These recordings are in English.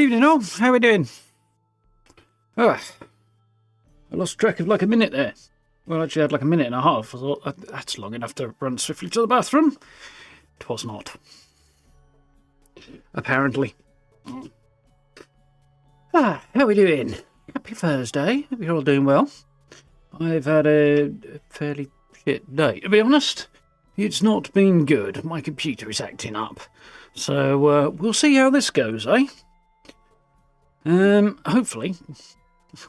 Evening all, how we doing? I lost track of like a minute there. Well, actually I had like a minute and a half. I thought that's long enough to run swiftly to the bathroom. It was not. Apparently. How we doing? Happy Thursday. Hope you're all doing well. I've had a fairly shit day, to be honest. It's not been good. My computer is acting up. So, we'll see how this goes, eh? Hopefully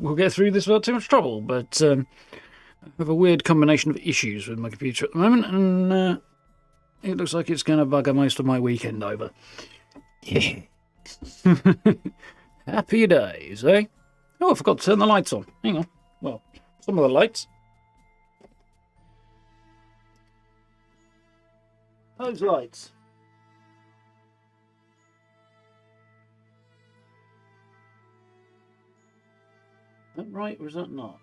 we'll get through this without too much trouble, but I have a weird combination of issues with my computer at the moment, and it looks like it's going to bugger most of my weekend over. Yeah. Happy days, eh? Oh, I forgot to turn the lights on. Hang on. Well, some of the lights. Those lights. Is that right or is that not?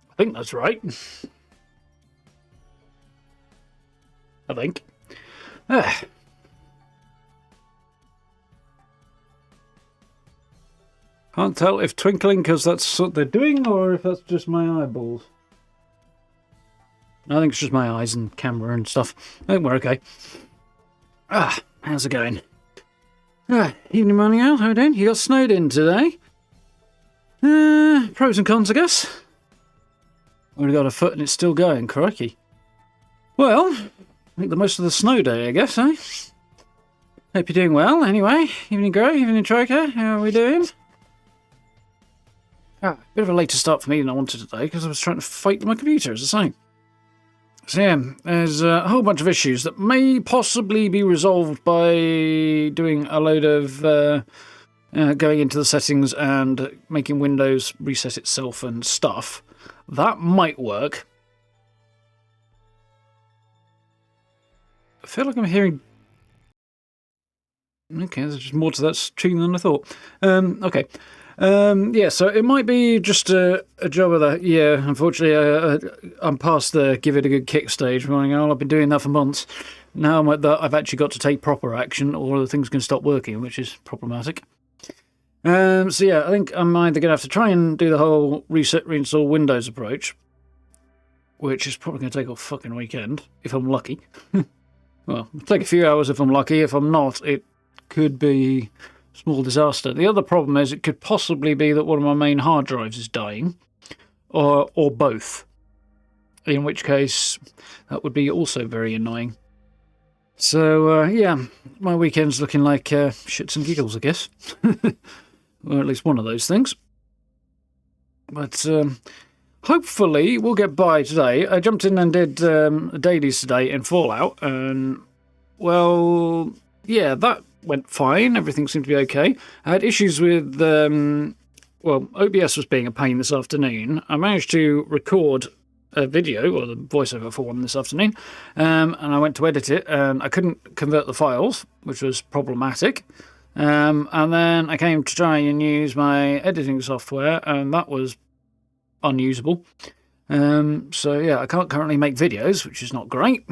I think that's right. I think. Can't tell if twinkling because that's what they're doing or if that's just my eyeballs. I think it's just my eyes and camera and stuff. I think we're okay. How's it going? Evening, morning out. How are you doing? You got snowed in today. Pros and cons, I guess. Already got a foot and it's still going. Crikey. Well, make the most of the snow day, I guess, eh? Hope you're doing well. Anyway, evening, Grow. Evening, Troker. How are we doing? A bit of a later start for me than I wanted today because I was trying to fight with my computer, as I say. So yeah, there's a whole bunch of issues that may possibly be resolved by doing a load of going into the settings and making Windows reset itself and stuff. That might work. I feel like I'm hearing... Okay, there's just more to that tune than I thought. Okay. Yeah, so it might be just a job of that. Yeah, unfortunately, I'm past the give it a good kick stage. I've been doing that for months. Now I've actually got to take proper action or the thing's going to stop working, which is problematic. So yeah, I think I'm either going to have to try and do the whole reset, reinstall Windows approach, which is probably going to take a fucking weekend, if I'm lucky. Well, it'll take a few hours if I'm lucky. If I'm not, it could be... small disaster. The other problem is it could possibly be that one of my main hard drives is dying, or both, in which case that would be also very annoying. So, yeah, my weekend's looking like shits and giggles, I guess. Or at least one of those things. But hopefully we'll get by today. I jumped in and did dailies today in Fallout, and, well, yeah, that went fine. Everything seemed to be okay. I had issues with, well, OBS was being a pain this afternoon. I managed to record a video, or the voiceover for one this afternoon, and I went to edit it, and I couldn't convert the files, which was problematic. And then I came to try and use my editing software, and that was unusable. So yeah, I can't currently make videos, which is not great.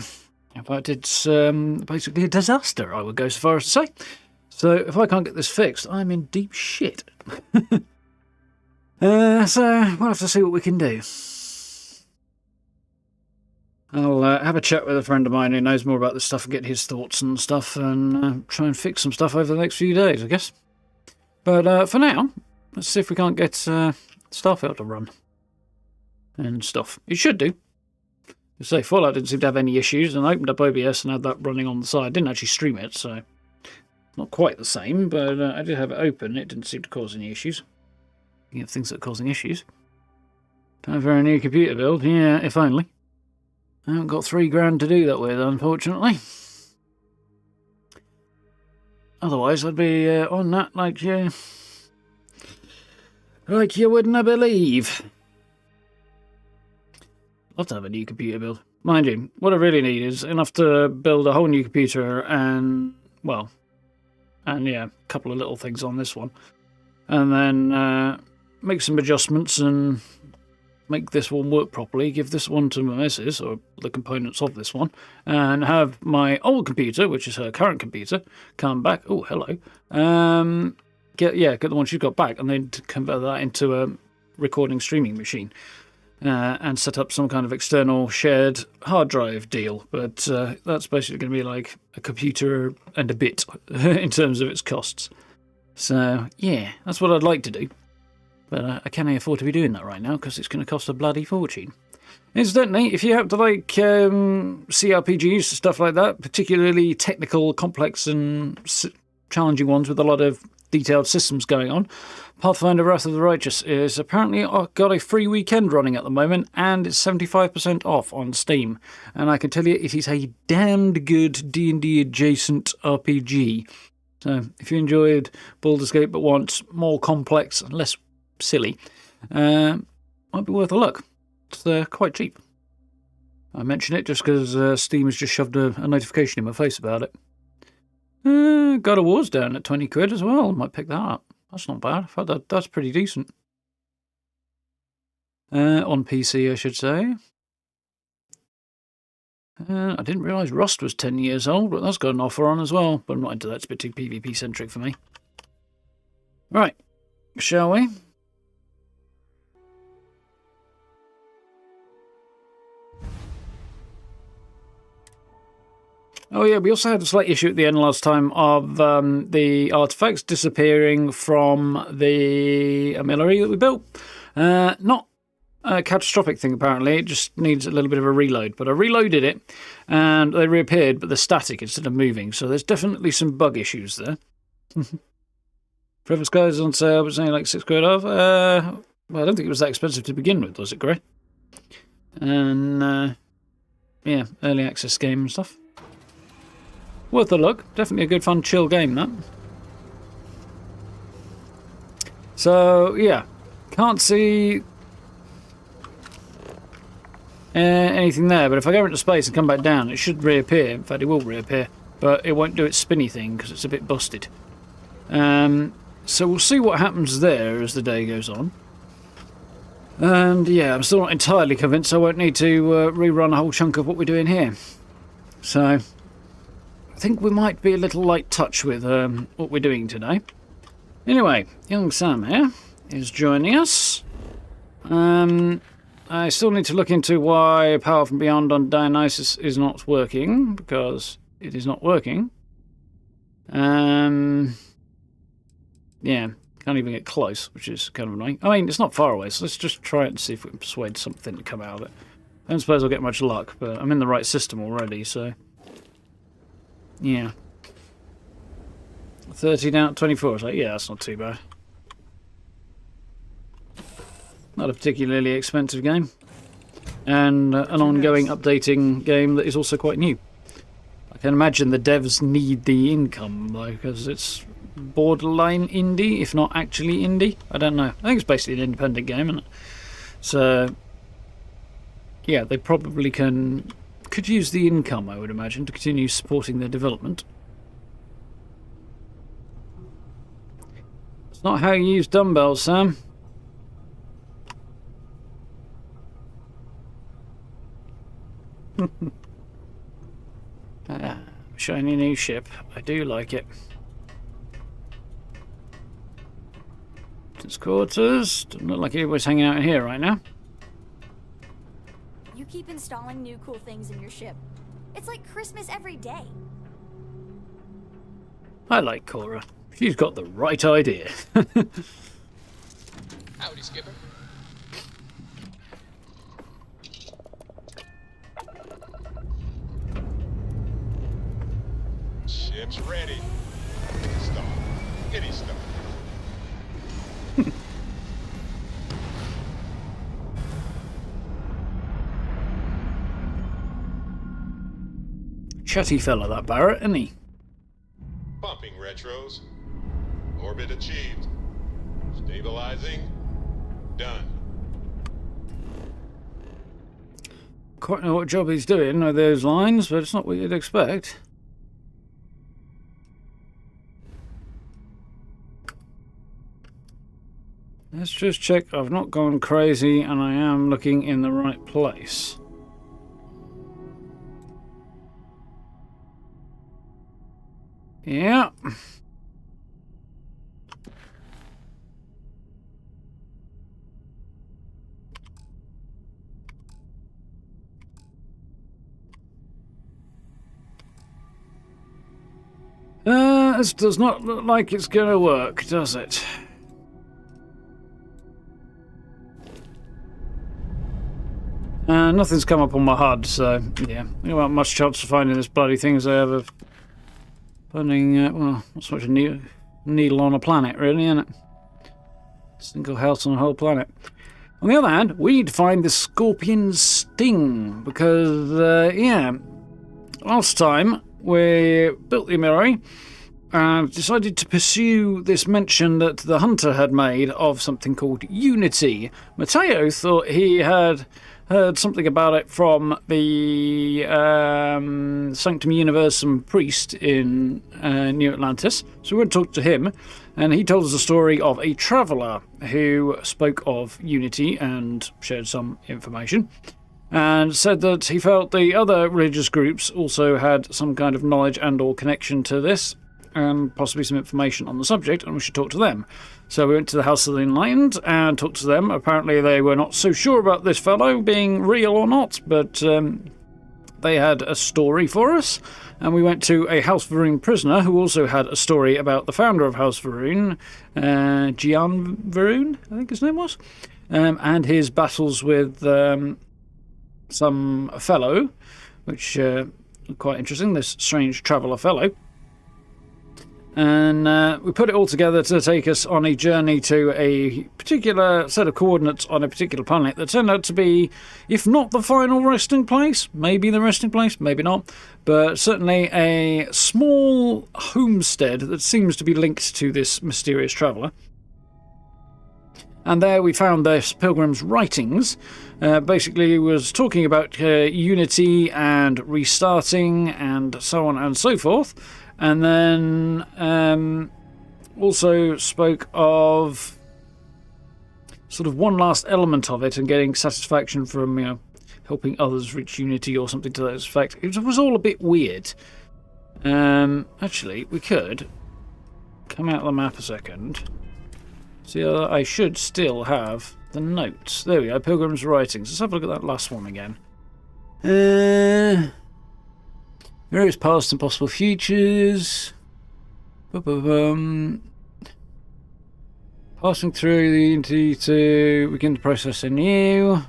In fact, it's basically a disaster, I would go so far as to say. So if I can't get this fixed, I'm in deep shit. So we'll have to see what we can do. I'll have a chat with a friend of mine who knows more about this stuff and get his thoughts and stuff and try and fix some stuff over the next few days, I guess. But for now, let's see if we can't get Starfield to run and stuff. It should do. As I say, Fallout didn't seem to have any issues, and I opened up OBS and had that running on the side. I didn't actually stream it, so not quite the same, but I did have it open. It didn't seem to cause any issues. You have things that are causing issues. Time for a new computer build. Yeah, if only. I haven't got $3,000 to do that with, unfortunately. Otherwise, I'd be on that like you wouldn't believe. Love to have a new computer build. Mind you, what I really need is enough to build a whole new computer and, well, and yeah, a couple of little things on this one. And then make some adjustments and make this one work properly, give this one to my missus, or the components of this one, and have my old computer, which is her current computer, come back. Oh, hello. Get the one she's got back, and then to convert that into a recording streaming machine, and set up some kind of external shared hard drive deal. But that's basically going to be like a computer and a bit in terms of its costs. So yeah, that's what I'd like to do. But I can't afford to be doing that right now because it's going to cost a bloody fortune. Incidentally, if you have to like CRPGs, stuff like that, particularly technical, complex and challenging ones with a lot of detailed systems going on, Pathfinder Wrath of the Righteous is apparently got a free weekend running at the moment, and it's 75% off on Steam. And I can tell you it is a damned good D&D adjacent RPG. So if you enjoyed Baldur's Gate but want more complex and less silly, might be worth a look. It's quite cheap. I mention it just because Steam has just shoved a notification in my face about it. God of War's down at 20 quid as well. Might pick that up. That's not bad. I thought that's pretty decent. On PC, I should say. I didn't realise Rust was 10 years old, but that's got an offer on as well. But I'm not into that. It's a bit too PvP-centric for me. Right. Shall we? Oh yeah, we also had a slight issue at the end last time of the artifacts disappearing from the artillery that we built. Not a catastrophic thing, apparently. It just needs a little bit of a reload. But I reloaded it, and they reappeared, but they're static instead of moving. So there's definitely some bug issues there. Forever Skies on sale, but it's only like £6 off. Well, I don't think it was that expensive to begin with, was it, Gray? And, yeah, early access game and stuff. Worth a look. Definitely a good, fun, chill game, that. So, yeah. Can't see anything there, but if I go into space and come back down, it should reappear. In fact, it will reappear, but it won't do its spinny thing because it's a bit busted. So we'll see what happens there as the day goes on. And, yeah, I'm still not entirely convinced I won't need to rerun a whole chunk of what we're doing here. So I think we might be a little light touch with what we're doing today. Anyway, young Sam here is joining us. I still need to look into why Power from Beyond on Dionysus is not working, because it is not working. Yeah, can't even get close, which is kind of annoying. I mean, it's not far away, so let's just try it and see if we can persuade something to come out of it. I don't suppose I'll get much luck, but I'm in the right system already, so yeah. 13 out of 24. It's like, yeah, that's not too bad. Not a particularly expensive game. And an ongoing updating game that is also quite new. I can imagine the devs need the income, though, because it's borderline indie, if not actually indie. I don't know. I think it's basically an independent game, isn't it? So, yeah, they probably could use the income, I would imagine, to continue supporting their development. It's not how you use dumbbells, Sam. Shiny new ship. I do like it. Its quarters. Doesn't look like anybody's hanging out in here right now. You keep installing new cool things in your ship. It's like Christmas every day. I like Cora. She's got the right idea. Howdy, Skipper. Ship's ready. Start. Giddy start. Chatty fella, that Barrett, isn't he? Pumping retros. Orbit achieved. Stabilizing. Done. Quite know what job he's doing with those lines, but it's not what you'd expect. Let's just check I've not gone crazy and I am looking in the right place. Yeah. This does not look like it's going to work, does it? Nothing's come up on my HUD, so yeah, I don't have much chance of finding this bloody thing as I have of finding, well, not so much a needle on a planet, really, isn't it? Single house on a whole planet. On the other hand, we need to find the scorpion sting, because, yeah, last time we built the Amiri and decided to pursue this mention that the hunter had made of something called Unity. Matteo thought he had heard something about it from the Sanctum Universum priest in New Atlantis, so we went to talk to him, and he told us a story of a traveller who spoke of Unity and shared some information, and said that he felt the other religious groups also had some kind of knowledge and or connection to this, and possibly some information on the subject, and we should talk to them. So we went to the House of the Enlightened and talked to them. Apparently they were not so sure about this fellow being real or not, but they had a story for us. And we went to a House Varun prisoner who also had a story about the founder of House Varun, Xion Varun, I think his name was, and his battles with some fellow, which were quite interesting, this strange traveller fellow. And we put it all together to take us on a journey to a particular set of coordinates on a particular planet that turned out to be, if not the final resting place, maybe the resting place, maybe not, but certainly a small homestead that seems to be linked to this mysterious traveller. And there we found this pilgrim's writings. Basically, he was talking about unity and restarting and so on and so forth. And then also spoke of sort of one last element of it and getting satisfaction from, you know, helping others reach unity or something to that effect. It was all a bit weird. Actually, we could come out of the map a second. See, I should still have the notes. There we go, Pilgrim's Writings. Let's have a look at that last one again. Various past and possible futures. Passing through the entity to begin the process anew.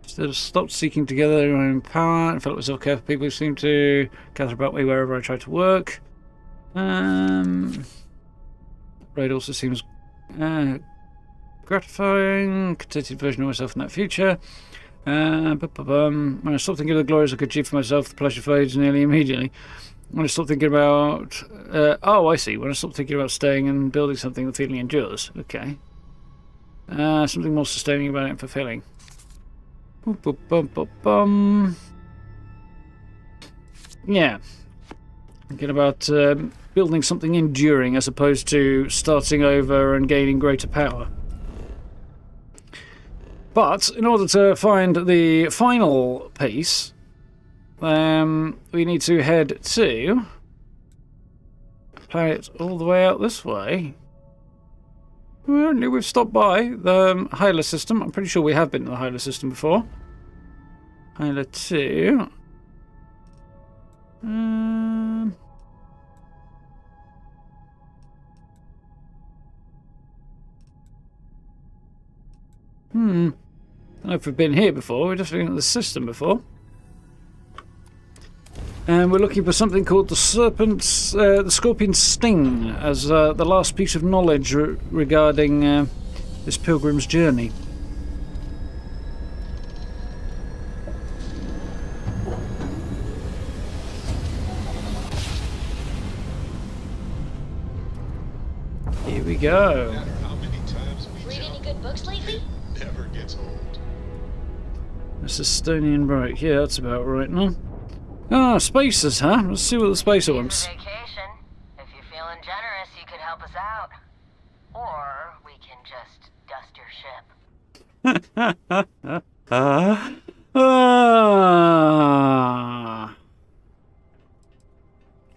Instead of stopped seeking together their own power and felt myself careful, people who seem to gather about me wherever I try to work. Raid also seems gratifying. Contented version of myself in that future. When I stop thinking of the glories I could achieve for myself, the pleasure fades nearly immediately. When I stop thinking about... oh, I see. When I stop thinking about staying and building something, the feeling endures. Okay. Something more sustaining about it and fulfilling. Yeah. Thinking about building something enduring as opposed to starting over and gaining greater power. But in order to find the final piece, we need to head to planet all the way out this way. Apparently we've stopped by the Hyla system. I'm pretty sure we have been to the Hyla system before. Hyla 2. I don't know if we've been here before. We've just been at the system before. And we're looking for something called the Scorpion Sting as the last piece of knowledge regarding this pilgrim's journey. Here we go. No matter how many times we Read any jump, good books lately? it never gets old. This Estonian break. Yeah, that's about right now. Ah, spacers, huh? Let's see what the spacer wants. Vacation. If you're feeling generous, you could help us out. Or we can just dust your ship.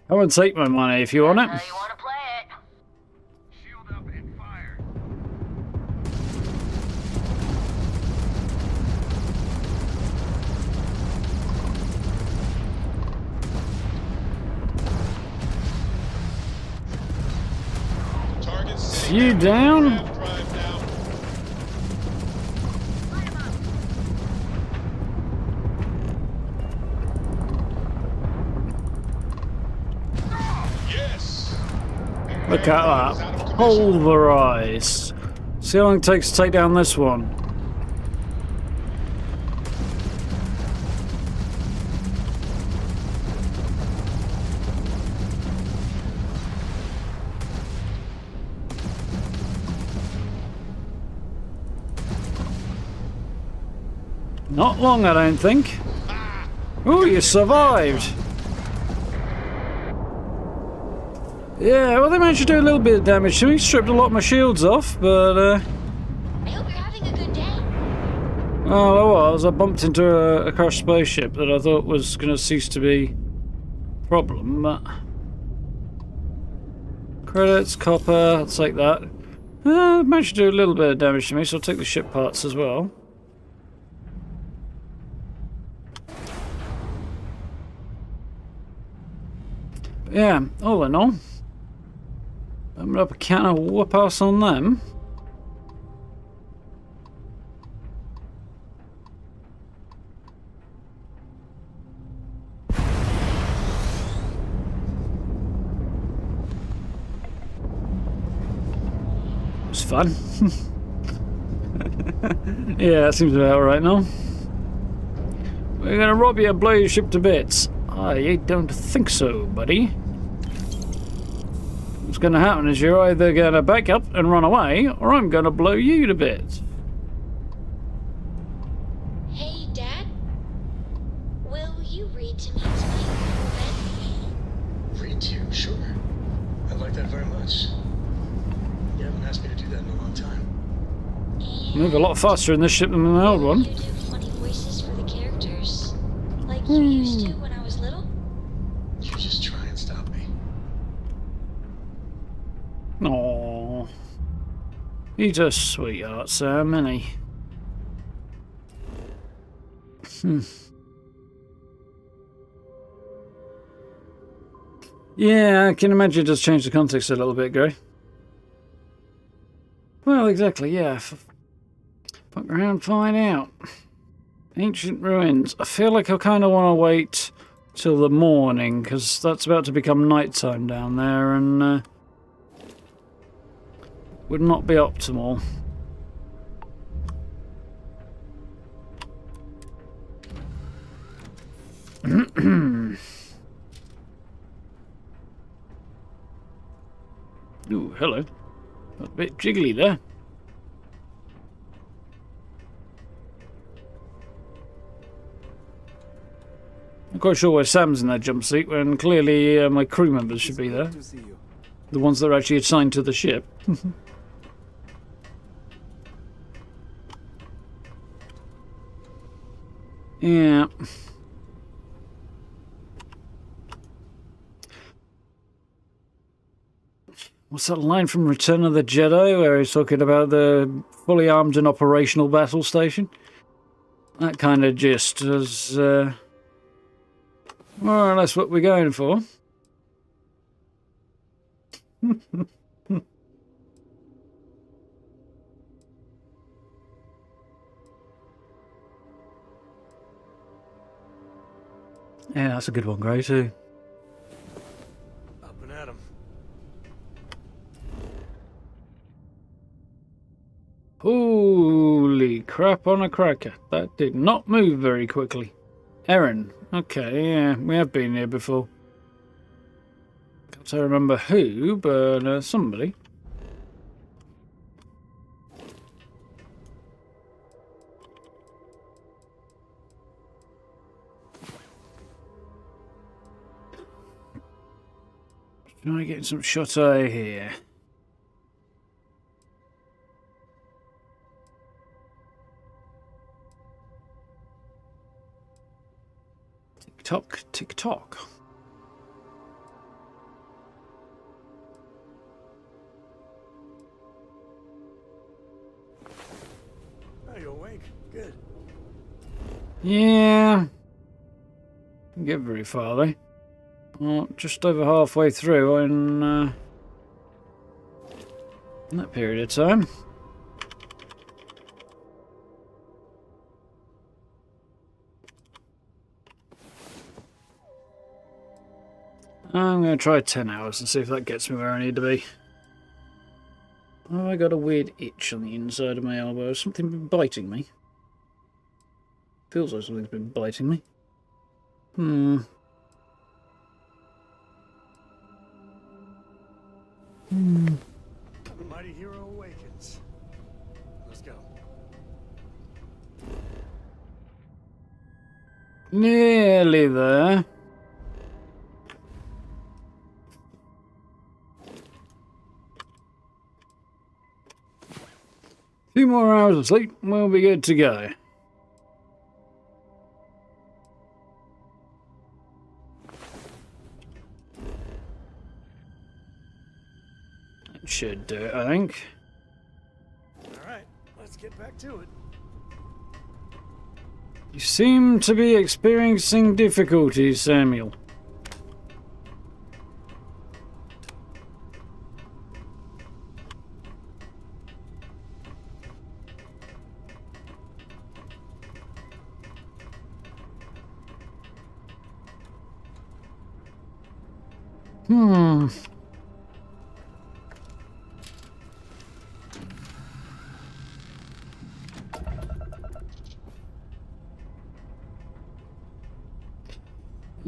Come and take my money if you want it. How you want to play it? Shield up and fire. Target You down? Drive now. Yes. Look at that. Pulverized. See how long it takes to take down this one. Not long, I don't think. Oh, you survived. Yeah, well, they managed to do a little bit of damage to me. Stripped a lot of my shields off, but, I hope you're having a good day. well, I was. I bumped into a crashed spaceship that I thought was going to cease to be a problem, but... Credits, copper, I'll take that. Managed to do a little bit of damage to me, so I'll take the ship parts as well. Yeah, all in all, I'm up a can of whoop ass on them. It was fun. Yeah, that seems about right now. We're gonna rob you and blow your ship to bits. I don't think so, buddy. What's going to happen is you're either going to back up and run away, or I'm going to blow you to bits. Hey, Dad. Will you read to me tonight? Read to you? Sure. I'd like that very much. You haven't asked me to do that in a long time. Move a lot faster in this ship than in the old one. You do funny voices for the characters, like you used to when I was little. You just try and stop me. Aww. He's a sweetheart, Sam, isn't he? Yeah, I can imagine it does change the context a little bit, Gary. Well, exactly, yeah. Fuck around, find out. Ancient ruins. I feel like I kind of want to wait till the morning, because that's about to become nighttime down there, and would not be optimal. Ooh, hello. A bit jiggly there. I'm quite sure why Sam's in that jumpsuit when clearly my crew members should be there. The ones that are actually assigned to the ship. Yeah. What's that line from Return of the Jedi where he's talking about the fully armed and operational battle station? That kind of gist is more or less what we're going for. Yeah, that's a good one, Gray, too. Up and at 'em. Holy crap on a cracker. That did not move very quickly. Erin. Okay, yeah, we have been here before. Can't remember who, but somebody. Trying to get some shut eye here. Tick tock, tick tock. Oh, you awake? Good. Yeah. Didn't get very far though. Well, just over halfway through in that period of time. I'm going to try 10 hours and see if that gets me where I need to be. Oh, I got a weird itch on the inside of my elbow. Has something been biting me? Feels like something's been biting me. The mighty hero awakens. Let's go. Nearly there. Few more hours of sleep and we'll be good to go. That should do it, I think. Alright, let's get back to it. You seem to be experiencing difficulties, Samuel.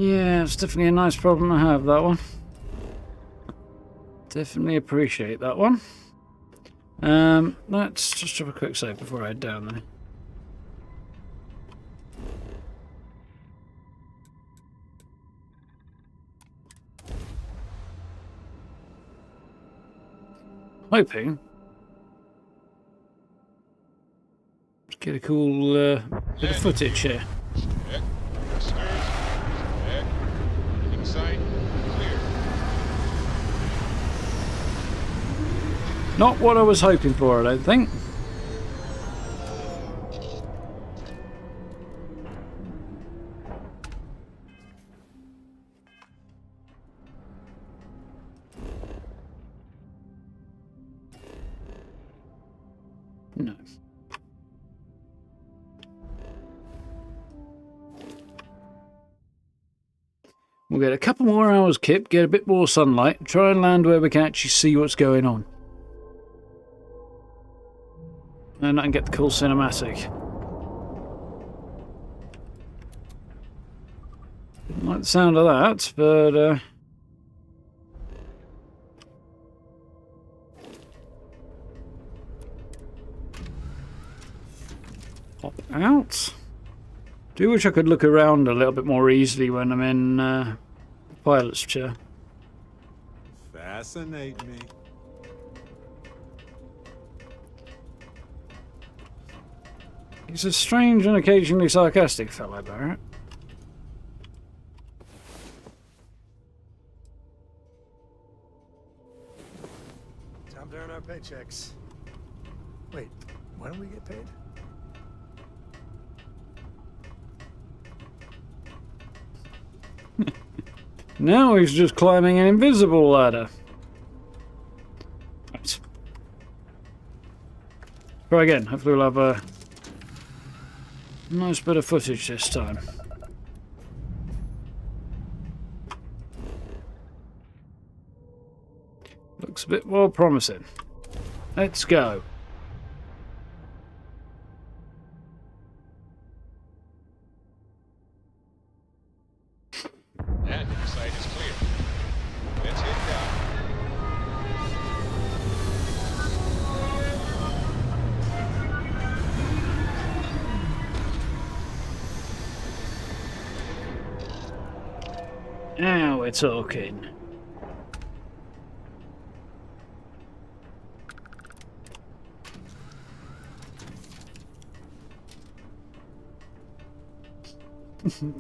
Yeah, it's definitely a nice problem to have, that one. Definitely appreciate that one. Let's just have a quick save before I head down there. Hoping to get a cool bit of footage here. Check. Stairs. Check. Inside. Clear. Not what I was hoping for, I don't think. No. We'll get a couple more hours, Kip, get a bit more sunlight, try and land where we can actually see what's going on. And I can get the cool cinematic. Didn't like the sound of that, but pop out. Do wish I could look around a little bit more easily when I'm in the pilot's chair. Fascinate me. He's a strange and occasionally sarcastic fellow, Barrett. Time to earn our paychecks. Wait, why don't we get paid? Now he's just climbing an invisible ladder. Right. Try again. Hopefully we'll have a nice bit of footage this time. Looks a bit more promising. Let's go. And inside is clear. Let's head down. Now we're talking.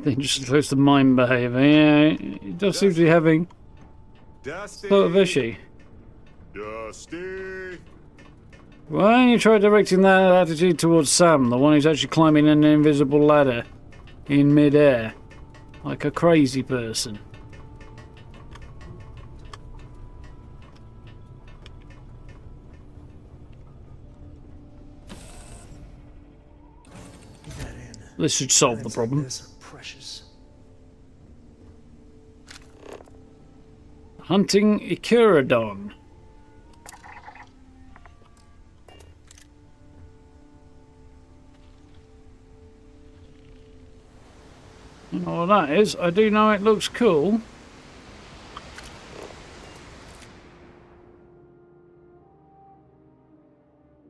Dangerous close to mind behaviour. Yeah, it does seem to be having Dusty. sort of issue. Dusty. Why don't you try directing that attitude towards Sam, the one who's actually climbing an invisible ladder in mid-air, like a crazy person? That in. This should solve the problem. This are precious. Hunting Ikuradon. I don't know what that is. I do know it looks cool.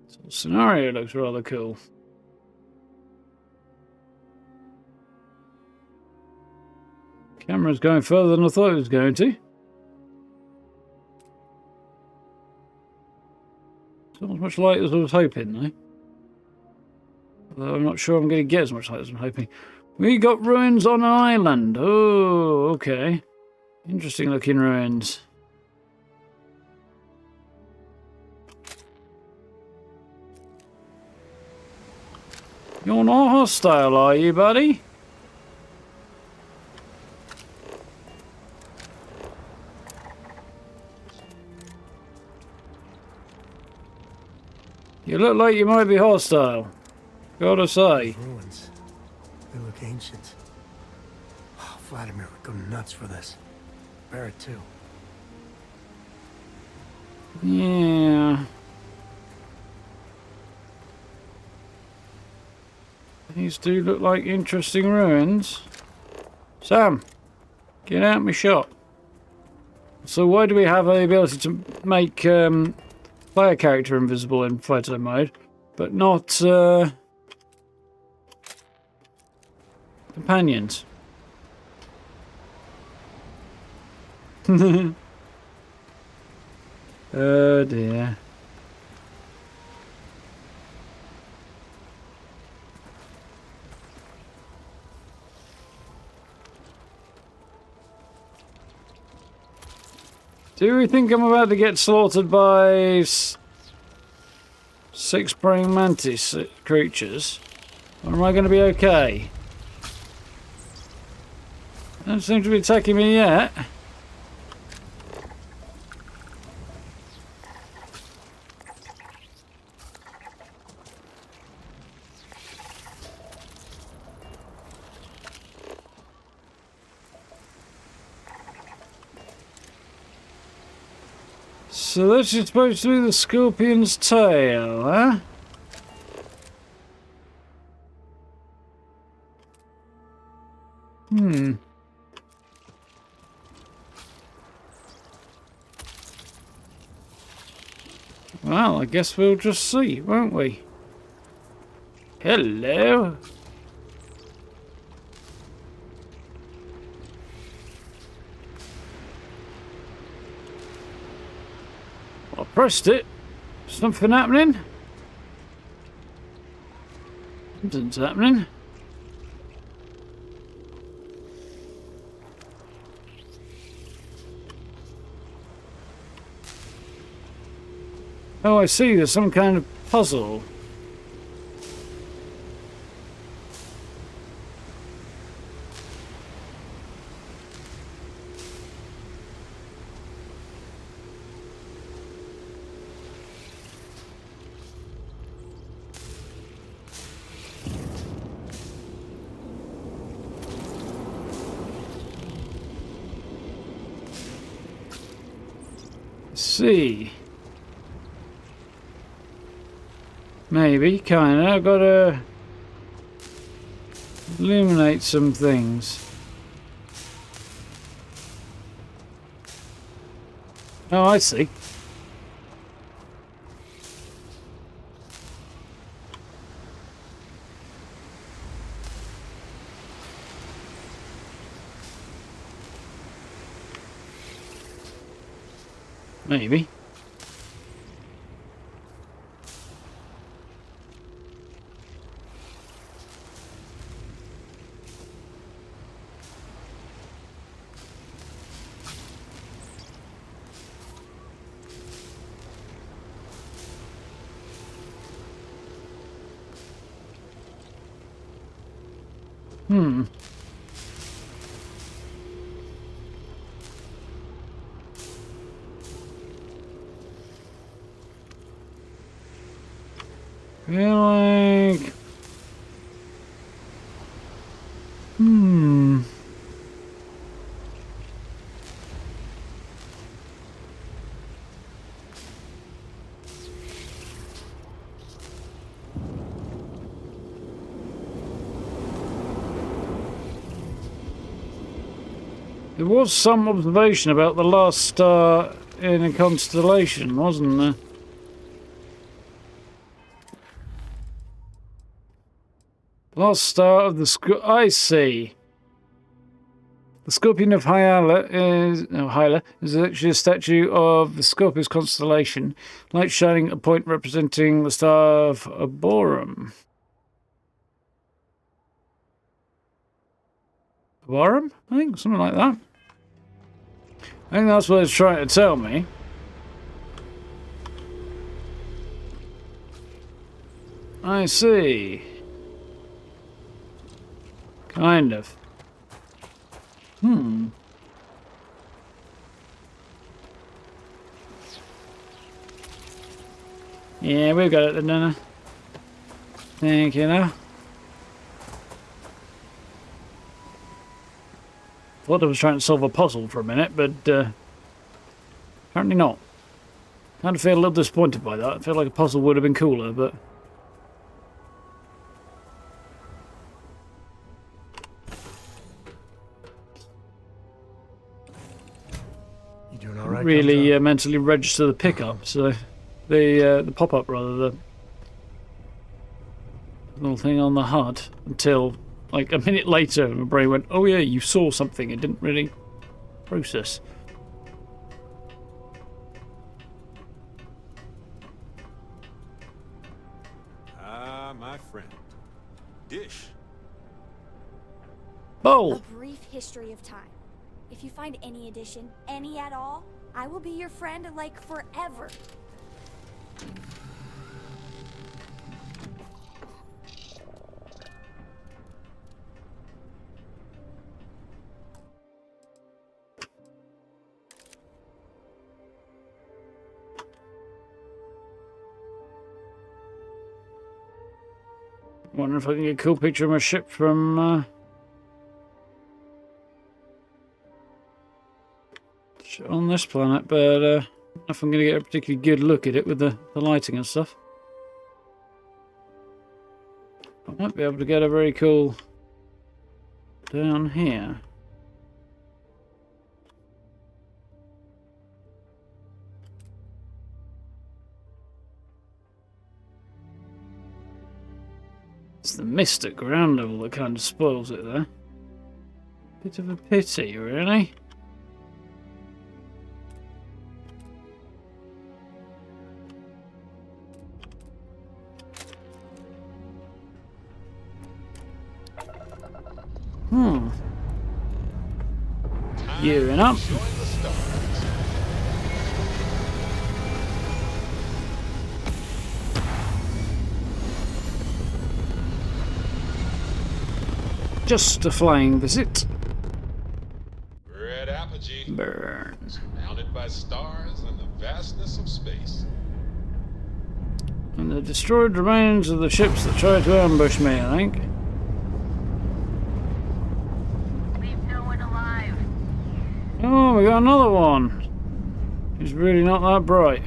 So the scenario looks rather cool. Camera's going further than I thought it was going to. It's not as much light as I was hoping, though. Although I'm not sure I'm going to get as much light as I'm hoping. We got ruins on an island. Oh, okay. Interesting looking ruins. You're not hostile, are you, buddy? You look like you might be hostile. Gotta say. Ruins. They look ancient. Oh, Vladimir would go nuts for this. Barrett too. Yeah. These do look like interesting ruins. Sam, get out my shot. So why do we have the ability to make player character invisible in photo mode, but not companions? Oh dear. Do we think I'm about to get slaughtered by six praying mantis creatures? Or am I going to be okay? They don't seem to be attacking me yet. So this is supposed to be the scorpion's tail, huh? Well, I guess we'll just see, won't we? Hello. I pressed it. Something happening? Something's happening. Oh, I see. There's some kind of puzzle. See. Maybe, kinda. I've got to illuminate some things. Oh, I see. Maybe. Hmm. Feel like... Hmm. There was some observation about the last star in a constellation, wasn't there? Last star of the I see. The Scorpion of Hyla is actually a statue of the Scorpius constellation, light shining at a point representing the star of Aborum. Aborum? I think something like that. I think that's what it's trying to tell me. I see. Kind of. Hmm. Yeah, we've got it then, don't I? Thank you, now. Thought I was trying to solve a puzzle for a minute, but apparently not. Kind of feel a little disappointed by that. I feel like a puzzle would have been cooler, but... You doing all right? really mentally register the pickup, so the pop-up rather, the little thing on the HUD until like a minute later my brain went, oh yeah, you saw something. It didn't really process. Ah, my friend. Dish. A Bowl. brief history of time. If you find any addition, any at all, I will be your friend like forever. Wonder if I can get a cool picture of my ship from on this planet, but I don't know if I'm going to get a particularly good look at it with the lighting and stuff. I might be able to get a very cool down here. It's the mist at ground level that kind of spoils it there. Bit of a pity, really. Gearing up. Join the stars. Just a flying visit. Red apogee. Burn. Surrounded by stars and the vastness of space. And the destroyed remains of the ships that tried to ambush me, I think. Leave no one alive. Oh, we got another one. He's really not that bright.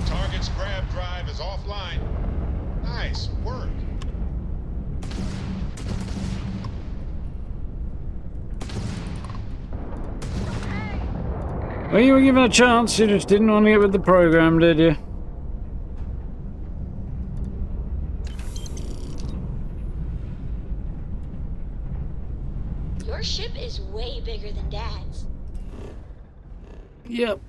Target's grab drive is offline. Nice work. Well, you were given a chance, you just didn't want to get with the program, did you? Your ship is way bigger than Dad's. Yep.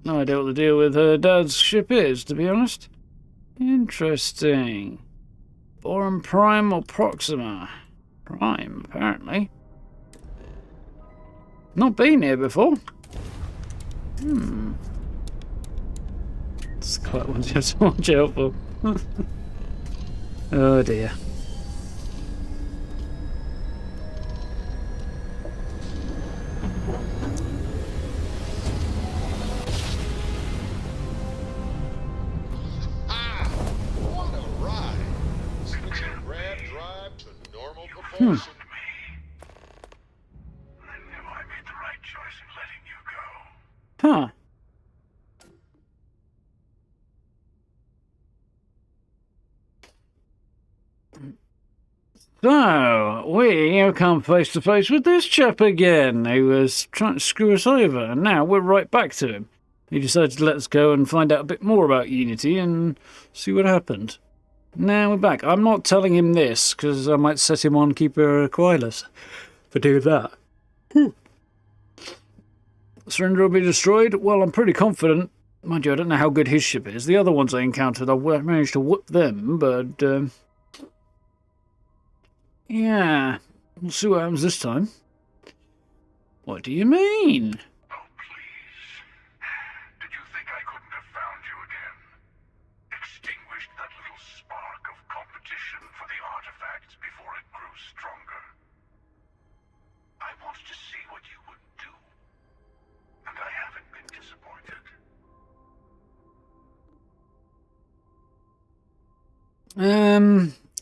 No idea what the deal with her dad's ship is, to be honest. Interesting. Boron Prime or Proxima? Prime, apparently. Not been here before. It's quite one you have to watch out for. Oh dear. What a ride! Switching grab drive to normal propulsion. I knew I made the right choice in letting you go. Huh. So, we have come face to face with this chap again, who was trying to screw us over, and now we're right back to him. He decided to let us go and find out a bit more about Unity and see what happened. Now we're back. I'm not telling him this, because I might set him on Keeper Aquilus for doing that. Surrender will be destroyed? Well, I'm pretty confident. Mind you, I don't know how good his ship is. The other ones I encountered, I managed to whoop them, but... yeah, we'll see what happens this time. What do you mean? Oh, please. Did you think I couldn't have found you again? Extinguished that little spark of competition for the artifacts before it grew stronger. I wanted to see what you would do, and I haven't been disappointed.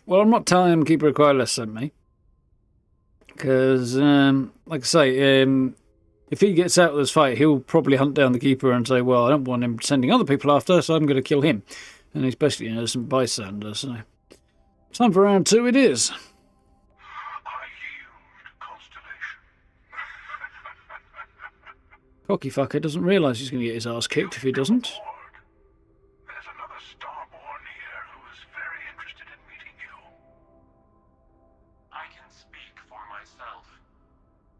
Well, I'm not telling him Keeper Aquilus sent me. Because, like I say, if he gets out of this fight, he'll probably hunt down the Keeper and say, well, I don't want him sending other people after, so I'm going to kill him. And he's basically an innocent bystander, so... time for round 2 it is. I yield, Constellation. Cocky fucker doesn't realise he's going to get his ass kicked if he doesn't. There's another Starborn here who is very interested in meeting you. I can speak for myself.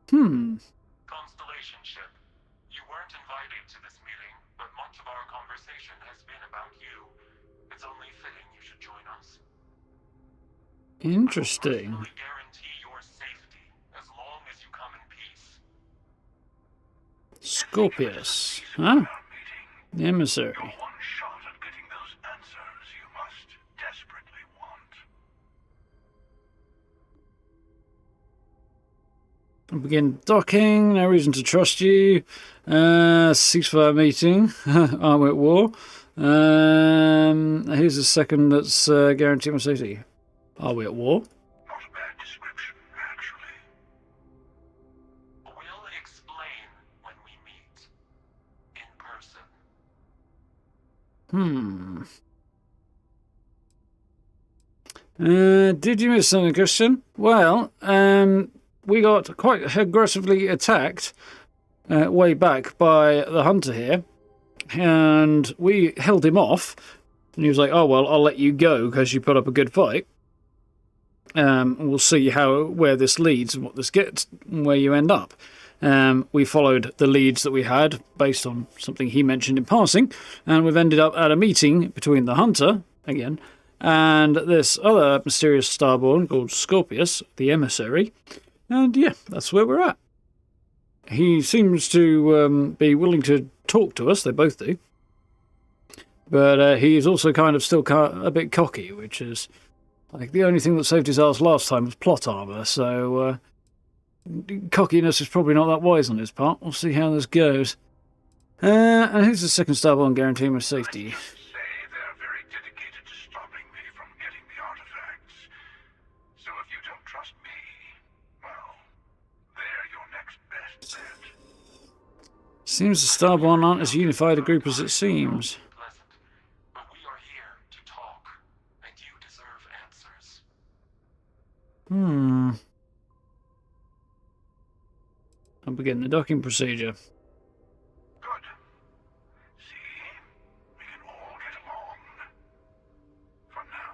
Constellation ship, you weren't invited to this meeting, but much of our conversation has been about you. It's only fitting you should join us. Interesting. I guarantee your safety as long as you come in peace. Scorpius. Huh? The emissary. One shot at getting those answers you must desperately want. I'll begin docking. No reason to trust you. Ceasefire meeting. Are we at war? Who's the second that's guaranteeing my safety? Are we at war? Not a bad description, actually. We'll explain when we meet. In person. Did you miss something, Christian? Well, we got quite aggressively attacked way back by the hunter here, and we held him off, and he was like, oh, well, I'll let you go because you put up a good fight. We'll see where this leads and what this gets and where you end up. We followed the leads that we had based on something he mentioned in passing, and we've ended up at a meeting between the hunter, again, and this other mysterious starborn called Scorpius, the emissary. And yeah, that's where we're at. He seems to be willing to talk to us, they both do. But he's also kind of still a bit cocky, which is... like, the only thing that saved his ass last time was plot armour, so cockiness is probably not that wise on his part. We'll see how this goes. And who's the second starborn guaranteeing my safety? Say they're very dedicated to stopping me from getting the artifacts. So if you don't trust me, well, they're your next best bet. Seems the starborn aren't as unified a group as it seems. Pleasant, but we are here to talk, and you deserve answers. I'll begin the docking procedure. Good. See, we can all get along. For now.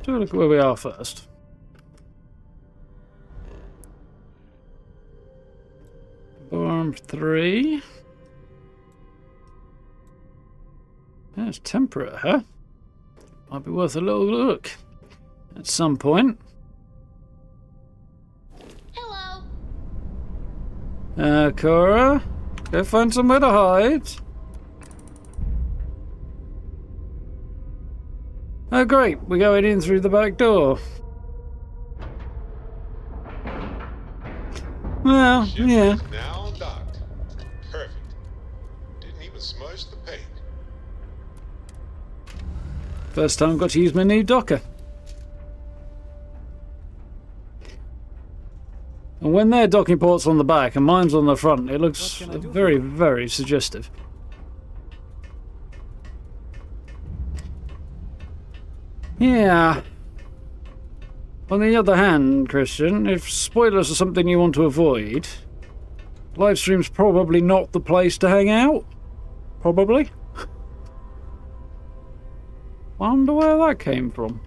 So look at where we are first. Boron 3. That's temperate, huh? Might be worth a little look at some point. Hello. Cora, go find somewhere to hide. Oh, great. We're going in through the back door. Well, Ship yeah. is now docked. Perfect. Didn't even smudge the paint. First time got to use my new docker. And when their docking port's on the back and mine's on the front, it looks very, very suggestive. Yeah. On the other hand, Christian, if spoilers are something you want to avoid, livestream's probably not the place to hang out. Probably. Wonder where that came from.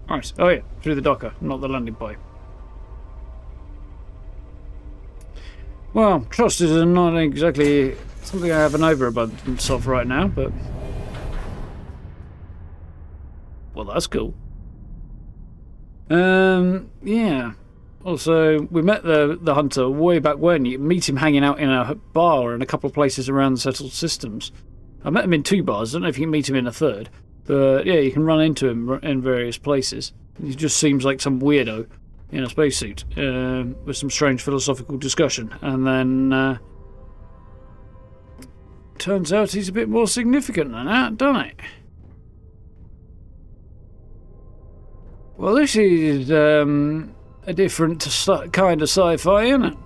Right. Oh yeah, through the docker, not the landing pipe. Well, trust is not exactly something I have an overabundance of right now, but... Well, that's cool. Yeah. Also, we met the hunter way back when. You meet him hanging out in a bar in a couple of places around the settled systems. I met him in 2 bars. I don't know if you can meet him in a 3rd. But yeah, you can run into him in various places. He just seems like some weirdo in a spacesuit with some strange philosophical discussion. And then turns out he's a bit more significant than that, doesn't it? Well, this is a different kind of sci-fi, isn't it?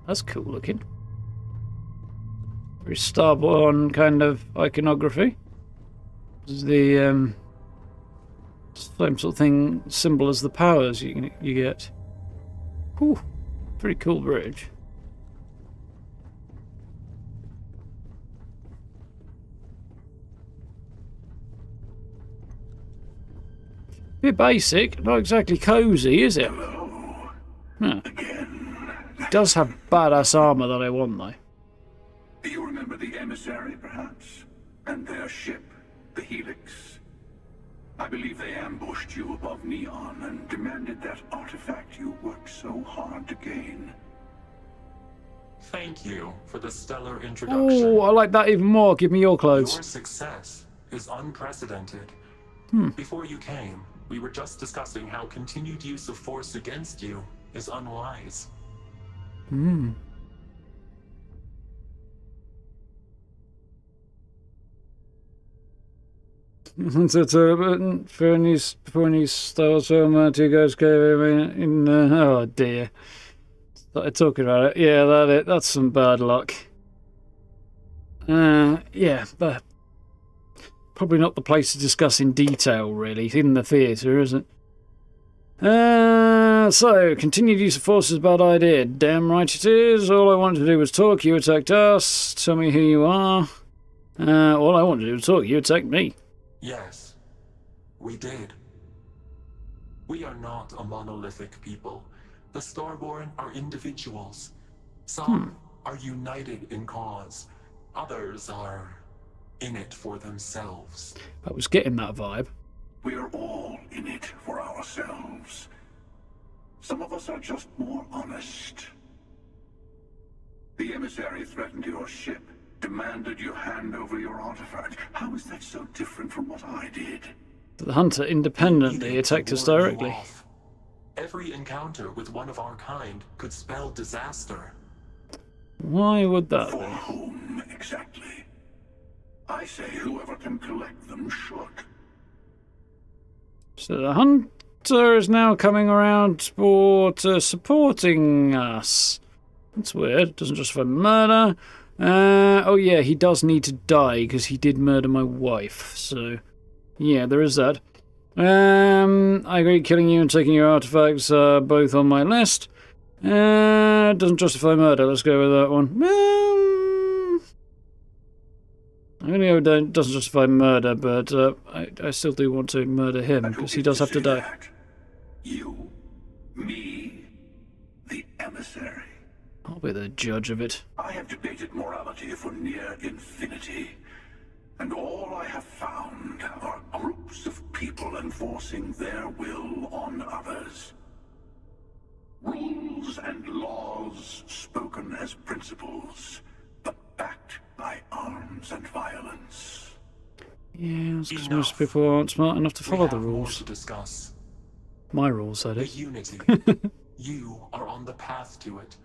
That's cool looking. Very Starborn kind of iconography. This is the same sort of thing, symbol as the powers you get. Whew, pretty cool bridge. Bit basic, not exactly cozy, is it? Huh. It does have badass armour that I want, though. Do you remember the emissary, perhaps? And their ship, the Helix? I believe they ambushed you above Neon and demanded that artifact you worked so hard to gain. Thank you for the stellar introduction. Oh, I like that even more. Give me your clothes. Your success is unprecedented. Before you came, we were just discussing how continued use of force against you is unwise. For any stars film, 2 guys came in. Oh dear. Started talking about it. Yeah, that's some bad luck. Yeah, but probably not the place to discuss in detail, really. In the theatre, isn't it? So, continued use of force is a bad idea. Damn right it is. All I wanted to do was talk. You attacked us. Tell me who you are. All I wanted to do was talk. You attacked me. Yes, we did. We are not a monolithic people. The Starborn are individuals. Some are united in cause. Others are in it for themselves. I was getting that vibe. We are all in it for ourselves. Some of us are just more honest. The emissary threatened your ship, demanded you hand over your artifact. How is that so different from what I did? The hunter independently attacked us directly. Every encounter with one of our kind could spell disaster. Why would that For be? whom exactly? I say whoever can collect them should. So the hunter is now coming around supporting us. That's weird. Doesn't justify murder. Oh yeah, he does need to die because he did murder my wife. So, yeah, there is that. I agree. Killing you and taking your artifacts are both on my list. Doesn't justify murder. Let's go with that one. I know it doesn't justify murder, but I still do want to murder him, because he does have to die. That. You, me, the emissary. I'll be the judge of it. I have debated morality for near infinity, and all I have found are groups of people enforcing their will on others. Rules and laws spoken as principles, but backed by arms and violence. Yeah, it's because most people aren't smart enough to follow the More rules. to discuss. My rules, that The is. unity. You are on the path to it.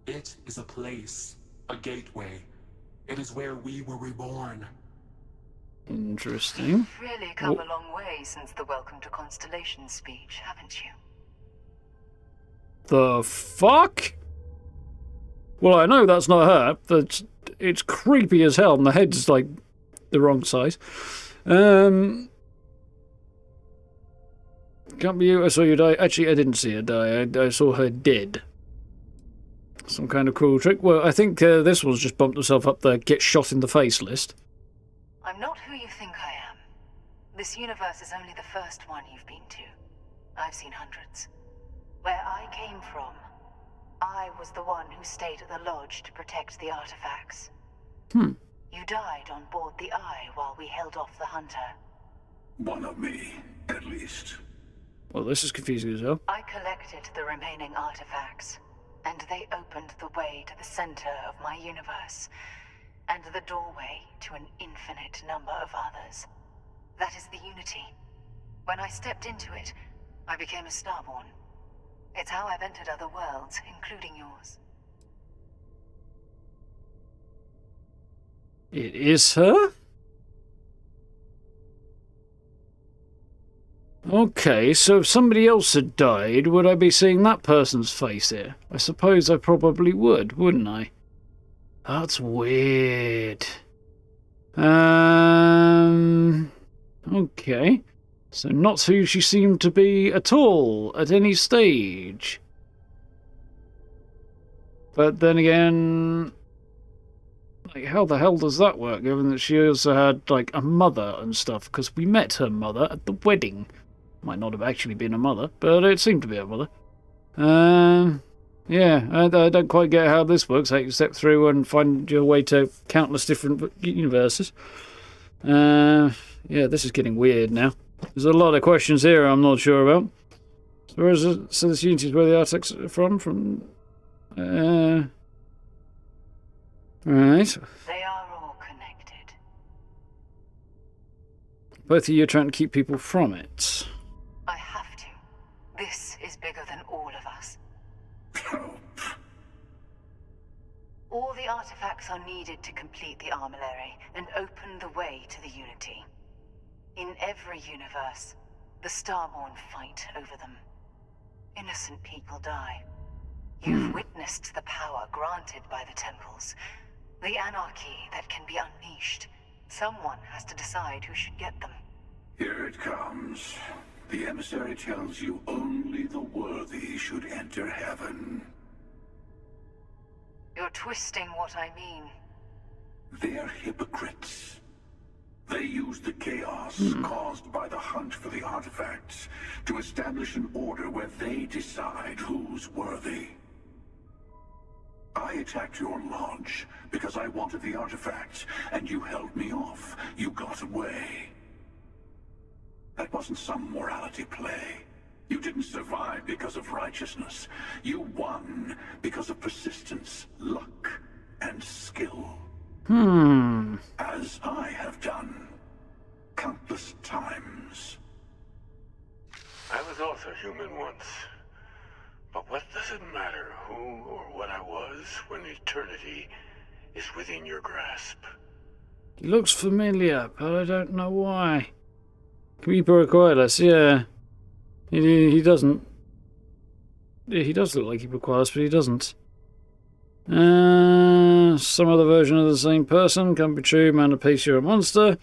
It is a place, a gateway. It is where we were reborn. Interesting. You've really come Oh. a long way since the Welcome to Constellation speech, haven't you? The fuck? Well, I know that's not her. It's creepy as hell, and the head's like the wrong size. Can't be you. I saw you die. Actually, I didn't see her die. I saw her dead. Some kind of cruel trick. Well, I think this one's just bumped herself up the get shot in the face list. I'm not who you think I am. This universe is only the first one you've been to. I've seen hundreds. Where I came from, I was the one who stayed at the lodge to protect the artifacts. You died on board the Eye while we held off the hunter. One of me, at least. Well, this is confusing as hell. I collected the remaining artifacts, and they opened the way to the center of my universe, and the doorway to an infinite number of others. That is the Unity. When I stepped into it, I became a Starborn. It's how I've entered other worlds, including yours. It is her? Okay, so if somebody else had died, would I be seeing that person's face here? I suppose I probably would, wouldn't I? That's weird. Okay. So not who she seemed to be at all, at any stage. But then again, like, how the hell does that work, given that she also had, like, a mother and stuff? Because we met her mother at the wedding. Might not have actually been a mother, but it seemed to be a mother. Yeah, I don't quite get how this works. How you step through and find your way to countless different universes. Yeah, this is getting weird now. There's a lot of questions here I'm not sure about. So this Unity is where the artifacts are from? Right. They are all connected. Both of you are trying to keep people from it. I have to. This is bigger than all of us. All the artifacts are needed to complete the armillary and open the way to the Unity. In every universe, the Starborn fight over them. Innocent people die. You've witnessed the power granted by the temples, the anarchy that can be unleashed. Someone has to decide who should get them. Here it comes. The emissary tells you only the worthy should enter heaven. You're twisting what I mean. They're hypocrites. They use the chaos caused by the hunt for the artifacts to establish an order where they decide who's worthy. I attacked your lodge because I wanted the artifacts, and you held me off. You got away. That wasn't some morality play. You didn't survive because of righteousness. You won because of persistence, luck, and skill. As I have done countless times. I was also human once. But what does it matter who or what I was when eternity is within your grasp? He looks familiar, but I don't know why. Can people require us? Yeah. He doesn't. Yeah, he does look like he requires, but he doesn't. Some other version of the same person. Can't be true. Man of peace, you're a monster.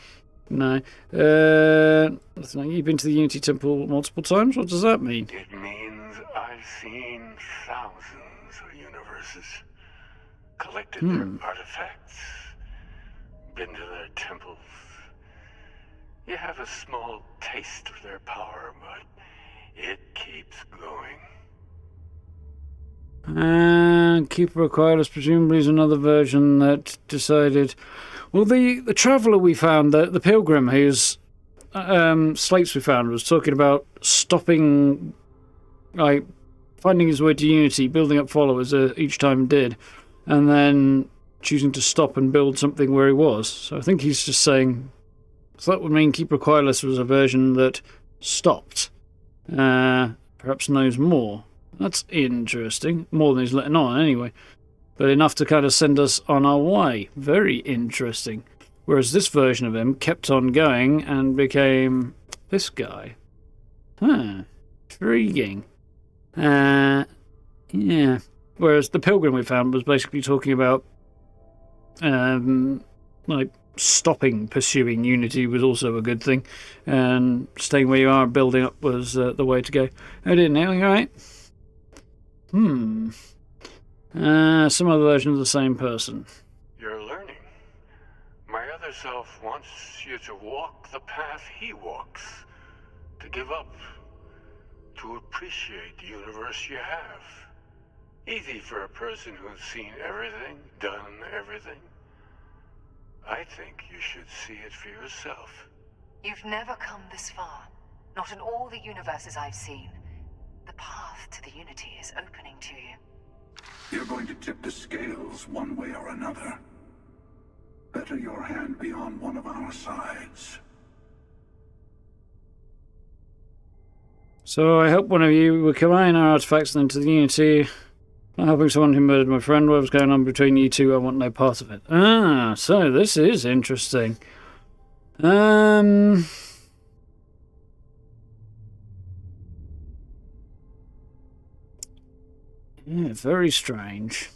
No. Nothing like you've been to the Unity Temple multiple times? What does that mean? It means I've seen thousands of universes, collected their artifacts, been to their temples. You have a small taste of their power, but it keeps going. And Keeper of Quietus presumably is another version that decided... Well, the traveller we found, the pilgrim whose slates we found, was talking about stopping, like, finding his way to Unity, building up followers each time he did, and then choosing to stop and build something where he was. So I think he's just saying... So that would mean Keeper of Quietus was a version that stopped. Perhaps knows more. That's interesting. More than he's letting on, anyway. But enough to kind of send us on our way. Very interesting. Whereas this version of him kept on going and became this guy. Huh. Intriguing. Yeah. Whereas the pilgrim we found was basically talking about like stopping pursuing Unity was also a good thing, and staying where you are and building up was the way to go. Oh dear, now you alright? Some other version of the same person. You're learning. My other self wants you to walk the path he walks. To give up. To appreciate the universe you have. Easy for a person who's seen everything, done everything. I think you should see it for yourself. You've never come this far. Not in all the universes I've seen. The path to the Unity is opening to you. You're going to tip the scales one way or another. Better your hand be on one of our sides. So I hope one of you will combine our artifacts then to the Unity. Not helping someone who murdered my friend. Whatever's going on between you two, I want no part of it. So this is interesting. Yeah, very strange.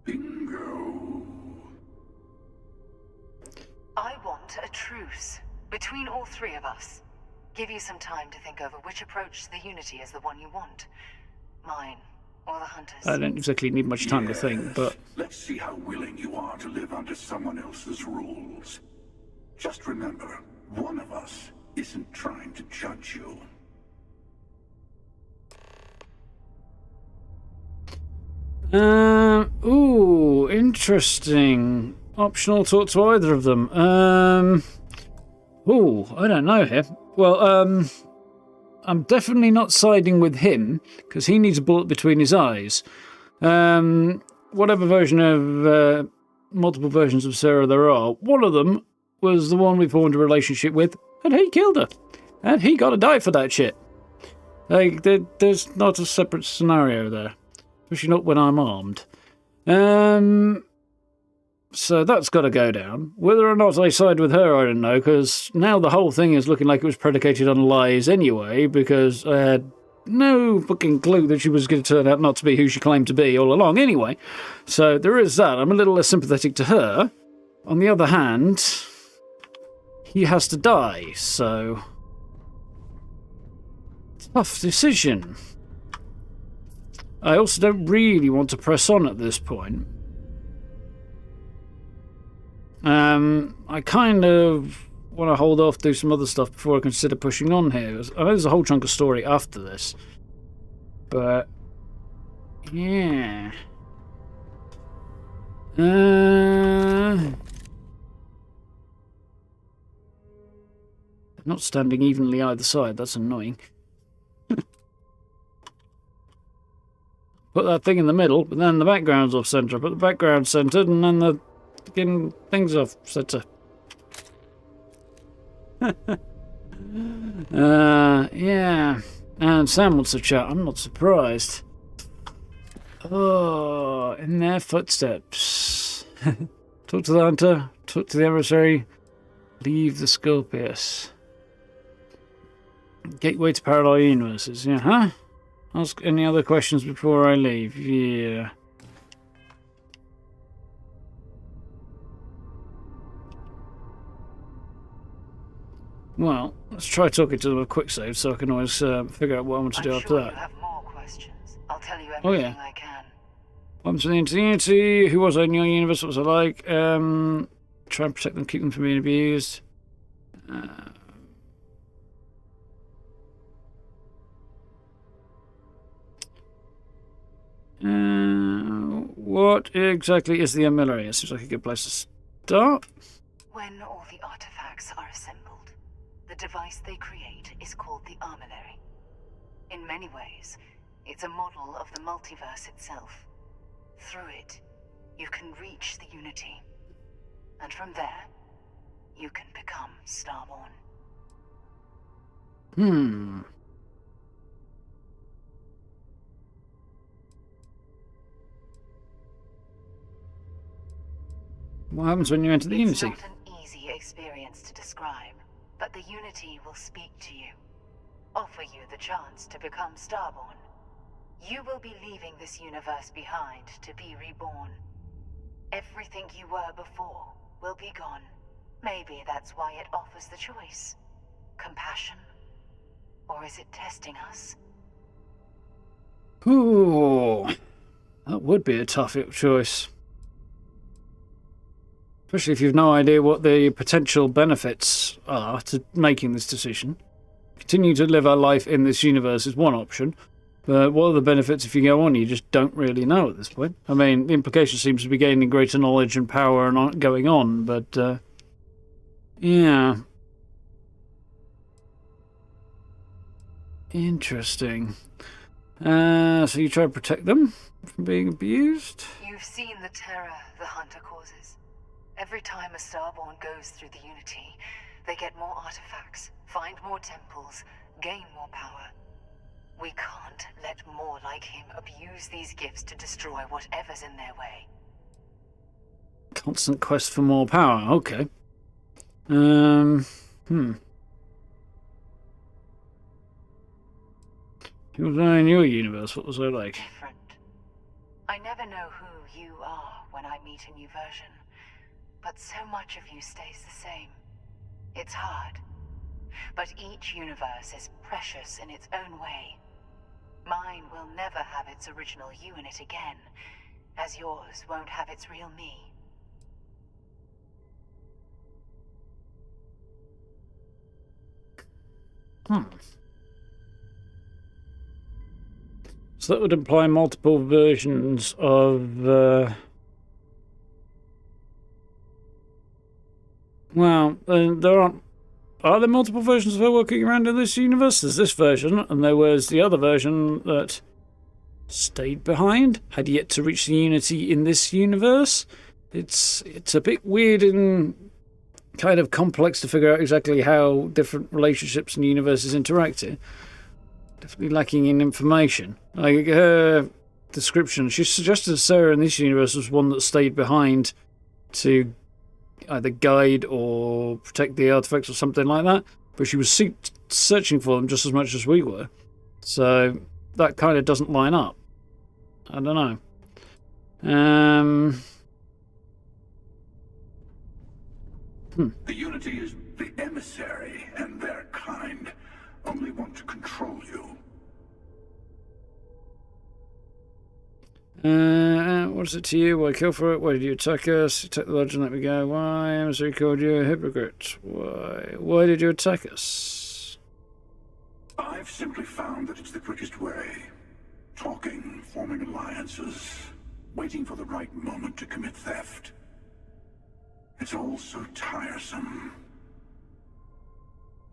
Bingo. I want a truce between all three of us. Give you some time to think over which approach to the Unity is the one you want. Mine, or the Hunters. I don't exactly need much time to think, but... Let's see how willing you are to live under someone else's rules. Just remember, one of us isn't trying to judge you. Ooh, interesting. Optional talk to either of them. Ooh, I don't know here. Well, I'm definitely not siding with him, because he needs a bullet between his eyes. Whatever version of multiple versions of Sarah there are, one of them was the one we formed a relationship with, and he killed her. And he got to die for that shit. Like, there's not a separate scenario there. Especially not when I'm armed. So that's got to go down. Whether or not I side with her, I don't know, because now the whole thing is looking like it was predicated on lies anyway, because I had no fucking clue that she was going to turn out not to be who she claimed to be all along anyway. So there is that. I'm a little less sympathetic to her. On the other hand, he has to die, so... Tough decision. I also don't really want to press on at this point. I kind of want to hold off, do some other stuff before I consider pushing on here. I know there's a whole chunk of story after this. But, yeah. Not standing evenly either side, that's annoying. Put that thing in the middle, but then the background's off centre. Put the background centred, and then the fucking thing's off centre. Yeah. And Sam wants to chat. I'm not surprised. Oh, in their footsteps. Talk to the hunter. Talk to the emissary. Leave the Scorpius. Gateway to parallel universes. Yeah, huh? Ask any other questions before I leave. Yeah. Well, let's try talking to them a quick save so I can always figure out what I want to do after that. You have more questions. I'll tell you Oh, everything yeah. I can. Once in the Unity, who was I in your universe? What was I like? Try and protect them, keep them from being abused. What exactly is the armillary? It seems like a good place to start. When all the artifacts are assembled, the device they create is called the armillary. In many ways, it's a model of the multiverse itself. Through it, you can reach the Unity. And from there, you can become Starborn. What happens when you enter the Unity? It's not an easy experience to describe, but the Unity will speak to you, offer you the chance to become Starborn. You will be leaving this universe behind to be reborn. Everything you were before will be gone. Maybe that's why it offers the choice. Compassion? Or is it testing us? Ooh, that would be a tough choice. Especially if you've no idea what the potential benefits are to making this decision. Continue to live our life in this universe is one option, but what are the benefits if you go on? You just don't really know at this point. I mean, the implication seems to be gaining greater knowledge and power and going on, but yeah. Interesting. So you try to protect them from being abused? You've seen the terror the Hunter causes. Every time a Starborn goes through the Unity, they get more artifacts, find more temples, gain more power. We can't let more like him abuse these gifts to destroy whatever's in their way. Constant quest for more power, okay. Who was I in your universe? What was I like? Different. I never know who you are when I meet a new version, but so much of you stays the same. It's hard, but each universe is precious in its own way. Mine will never have its original you in it again, as yours won't have its real me. So that would imply multiple versions of well, there aren't. Are there multiple versions of her walking around in this universe? There's this version, and there was the other version that stayed behind, had yet to reach the Unity in this universe. It's a bit weird and kind of complex to figure out exactly how different relationships and universes interact here. Definitely lacking in information. Like her description, she suggested Sarah in this universe was one that stayed behind to either guide or protect the artifacts or something like that, but she was searching for them just as much as we were. So that kind of doesn't line up. I don't know. The Unity is the emissary, and their kind only want to control you. What is it to you? Why kill for it? Why did you attack us? You attacked the lodge and let me go. Why? Emissary called you a hypocrite. Why? Why did you attack us? I've simply found that it's the quickest way. Talking, forming alliances, waiting for the right moment to commit theft. It's all so tiresome.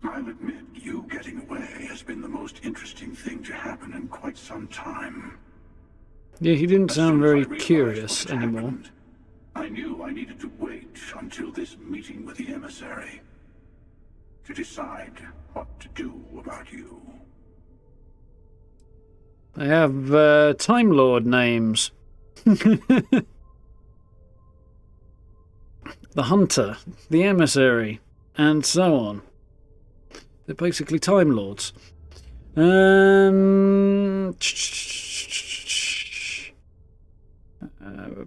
I'll admit, you getting away has been the most interesting thing to happen in quite some time. Yeah, he didn't sound very curious anymore. Happened, I knew I needed to wait until this meeting with the emissary to decide what to do about you. They have Time Lord names. The Hunter, the Emissary, and so on. They're basically Time Lords.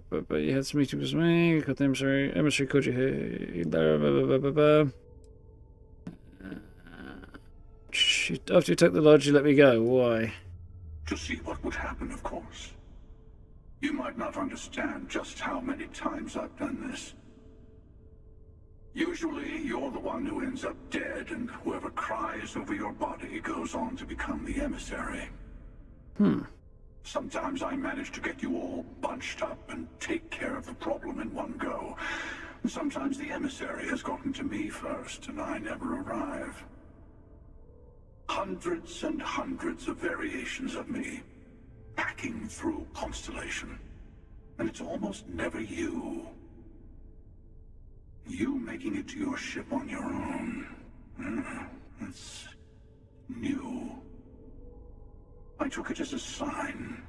But you had some meetings with me. Got the emissary called you here. After you took the lodge, you let me go. Why? To see what would happen, of course. You might not understand just how many times I've done this. Usually, you're the one who ends up dead, and whoever cries over your body goes on to become the emissary. Sometimes I manage to get you all bunched up and take care of the problem in one go. Sometimes the emissary has gotten to me first, and I never arrive. Hundreds and hundreds of variations of me, hacking through Constellation. And it's almost never you. You making it to your ship on your own. That's new. I took it as a sign.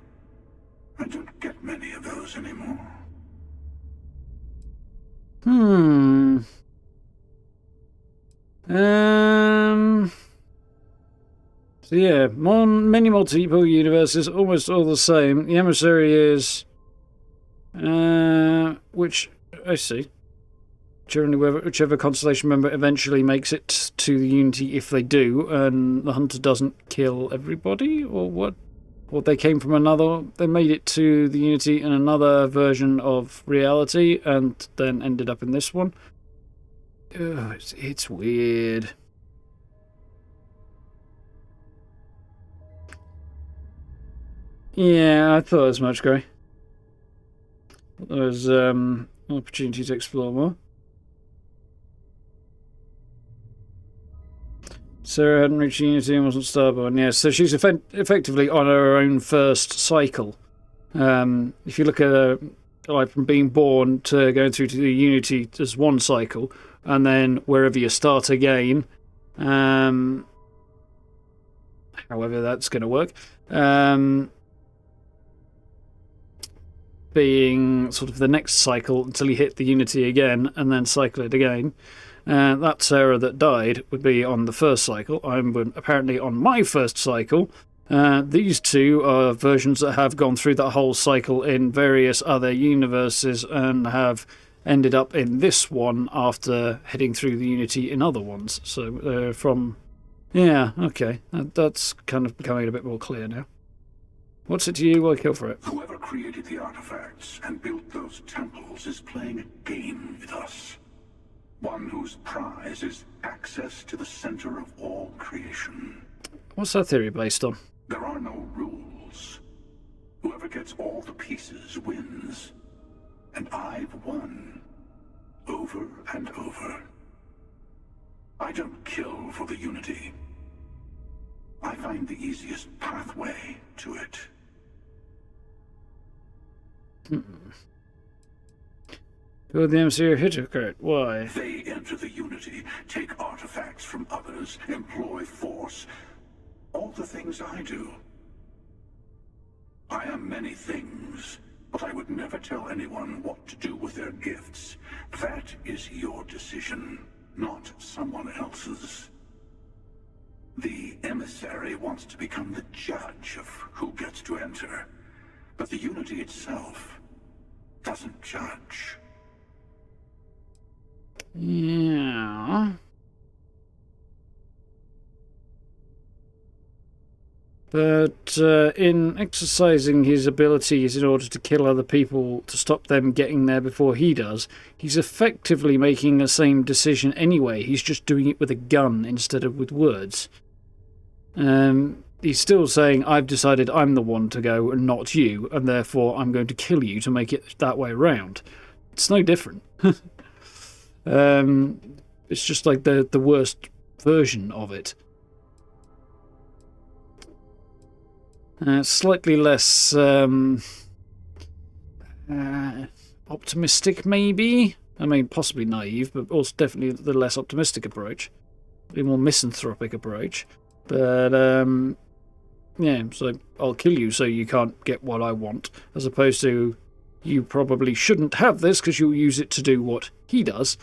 I don't get many of those anymore. So yeah, many multiple universes, almost all the same. The emissary is, which I see. Whichever Constellation member eventually makes it to the Unity, if they do, and the Hunter doesn't kill everybody, or what? Or they came from another. They made it to the Unity in another version of reality, and then ended up in this one. Ugh, it's weird. Yeah, I thought as much, Gray. There's an opportunity to explore more. Sarah hadn't reached Unity and wasn't Starborn. Yeah, so she's effectively on her own first cycle. If you look at her, like from being born to going through to the Unity, there's one cycle, and then wherever you start again, however that's going to work, being sort of the next cycle until you hit the Unity again, and then cycle it again. That Sarah that died would be on the first cycle. I'm apparently on my first cycle. These two are versions that have gone through that whole cycle in various other universes and have ended up in this one after heading through the Unity in other ones. So from... Yeah, okay. That's kind of becoming a bit more clear now. What's it to you? Why kill for it? Whoever created the artifacts and built those temples is playing a game with us. One whose prize is access to the center of all creation. What's that theory based on? There are no rules. Whoever gets all the pieces wins. And I've won. Over and over. I don't kill for the Unity. I find the easiest pathway to it. Who are the MC hypocrite? Why? They enter the Unity, take artifacts from others, employ force. All the things I do. I am many things, but I would never tell anyone what to do with their gifts. That is your decision, not someone else's. The emissary wants to become the judge of who gets to enter, but the Unity itself doesn't judge. Yeah. But in exercising his abilities in order to kill other people to stop them getting there before he does, he's effectively making the same decision anyway. He's just doing it with a gun instead of with words. He's still saying, I've decided I'm the one to go and not you, and therefore I'm going to kill you to make it that way around. It's no different. It's just like the worst version of it. Slightly less optimistic, maybe. I mean, possibly naive, but also definitely the less optimistic approach. The more misanthropic approach. But, yeah, so I'll kill you so you can't get what I want, as opposed to you probably shouldn't have this because you'll use it to do what he does.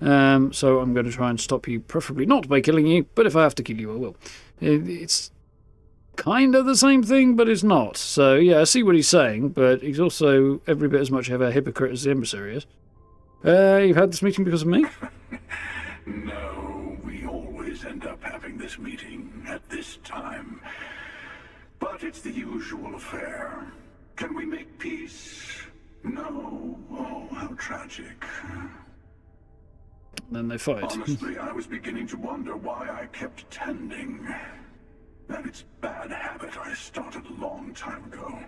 So I'm going to try and stop you, preferably not by killing you, but if I have to kill you, I will. It's kind of the same thing, but it's not. So, yeah, I see what he's saying, but he's also every bit as much of a hypocrite as the emissary is. You've had this meeting because of me? No, we always end up having this meeting at this time. But it's the usual affair. Can we make peace? No. Oh, how tragic. Then they fight. Honestly, I was beginning to wonder why I kept tending. That it's bad habit I started a long time ago.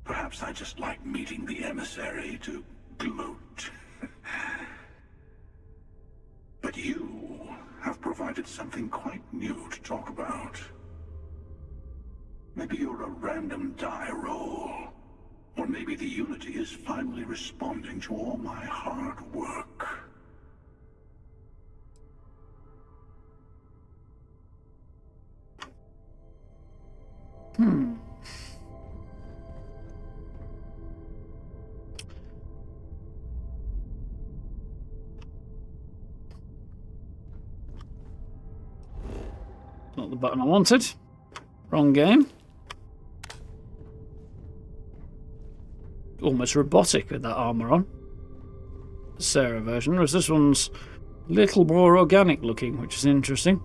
Perhaps I just like meeting the emissary to gloat. But you have provided something quite new to talk about. Maybe you're a random die roll. Or maybe the Unity is finally responding to all my hard work. Not the button I wanted. Wrong game. Almost robotic with that armour on. The Sarah version, whereas this one's a little more organic looking, which is interesting.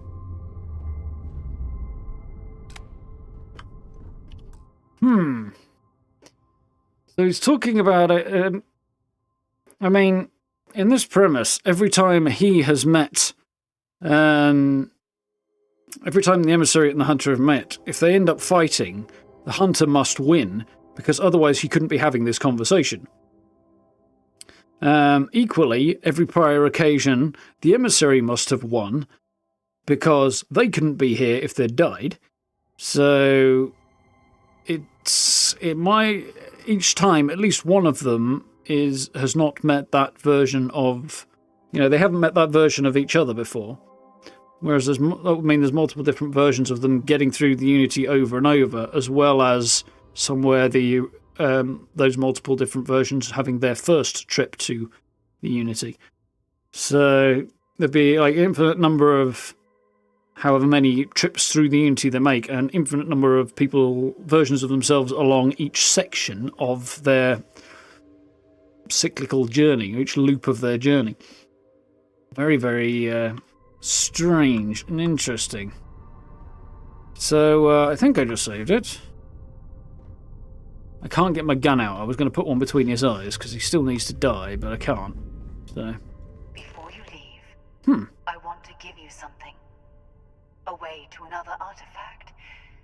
So he's talking about it. I mean, in this premise, every time he has met, every time the emissary and the hunter have met, if they end up fighting, the hunter must win, because otherwise he couldn't be having this conversation. Equally, every prior occasion, the emissary must have won, because they couldn't be here if they'd died. So each time, at least one of them has not met that version of, they haven't met that version of each other before. Whereas there's multiple different versions of them getting through the Unity over and over, as well as somewhere those multiple different versions having their first trip to the Unity. So there'd be like infinite number of however many trips through the Unity they make, an infinite number of versions of themselves along each section of their cyclical journey, each loop of their journey. Very, very strange and interesting. So I think I just saved it. I can't get my gun out. I was going to put one between his eyes because he still needs to die, but I can't. So. Before you leave, I want to give you something. A way to another artifact,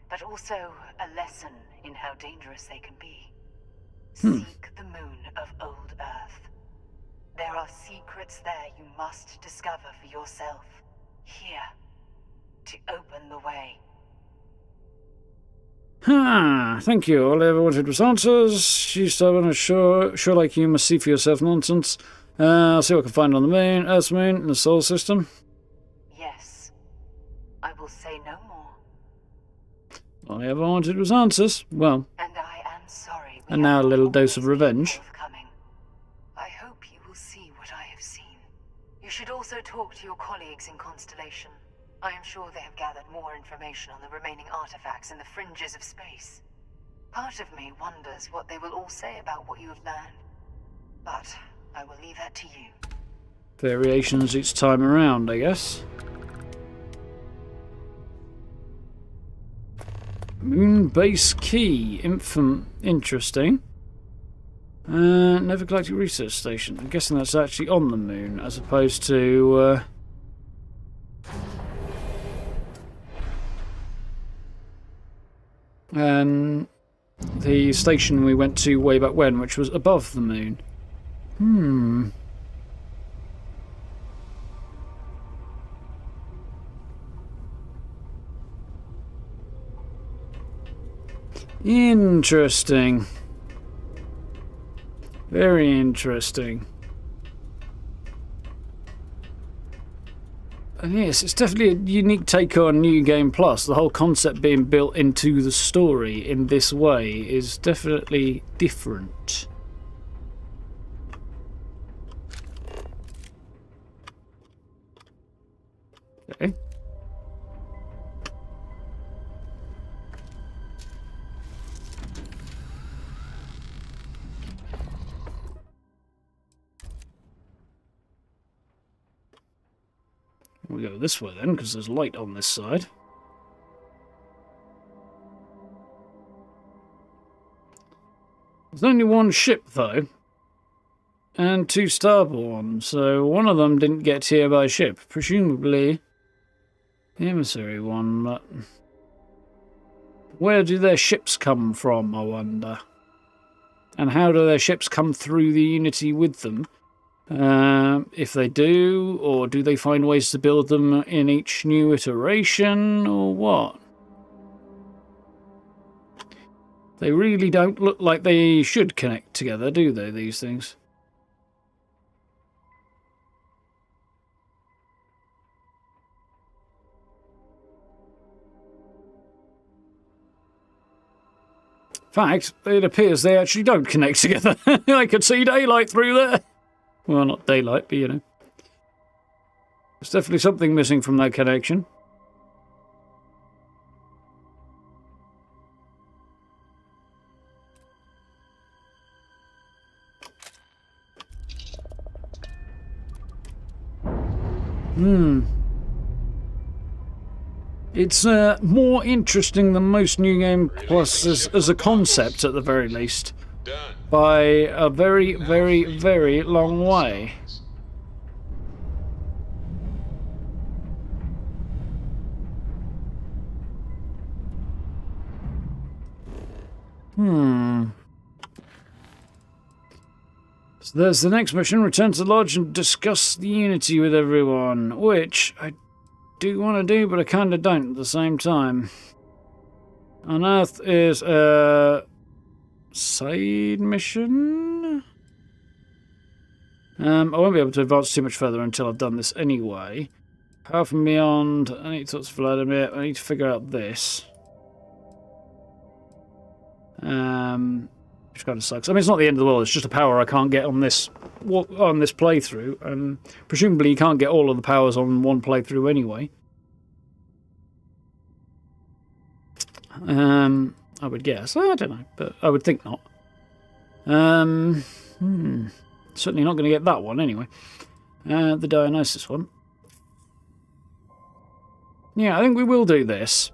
but also a lesson in how dangerous they can be. Seek the moon of old Earth. There are secrets there you must discover for yourself. Here. To open the way. Thank you. All I ever wanted was answers. She's stubborn and sure like you must see for yourself nonsense. I'll see what I can find on the moon, Earth's moon, in the solar system. Yes. I will say no more. All I ever wanted was answers. Well. And I am sorry. And now a little dose of revenge. I hope you will see what I have seen. You should also talk to your colleagues in Constellation. I am sure they have gathered more information on the remaining artifacts in the fringes of space. Part of me wonders what they will all say about what you have learned. But I will leave that to you. Variations each time around, I guess. Moon base key. Interesting. Never Galactic Research Station. I'm guessing that's actually on the moon, as opposed to... the station we went to way back when, which was above the moon. Interesting. Very interesting. And yes, it's definitely a unique take on New Game Plus. The whole concept being built into the story in this way is definitely different. Okay. We'll go this way then, because there's light on this side. There's only one ship, though. And 2 starborn, so one of them didn't get here by ship. Presumably the emissary one, but... Where do their ships come from, I wonder? And how do their ships come through the Unity with them? If they do, or do they find ways to build them in each new iteration, or what? They really don't look like they should connect together, do they, these things? In fact, it appears they actually don't connect together. I could see daylight through there. Well, not daylight, but you know. There's definitely something missing from that connection. It's more interesting than most New Game Plus as a concept, at the very least, by a very, very, very long way. So there's the next mission, return to the lodge and discuss the Unity with everyone, which I do want to do, but I kind of don't at the same time. Unearth is a side mission? I won't be able to advance too much further until I've done this anyway. Power from beyond, I need to talk to Vladimir, I need to figure out this. Which kind of sucks. I mean, it's not the end of the world, it's just a power I can't get on this playthrough, and presumably you can't get all of the powers on one playthrough anyway. I would guess. I don't know, but I would think not. Certainly not going to get that one anyway. The Dionysus one. Yeah, I think we will do this.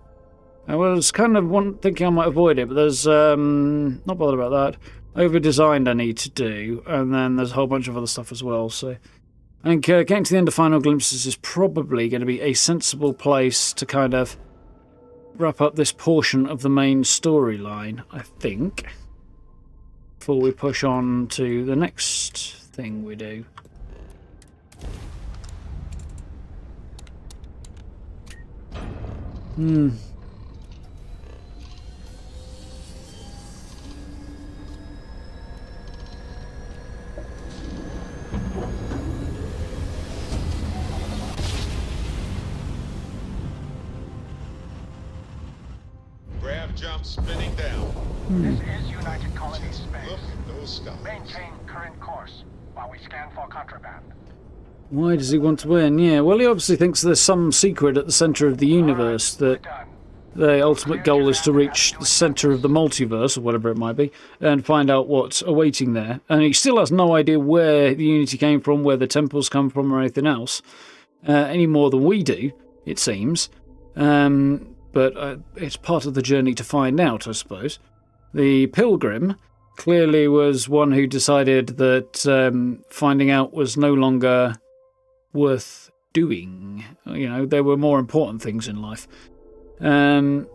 I was kind of thinking I might avoid it, but there's not bothered about that. Over-designed I need to do, and then there's a whole bunch of other stuff as well. So I think getting to the end of Final Glimpses is probably going to be a sensible place to kind of wrap up this portion of the main storyline, I think, before we push on to the next thing we do. Grav jump spinning down. This is United Colony Space. Look at those skies. Maintain current course while we scan for contraband. Why does he want to win? Yeah, well, he obviously thinks there's some secret at the centre of the universe, that the ultimate goal is to reach the centre of the multiverse, or whatever it might be, and find out what's awaiting there. And he still has no idea where the Unity came from, where the temples come from, or anything else, any more than we do, it seems. But it's part of the journey to find out, I suppose. The Pilgrim clearly was one who decided that finding out was no longer worth doing. You know, there were more important things in life. Yeah.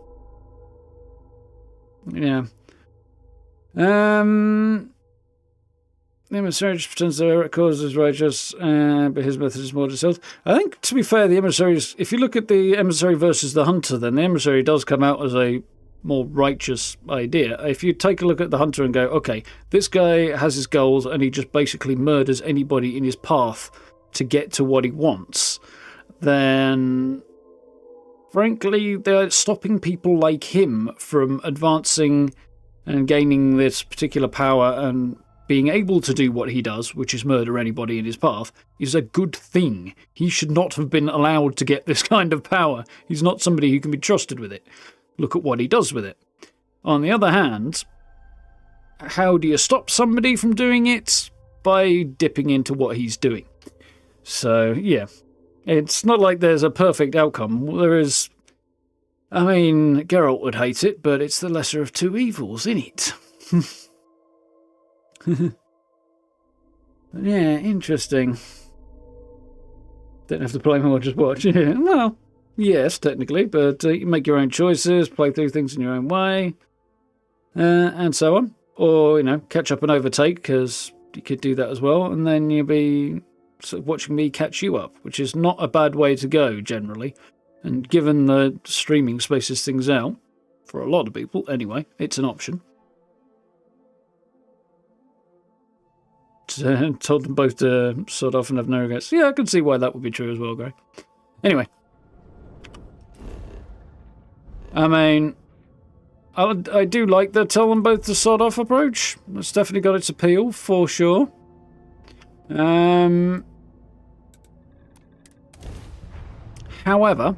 The emissary just pretends their cause is righteous, but his method is more distilled. I think, to be fair, the emissaries, if you look at the emissary versus the hunter, then the emissary does come out as a more righteous idea. If you take a look at the hunter and go, okay, this guy has his goals and he just basically murders anybody in his path to get to what he wants, then frankly, they're stopping people like him from advancing and gaining this particular power, and being able to do what he does, which is murder anybody in his path, is a good thing. He should not have been allowed to get this kind of power. He's not somebody who can be trusted with it. Look at what he does with it. On the other hand, how do you stop somebody from doing it? By dipping into what he's doing. So, yeah. It's not like there's a perfect outcome. There is... I mean, Geralt would hate it, but it's the lesser of two evils, isn't it? Yeah, interesting. Don't have to play more, just watch. Yeah, well, yes, technically, but you make your own choices, play through things in your own way, and so on. Or, catch up and overtake, because you could do that as well, and then you'll be sort of watching me catch you up, which is not a bad way to go, generally. And given the streaming spaces things out, for a lot of people, anyway, it's an option. Told them both to sort off and have no regrets. Yeah, I can see why that would be true as well, Gray. Anyway. I mean, I do like the tell them both to sod off approach. It's definitely got its appeal, for sure. However,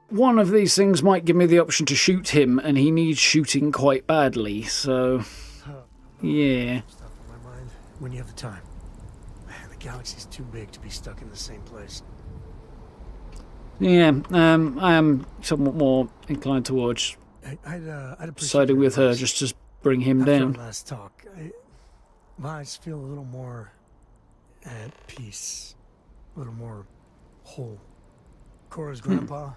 one of these things might give me the option to shoot him, and he needs shooting quite badly, so yeah. Stuff on my mind when you have the time. Man, the galaxy's too big to be stuck in the same place. Yeah, I am somewhat more inclined towards I'd siding with her just to bring him After down. our last talk, I just feel a little more at peace, a little more whole. Cora's grandpa,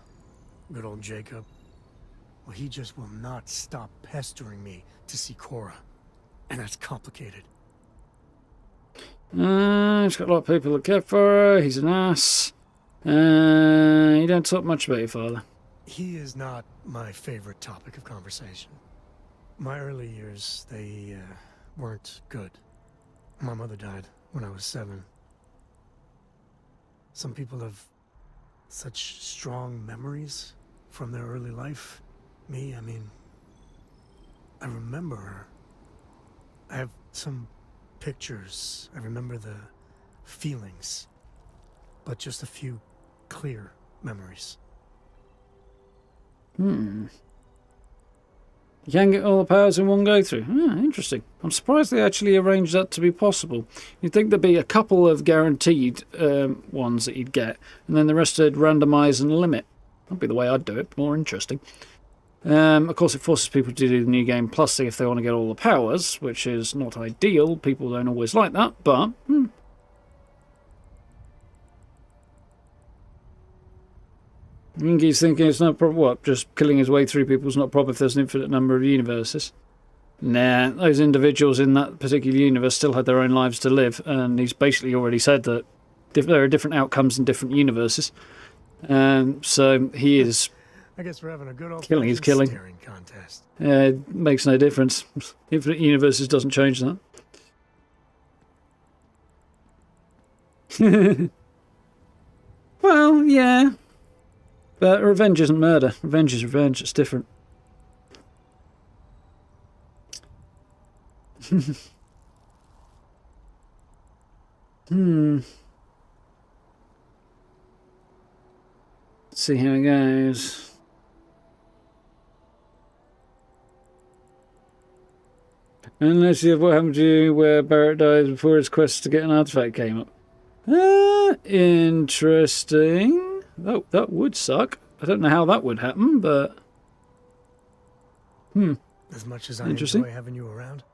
good old Jacob, well, he just will not stop pestering me to see Cora, and that's complicated. He's got a lot of people that care for her. He's an ass. You don't talk much about your father. He is not my favorite topic of conversation. My early years, they weren't good. My mother died when I was 7. Some people have such strong memories from their early life. Me, I mean, I remember her. I have some pictures. I remember the feelings, but just a few clear memories. You can get all the powers in one go through. Interesting. I'm surprised they actually arranged that to be possible. You'd think there'd be a couple of guaranteed ones that you'd get, and then the rest would randomise and limit. That'd be the way I'd do it. More interesting. Of course, it forces people to do the new game, plus if they want to get all the powers, which is not ideal. People don't always like that, but... I think he's thinking it's not a problem. What? Just killing his way through people's not a problem if there's an infinite number of universes. Nah, those individuals in that particular universe still had their own lives to live, and he's basically already said that there are different outcomes in different universes. So he is. I guess we're having a good old killing. He's killing. Staring contest. It makes no difference. Infinite universes doesn't change that. Well, yeah. But revenge isn't murder. Revenge is revenge. It's different. Let's see how it goes. And let's see what happened to you where Barrett dies before his quest to get an artifact came up. Interesting. Oh, that would suck. I don't know how that would happen, but... As much as I enjoy having you around.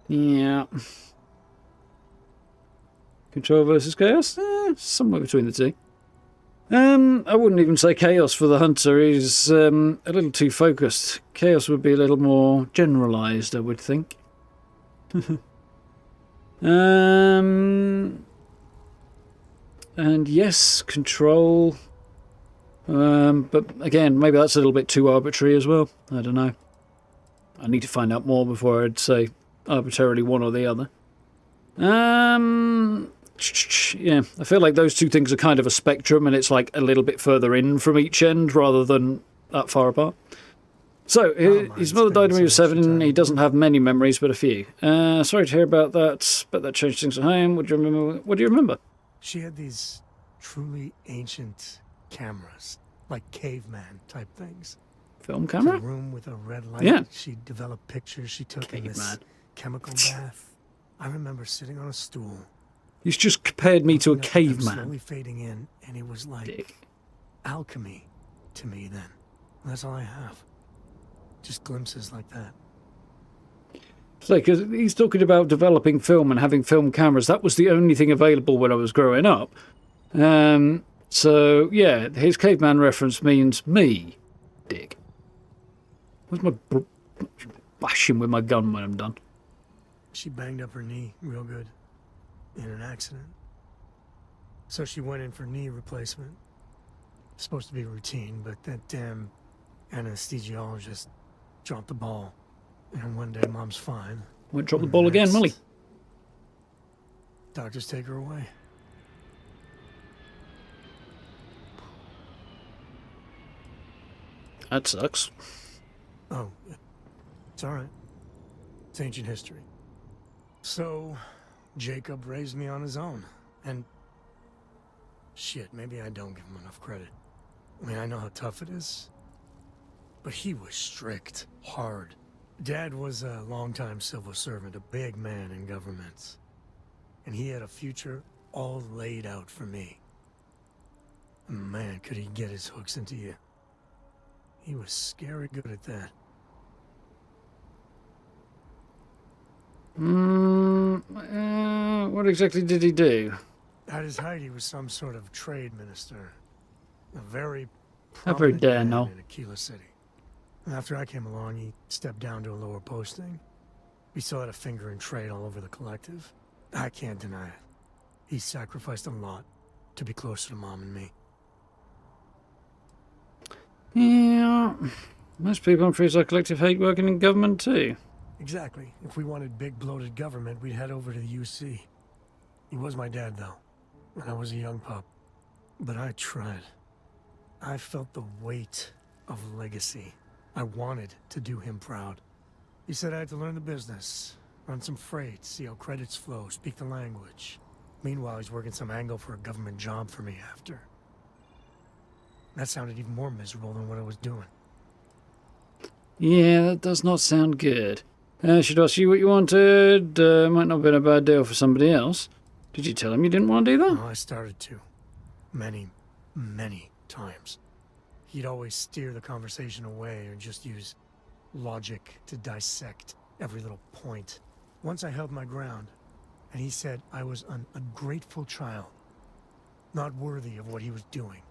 Yeah. Control versus chaos? Somewhere between the two. I wouldn't even say chaos for the hunter. He's a little too focused. Chaos would be a little more generalised, I would think. And yes, control. But again, maybe that's a little bit too arbitrary as well. I don't know. I need to find out more before I'd say arbitrarily one or the other. Yeah, I feel like those two things are kind of a spectrum, and it's like a little bit further in from each end rather than that far apart. So, his mother died when he was 7. He doesn't have many memories, but a few. Sorry to hear about that, but that changed things at home. What do you remember? She had these truly ancient cameras, like caveman type things. Film camera? A room with a red light. Yeah. She developed pictures she took in this chemical bath. I remember sitting on a stool, He's just compared me to a Looking up at them caveman. slowly fading in, and it was like Dick. alchemy to me then. That's all I have. Just glimpses like that. So, because he's talking about developing film and having film cameras. That was the only thing available when I was growing up. So, yeah, his caveman reference means me, Dick. Where's my... bash him with my gun when I'm done. She banged up her knee real good in an accident. So she went in for knee replacement. Supposed to be routine, but that damn anesthesiologist dropped the ball. And one day Mom's fine. Won't drop the ball again, will he? Doctors take her away. That sucks. Oh, it's all right. It's ancient history. So, Jacob raised me on his own, and shit, maybe I don't give him enough credit. I mean, I know how tough it is, but he was strict, hard. Dad was a longtime civil servant, a big man in government, and he had a future all laid out for me. Man, could he get his hooks into you. He was scary good at that. What exactly did he do? At his height, he was some sort of trade minister. A very How very prominent dare man no. in Aquila City. After I came along, he stepped down to a lower posting. He still had a finger in trade all over the collective. I can't deny it. He sacrificed a lot to be closer to Mom and me. Yeah, most people on Free Side Collective hate working in government too. Exactly. If we wanted big bloated government, we'd head over to the UC. He was my dad, though, when I was a young pup. But I tried. I felt the weight of legacy. I wanted to do him proud. He said I had to learn the business, run some freight, see how credits flow, speak the language. Meanwhile, he's working some angle for a government job for me after. That sounded even more miserable than what I was doing. Yeah, that does not sound good. I should ask you what you wanted. Might not have been a bad deal for somebody else. Did you tell him you didn't want to do that? Oh, I started to. Many, many times. He'd always steer the conversation away or just use logic to dissect every little point. Once I held my ground, and he said I was an ungrateful child, not worthy of what he was doing.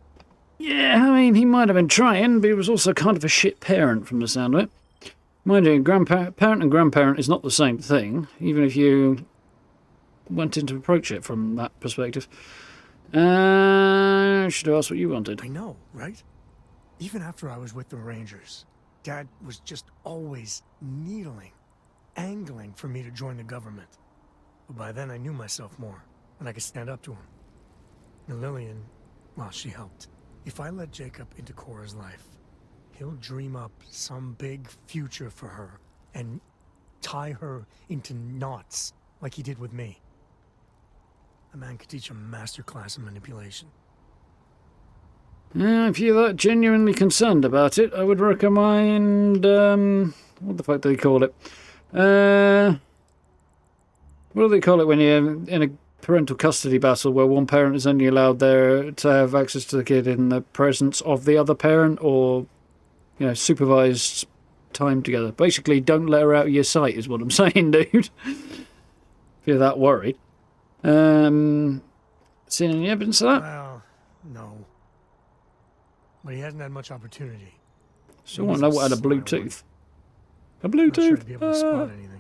Yeah, I mean, he might have been trying, but he was also kind of a shit parent from the sound of it. Mind you, parent and grandparent is not the same thing, even if you went in to approach it from that perspective. I should have asked what you wanted. I know, right? Even after I was with the Rangers, Dad was just always needling, angling for me to join the government. But by then I knew myself more, and I could stand up to him. And Lillian, well, she helped. If I let Jacob into Cora's life, he'll dream up some big future for her and tie her into knots like he did with me. A man could teach a masterclass in manipulation. If you're that genuinely concerned about it, I would recommend... what the fuck do they call it? What do they call it when you're in a parental custody battle where one parent is only allowed there to have access to the kid in the presence of the other parent, or, you know, supervised time together? Basically, don't let her out of your sight is what I'm saying, dude. If you're that worried. Seen any evidence of that? Well, no. But he hasn't had much opportunity. Still want to know what had a blue tooth. A blue Not sure tooth? to be able to spot anything.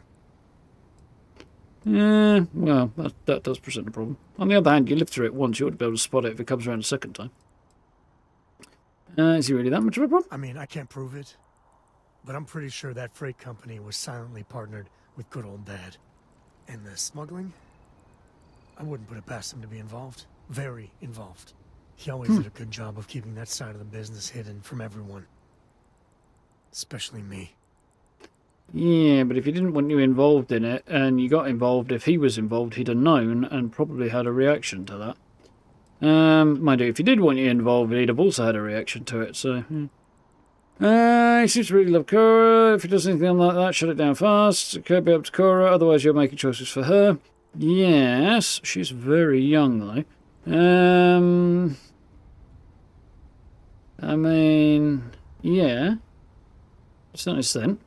Yeah, well, that does present a problem. On the other hand, you live through it once, you ought to be able to spot it if it comes around a second time. Is he really that much of a problem? I mean, I can't prove it, but I'm pretty sure that freight company was silently partnered with good old Dad. And the smuggling? I wouldn't put it past him to be involved. Very involved. He always did a good job of keeping that side of the business hidden from everyone. Especially me. Yeah, but if he didn't want you involved in it, and you got involved, if he was involved, he'd have known and probably had a reaction to that. Mind you, if he did want you involved, he'd have also had a reaction to it, so... he seems to really love Cora. If he does anything like that, shut it down fast. It could be up to Cora, otherwise you're making choices for her. Yes, she's very young though. I mean, yeah, to a certain extent.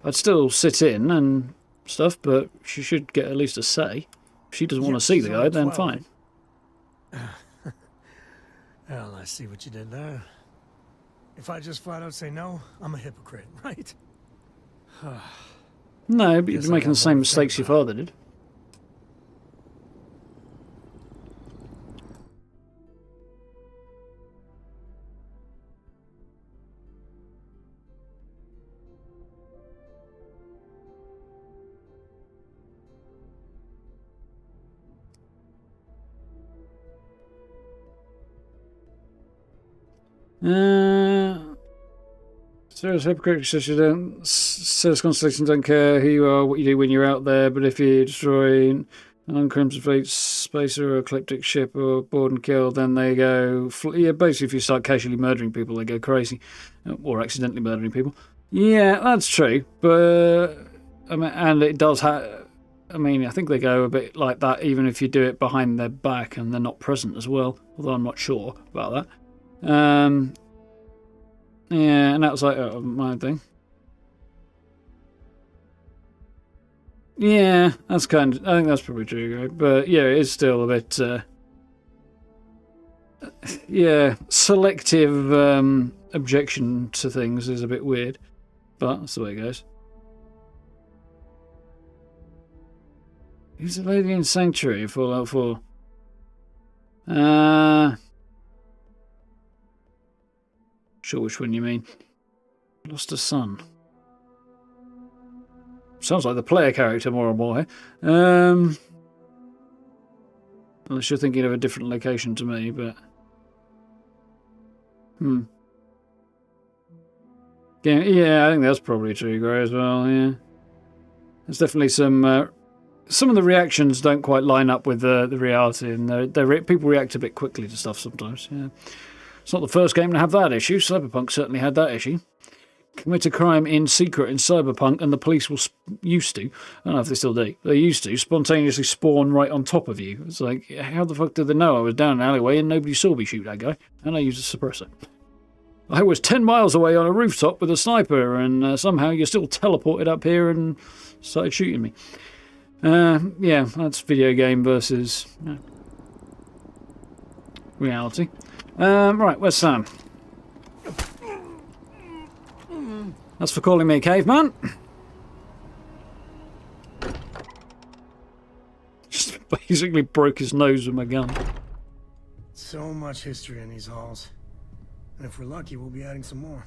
I'd still sit in and stuff, but she should get at least a say. If she doesn't want to see the guy, then fine. Well, I see what you did there. If I just flat out say no, I'm a hypocrite, right? No, but Guess you're I making got the same more to think mistakes your about. father did. Sarah's hypocritical says you don't. Says Constellation don't care who you are, what you do when you're out there, but if you destroy an uncrimson fleet, spacer, or ecliptic ship, or board and kill, then they go. Yeah, basically, if you start casually murdering people, they go crazy, or accidentally murdering people. Yeah, that's true, but I mean, and it does have. I mean, I think they go a bit like that, even if you do it behind their back and they're not present as well. Although I'm not sure about that. Yeah, and that was like my thing. Yeah, that's kind of. I think that's probably true, right? But yeah, it is still a bit. Yeah, selective objection to things is a bit weird, but that's the way it goes. Who's the lady in Sanctuary? Fallout 4. Sure which one you mean. Lost a son. Sounds like the player character more and more. Unless you're thinking of a different location to me, but... Yeah, I think that's probably true, Gray, as well, yeah. There's definitely some of the reactions don't quite line up with the reality, and people react a bit quickly to stuff sometimes, yeah. It's not the first game to have that issue. Cyberpunk certainly had that issue. Commit a crime in secret in Cyberpunk, and the police will used to. I don't know if they still do. They used to spontaneously spawn right on top of you. It's like, how the fuck did they know I was down an alleyway and nobody saw me shoot that guy? And I used a suppressor. I was 10 miles away on a rooftop with a sniper, and somehow you're still teleported up here and started shooting me. Yeah, that's video game versus reality. Right, where's Sam? That's for calling me a caveman. Just basically broke his nose with my gun. So much history in these halls. And if we're lucky, we'll be adding some more.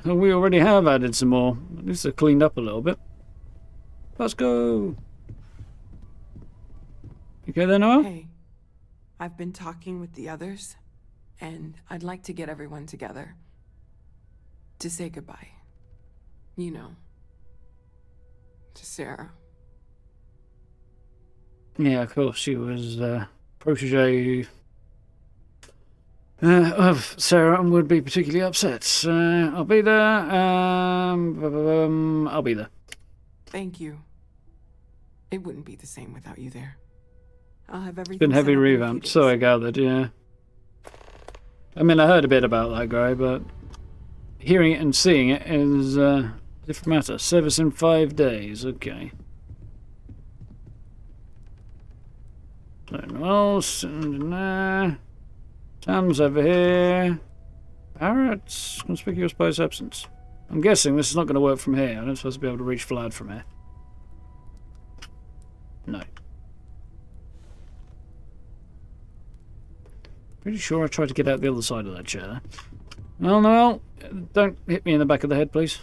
Well, we already have added some more. At least they're cleaned up a little bit. Let's go. You okay there, Noel? Hey, I've been talking with the others, and I'd like to get everyone together to say goodbye. You know, to Sarah. Yeah, of course. She was protege of Sarah and would be particularly upset. I'll be there. I'll be there. Thank you. It wouldn't be the same without you there. I'll have everything. It's been heavy set up in a few revamped, days. so I gathered, yeah. I mean, I heard a bit about that guy, but hearing it and seeing it is a different matter. Service in 5 days, okay. Something else. Sam's over here. Barrett's conspicuous by his absence. I'm guessing this is not going to work from here. I'm not supposed to be able to reach Vlad from here. No. Pretty sure I tried to get out the other side of that chair. Well, Noel, don't hit me in the back of the head, please.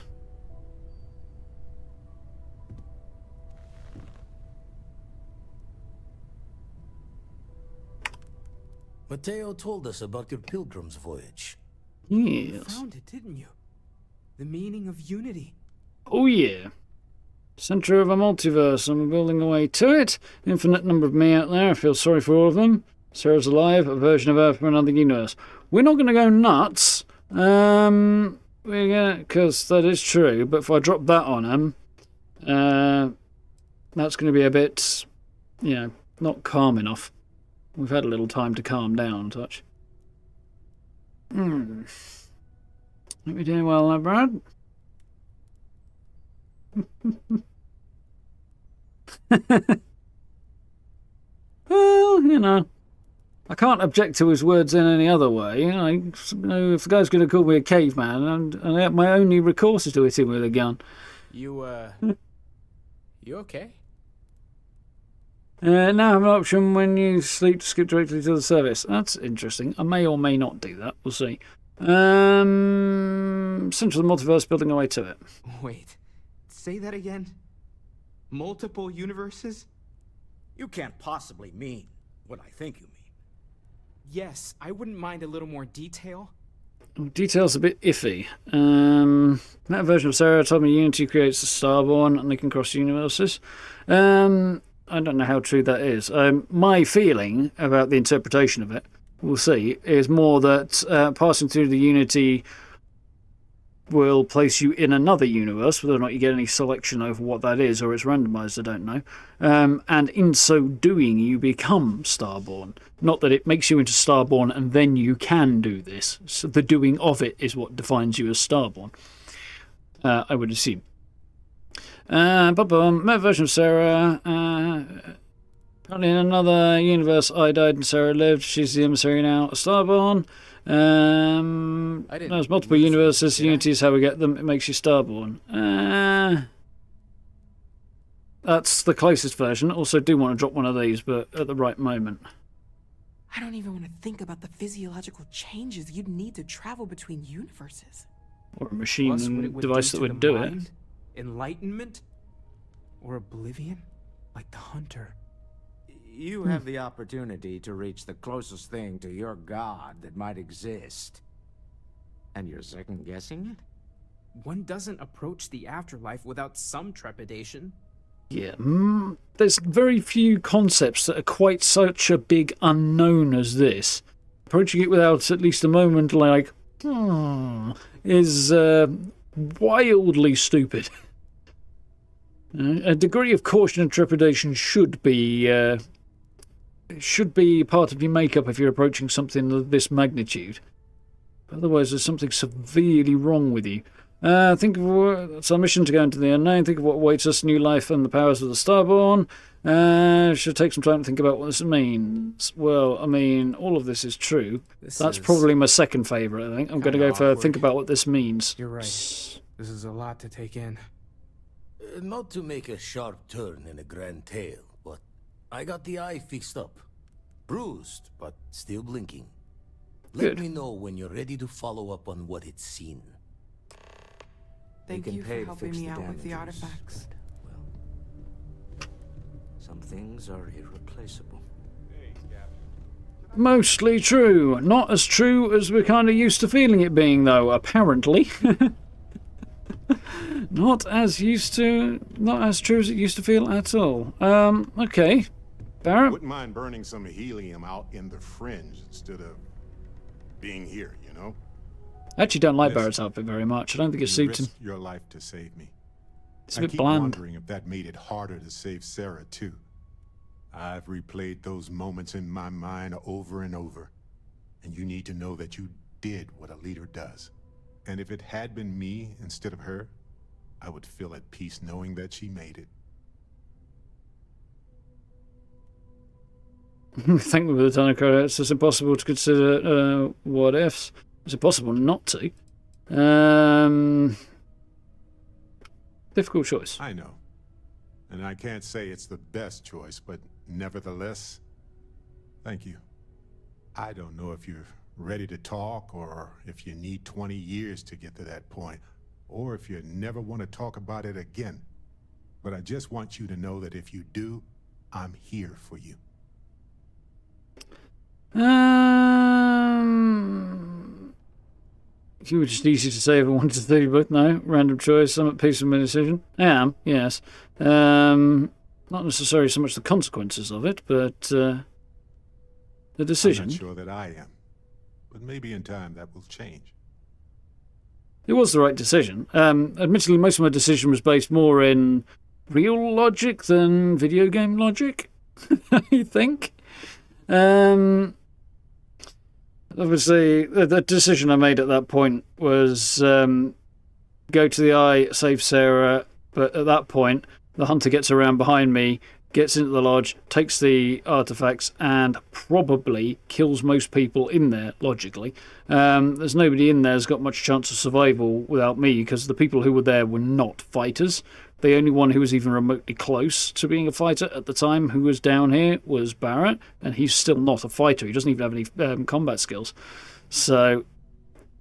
Mateo told us about your pilgrim's voyage. Yes. You found it, didn't you? The meaning of unity. Oh yeah. Center of a multiverse, and we're building a way to it. Infinite number of me out there, I feel sorry for all of them. Sarah's alive, a version of Earth from another universe. We're not going to go nuts. We're gonna, because that is true, but if I drop that on them, that's going to be a bit you know, not calm enough. We've had a little time to calm down a touch. Think we're doing well now, Brad? Well, you know, I can't object to his words in any other way. You know, if the guy's going to call me a caveman, and my only recourse is to hit him with a gun. You okay? Now have an option when you sleep to skip directly to the service. That's interesting. I may or may not do that. We'll see. Central multiverse, building away to it. Wait, say that again? Multiple universes? You can't possibly mean what I think you mean. Yes, I wouldn't mind a little more detail. Detail's a bit iffy. That version of Sarah told me Unity creates the Starborn and they can cross universes. I don't know how true that is. My feeling about the interpretation of it, we'll see, is more that passing through the Unity will place you in another universe, whether or not you get any selection over what that is, or it's randomized, I don't know. And in so doing, you become Starborn. Not that it makes you into Starborn and then you can do this. So the doing of it is what defines you as Starborn, I would assume. Met version of Sarah. Apparently in another universe, I died and Sarah lived. She's the emissary now, Starborn. There's multiple universes. Unity is how we get them. It makes you Starborn. That's the closest version. Also, do want to drop one of these, but at the right moment. I don't even want to think about the physiological changes you'd need to travel between universes. Or a machine Plus, and would device that would do it. mind? Enlightenment? Or oblivion? Like the Hunter? You have the opportunity to reach the closest thing to your god that might exist. And you're second-guessing it? One doesn't approach the afterlife without some trepidation. Yeah, there's very few concepts that are quite such a big unknown as this. Approaching it without at least a moment like, is wildly stupid. A degree of caution and trepidation should be part of your makeup if you're approaching something of this magnitude. Otherwise, there's something severely wrong with you. Think of it's our mission to go into the unknown. Think of what awaits us, new life and the powers of the Starborn. Should take some time to think about what this means. Well, I mean, all of this is true. That's probably my second favourite, I think. I'm going to go for think about what this means. You're right. This is a lot to take in. Not to make a sharp turn in a grand tale, but I got the eye fixed up. Bruised, but still blinking. Let me know when you're ready to follow up on what it's seen. Thank you for helping me out with the artifacts. Well, some things are irreplaceable. Mostly true. Not as true as we're kind of used to feeling it being, though, apparently. Not as true as it used to feel at all. Okay. Barrett? Wouldn't mind burning some helium out in the fringe instead of being here, you know? I actually don't like Barrett's outfit very much. I don't think it suits him. Your life to save me. It's a bit I keep bland. wondering if that made it harder to save Sarah too. I've replayed those moments in my mind over and over. And you need to know that you did what a leader does. And if it had been me instead of her, I would feel at peace knowing that she made it. Thank me with a ton of credits. It's impossible to consider what ifs. It's impossible not to. Difficult choice. I know. And I can't say it's the best choice, but nevertheless, thank you. I don't know if you're ready to talk, or if you need 20 years to get to that point, or if you never want to talk about it again. But I just want you to know that if you do, I'm here for you. You were just easy to say if I wanted to do, but no. Random choice. I'm at peace with my decision. I am, yes. Not necessarily so much the consequences of it, but the decision. I'm not sure that I am. But maybe in time that will change. It was the right decision. Admittedly, most of my decision was based more in real logic than video game logic. I think. Obviously, the decision I made at that point was go to the eye, save Sarah, but at that point, the hunter gets around behind me, gets into the lodge, takes the artifacts, and probably kills most people in there, logically. There's nobody in there who's got much chance of survival without me, because the people who were there were not fighters. The only one who was even remotely close to being a fighter at the time who was down here was Barrett, and he's still not a fighter. He doesn't even have any combat skills. So,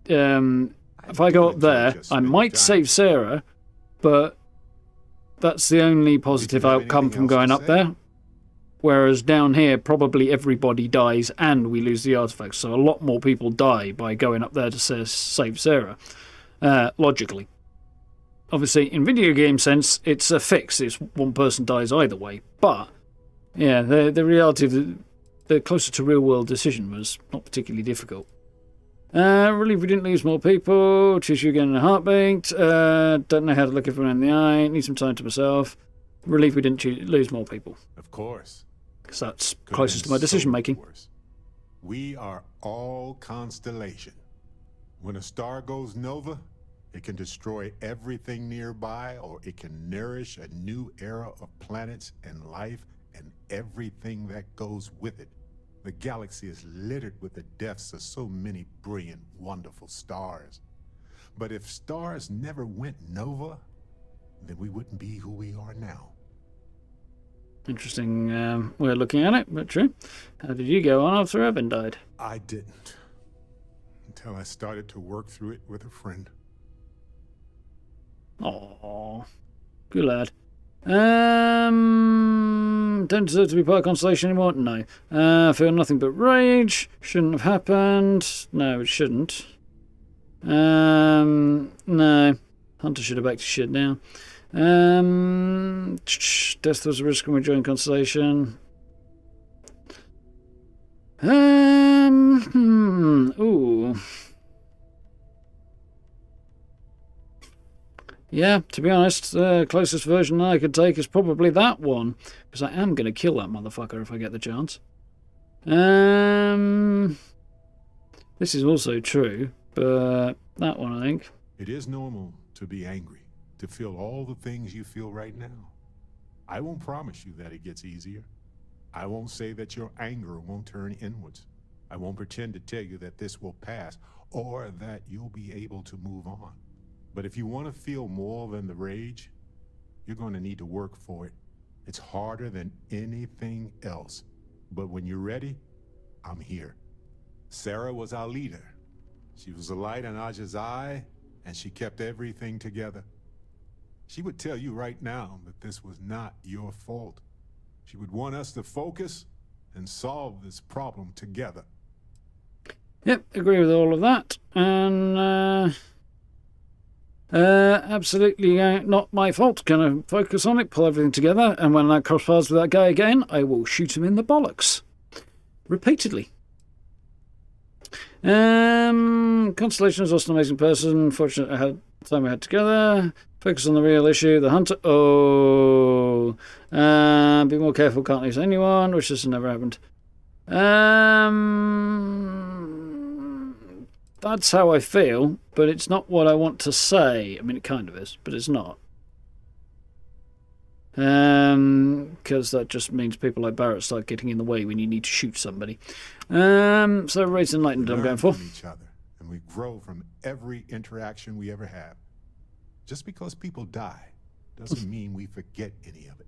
if I go up there, I might save Sarah, but that's the only positive outcome from going up there. Whereas down here, probably everybody dies and we lose the artifacts. So a lot more people die by going up there to save Sarah, logically. Obviously, in video game sense, it's a fix. It's one person dies either way. But, yeah, the reality of the closer to real-world decision was not particularly difficult. Relief we didn't lose more people. Choose you again in a heartbeat. Don't know how to look everyone in the eye. Need some time to myself. Relief we didn't lose more people. Of course. Because that's closest to my decision-making. We are all constellation. When a star goes nova, it can destroy everything nearby, or it can nourish a new era of planets and life and everything that goes with it. The galaxy is littered with the deaths of so many brilliant, wonderful stars. But if stars never went nova, then we wouldn't be who we are now. Interesting way of looking at it, but true. How did you go on after Evan died? I didn't. Until I started to work through it with a friend. Aww. Good lad. Don't deserve to be part of Constellation anymore? No. Feel nothing but rage. Shouldn't have happened. No, it shouldn't. No. Hunter should have backed his shit down. Death was a risk when we joined Constellation. Ooh. Yeah, to be honest, the closest version I could take is probably that one. Because I am going to kill that motherfucker if I get the chance. This is also true, but that one, I think. It is normal to be angry, to feel all the things you feel right now. I won't promise you that it gets easier. I won't say that your anger won't turn inwards. I won't pretend to tell you that this will pass, or that you'll be able to move on. But if you want to feel more than the rage, you're going to need to work for it. It's harder than anything else. But when you're ready, I'm here. Sarah was our leader. She was a light in Aja's eye, and she kept everything together. She would tell you right now that this was not your fault. She would want us to focus and solve this problem together. Yep, agree with all of that. And, absolutely not my fault. Gonna focus on it, pull everything together, and when I cross paths with that guy again, I will shoot him in the bollocks. Repeatedly. Constellation is also an amazing person. Fortunate I had the time we had together. Focus on the real issue, the hunter. Oh. Be more careful, can't lose anyone, which has never happened. That's how I feel, but it's not what I want to say. I mean, it kind of is, but it's not. Because that just means people like Barrett start getting in the way when you need to shoot somebody. So race enlightened I'm going for. From each other, and we grow from every interaction we ever have. Just because people die doesn't mean we forget any of it.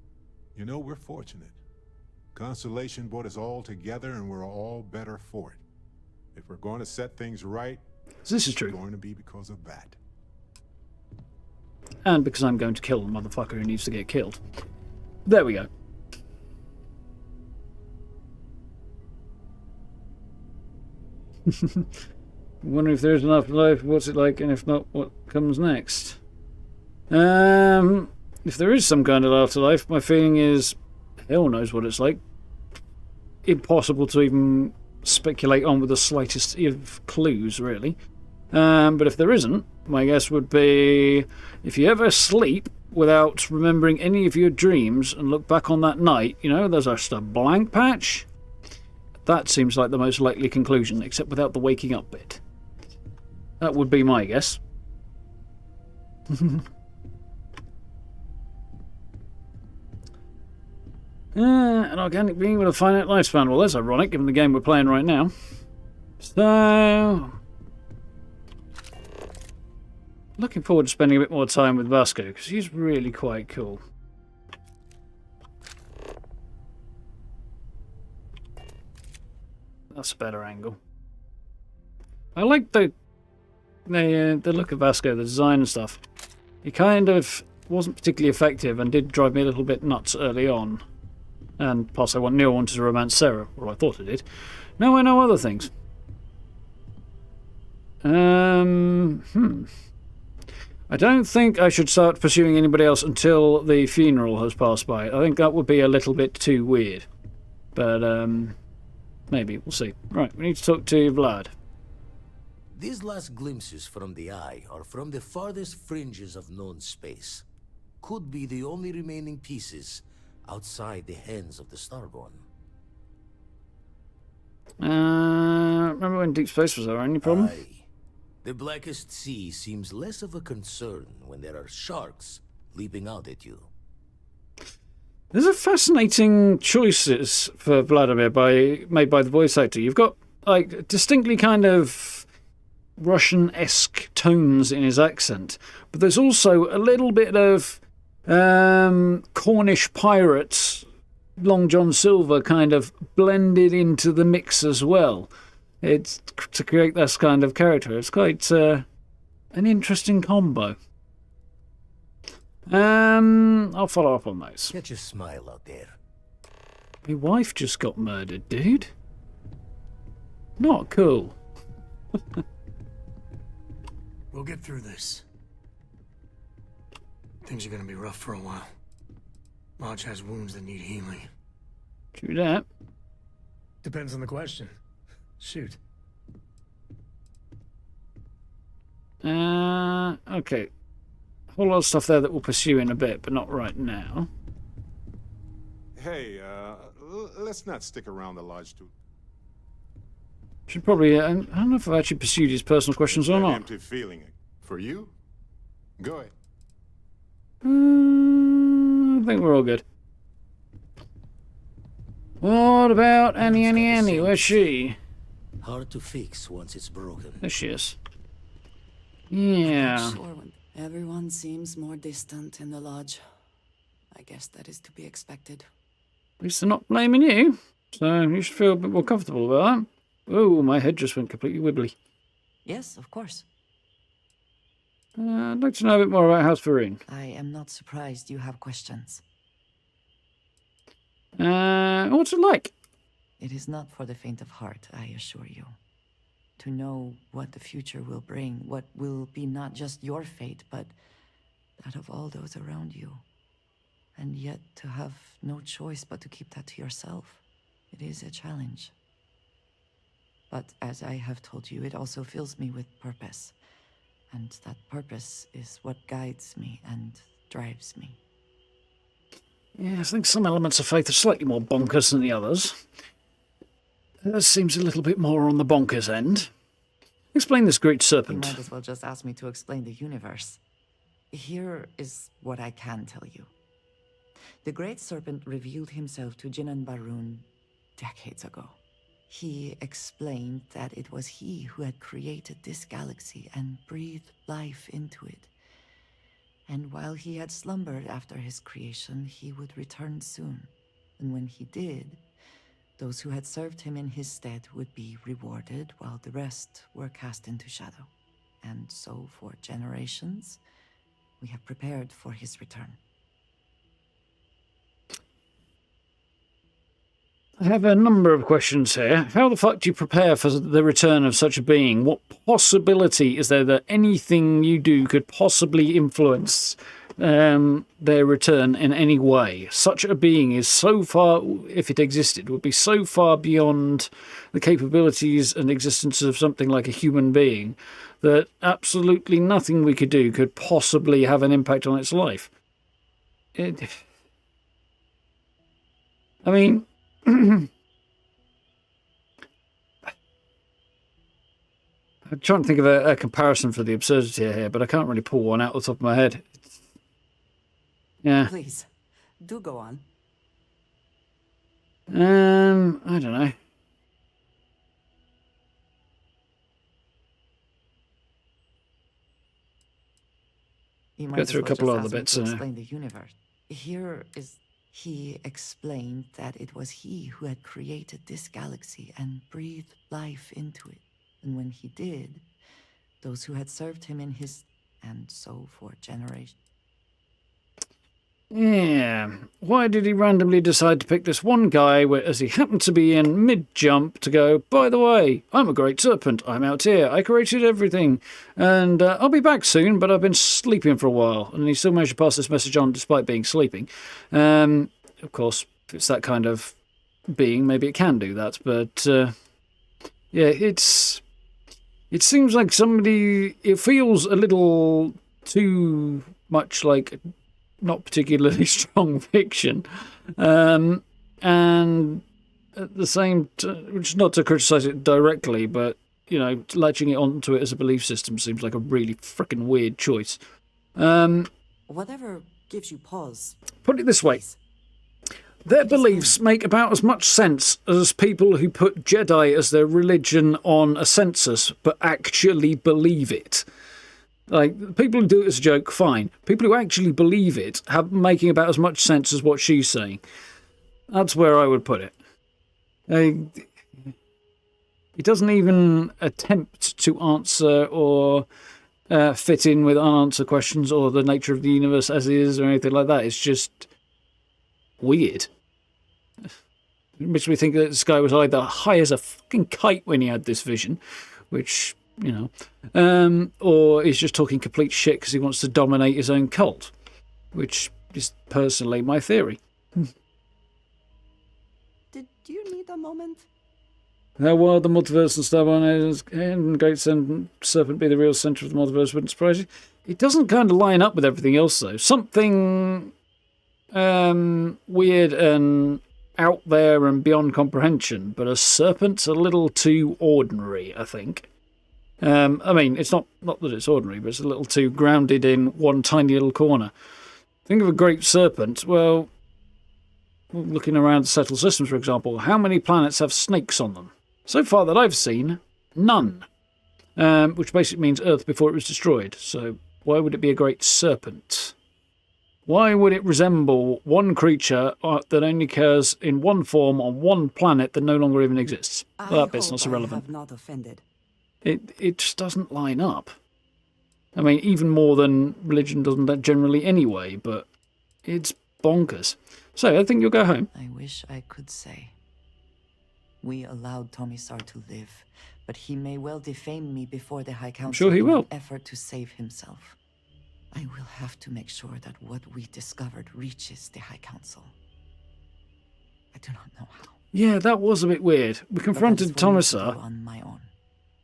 You know, we're fortunate. Constellation brought us all together, and we're all better for it. If we're going to set things right, this is true. It's going to be because of that. And because I'm going to kill the motherfucker who needs to get killed. There we go. Wonder if there's an afterlife, what's it like, and if not, what comes next? If there is some kind of afterlife, my feeling is hell knows what it's like. Impossible to even speculate on with the slightest of clues, really. But if there isn't, my guess would be if you ever sleep without remembering any of your dreams and look back on that night, you know, there's just a blank patch. That seems like the most likely conclusion, except without the waking up bit. That would be my guess. An organic being with a finite lifespan. Well, that's ironic, given the game we're playing right now. So... looking forward to spending a bit more time with Vasco, because he's really quite cool. That's a better angle. I like the look of Vasco, the design and stuff. He kind of wasn't particularly effective and did drive me a little bit nuts early on. And plus I knew I wanted to romance Sarah, or I thought I did. Now I know other things. I don't think I should start pursuing anybody else until the funeral has passed by. I think that would be a little bit too weird. But, maybe. We'll see. Right, we need to talk to Vlad. These last glimpses from the Eye are from the farthest fringes of known space. Could be the only remaining pieces outside the hands of the Starborn. Remember when deep space was there? Any problem? Aye. The blackest sea seems less of a concern when there are sharks leaping out at you. There's a fascinating choices for Vladimir made by the voice actor. You've got like distinctly kind of Russian-esque tones in his accent, but there's also a little bit of Cornish pirates, Long John Silver kind of blended into the mix as well. It's to create this kind of character. It's quite an interesting combo. I'll follow up on those. Catch a smile out there. My wife just got murdered, dude. Not cool. We'll get through this. Things are gonna be rough for a while. Lodge has wounds that need healing. True that. Depends on the question. Shoot. Okay. A whole lot of stuff there that we'll pursue in a bit, but not right now. Hey, let's not stick around the lodge too. Should probably, I don't know if I've actually pursued his personal questions or not. Empty feeling. For you? Go ahead. I think we're all good. What about Annie? Where's she? Hard to fix once it's broken. There she is. Yeah. Sure, when everyone seems more distant in the lodge. I guess that is to be expected. At least they're not blaming you, so you should feel a bit more comfortable about that. Oh, my head just went completely wibbly. Yes, of course. I'd like to know a bit more about House Varun. I am not surprised you have questions. What's it like? It is not for the faint of heart, I assure you. To know what the future will bring, what will be not just your fate, but that of all those around you. And yet to have no choice but to keep that to yourself. It is a challenge. But as I have told you, it also fills me with purpose. And that purpose is what guides me and drives me. Yeah, I think some elements of faith are slightly more bonkers than the others. This seems a little bit more on the bonkers end. Explain this great You serpent. might as well just ask me to explain the universe. Here is what I can tell you. The Great Serpent revealed himself to Jin and Barun decades ago. He explained that it was he who had created this galaxy and breathed life into it. And while he had slumbered after his creation, he would return soon. And when he did, those who had served him in his stead would be rewarded, while the rest were cast into shadow. And so, for generations, we have prepared for his return. I have a number of questions here. How the fuck do you prepare for the return of such a being? What possibility is there that anything you do could possibly influence their return in any way? Such a being is so far, if it existed, would be so far beyond the capabilities and existence of something like a human being that absolutely nothing we could do could possibly have an impact on its life. I mean, I'm trying to think of a comparison for the absurdity here, but I can't really pull one out the top of my head. Yeah. Please, do go on. I don't know. You Go might through a as well couple just other ask him bits. to explain the universe. Here is... He explained that it was he who had created this galaxy and breathed life into it. And when he did, those who had served him in his... and so for generations. Yeah. Why did he randomly decide to pick this one guy as he happened to be in mid-jump to go, by the way, I'm a great serpent. I'm out here. I created everything. And I'll be back soon, but I've been sleeping for a while. And he still managed to pass this message on despite being sleeping. Of course, if it's that kind of being, maybe it can do that. But, yeah, it seems like somebody... It feels a little too much like... not particularly strong fiction, and at the same which is not to criticize it directly, but you know, latching it onto it as a belief system seems like a really freaking weird choice. Whatever gives you pause. Put it this way. Their beliefs make about as much sense as people who put Jedi as their religion on a census but actually believe it. Like, people who do it as a joke, fine. People who actually believe it have making about as much sense as what she's saying. That's where I would put it. It doesn't even attempt to answer or fit in with unanswered questions or the nature of the universe as is or anything like that. It's just weird. It makes me think that this guy was either high as a fucking kite when he had this vision, which... you know, or he's just talking complete shit because he wants to dominate his own cult, which is personally my theory. Did you need a moment? How wild the multiverse and Starborn is, and Great Serpent be the real centre of the multiverse wouldn't surprise you. It doesn't kind of line up with everything else, though. Something weird and out there and beyond comprehension, but a serpent's a little too ordinary, I think. I mean, it's not that it's ordinary, but it's a little too grounded in one tiny little corner. Think of a great serpent. Well, looking around the settled systems, for example, how many planets have snakes on them? So far that I've seen, none. Which basically means Earth before it was destroyed. So why would it be a great serpent? Why would it resemble one creature that only occurs in one form on one planet that no longer even exists? Well, that bit's not irrelevant. I have not offended. It just doesn't line up. I mean, even more than religion doesn't that generally anyway, but it's bonkers. So, I think you'll go home. I wish I could say. We allowed Tomisar to live, but he may well defame me before the High Council sure he in will. an effort to save himself. I will have to make sure that what we discovered reaches the High Council. I do not know how. Yeah, that was a bit weird. We confronted Tomisar. On my own.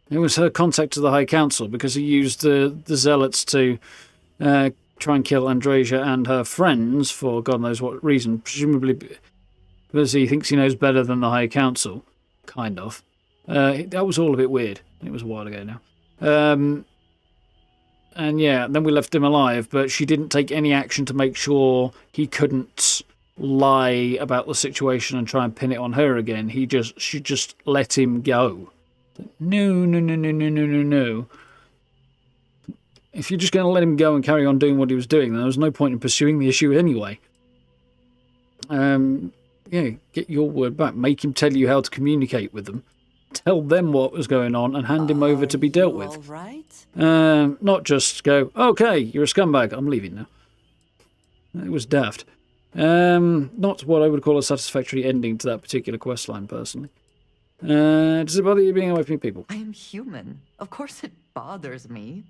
It was her contact to the High Council because he used the Zealots to try and kill Andresia and her friends for God knows what reason. Presumably because he thinks he knows better than the High Council. Kind of. That was all a bit weird. It was a while ago now. And yeah, then we left him alive, but she didn't take any action to make sure he couldn't lie about the situation and try and pin it on her again. She just let him go. No. If you're just going to let him go and carry on doing what he was doing, then there was no point in pursuing the issue anyway. Yeah, get your word back. Make him tell you how to communicate with them. Tell them what was going on and hand him over to be dealt with. All right? Not just go, okay, you're a scumbag, I'm leaving now. It was daft. Not what I would call a satisfactory ending to that particular questline, personally. Does it bother you being away from your people? I am human. Of course it bothers me.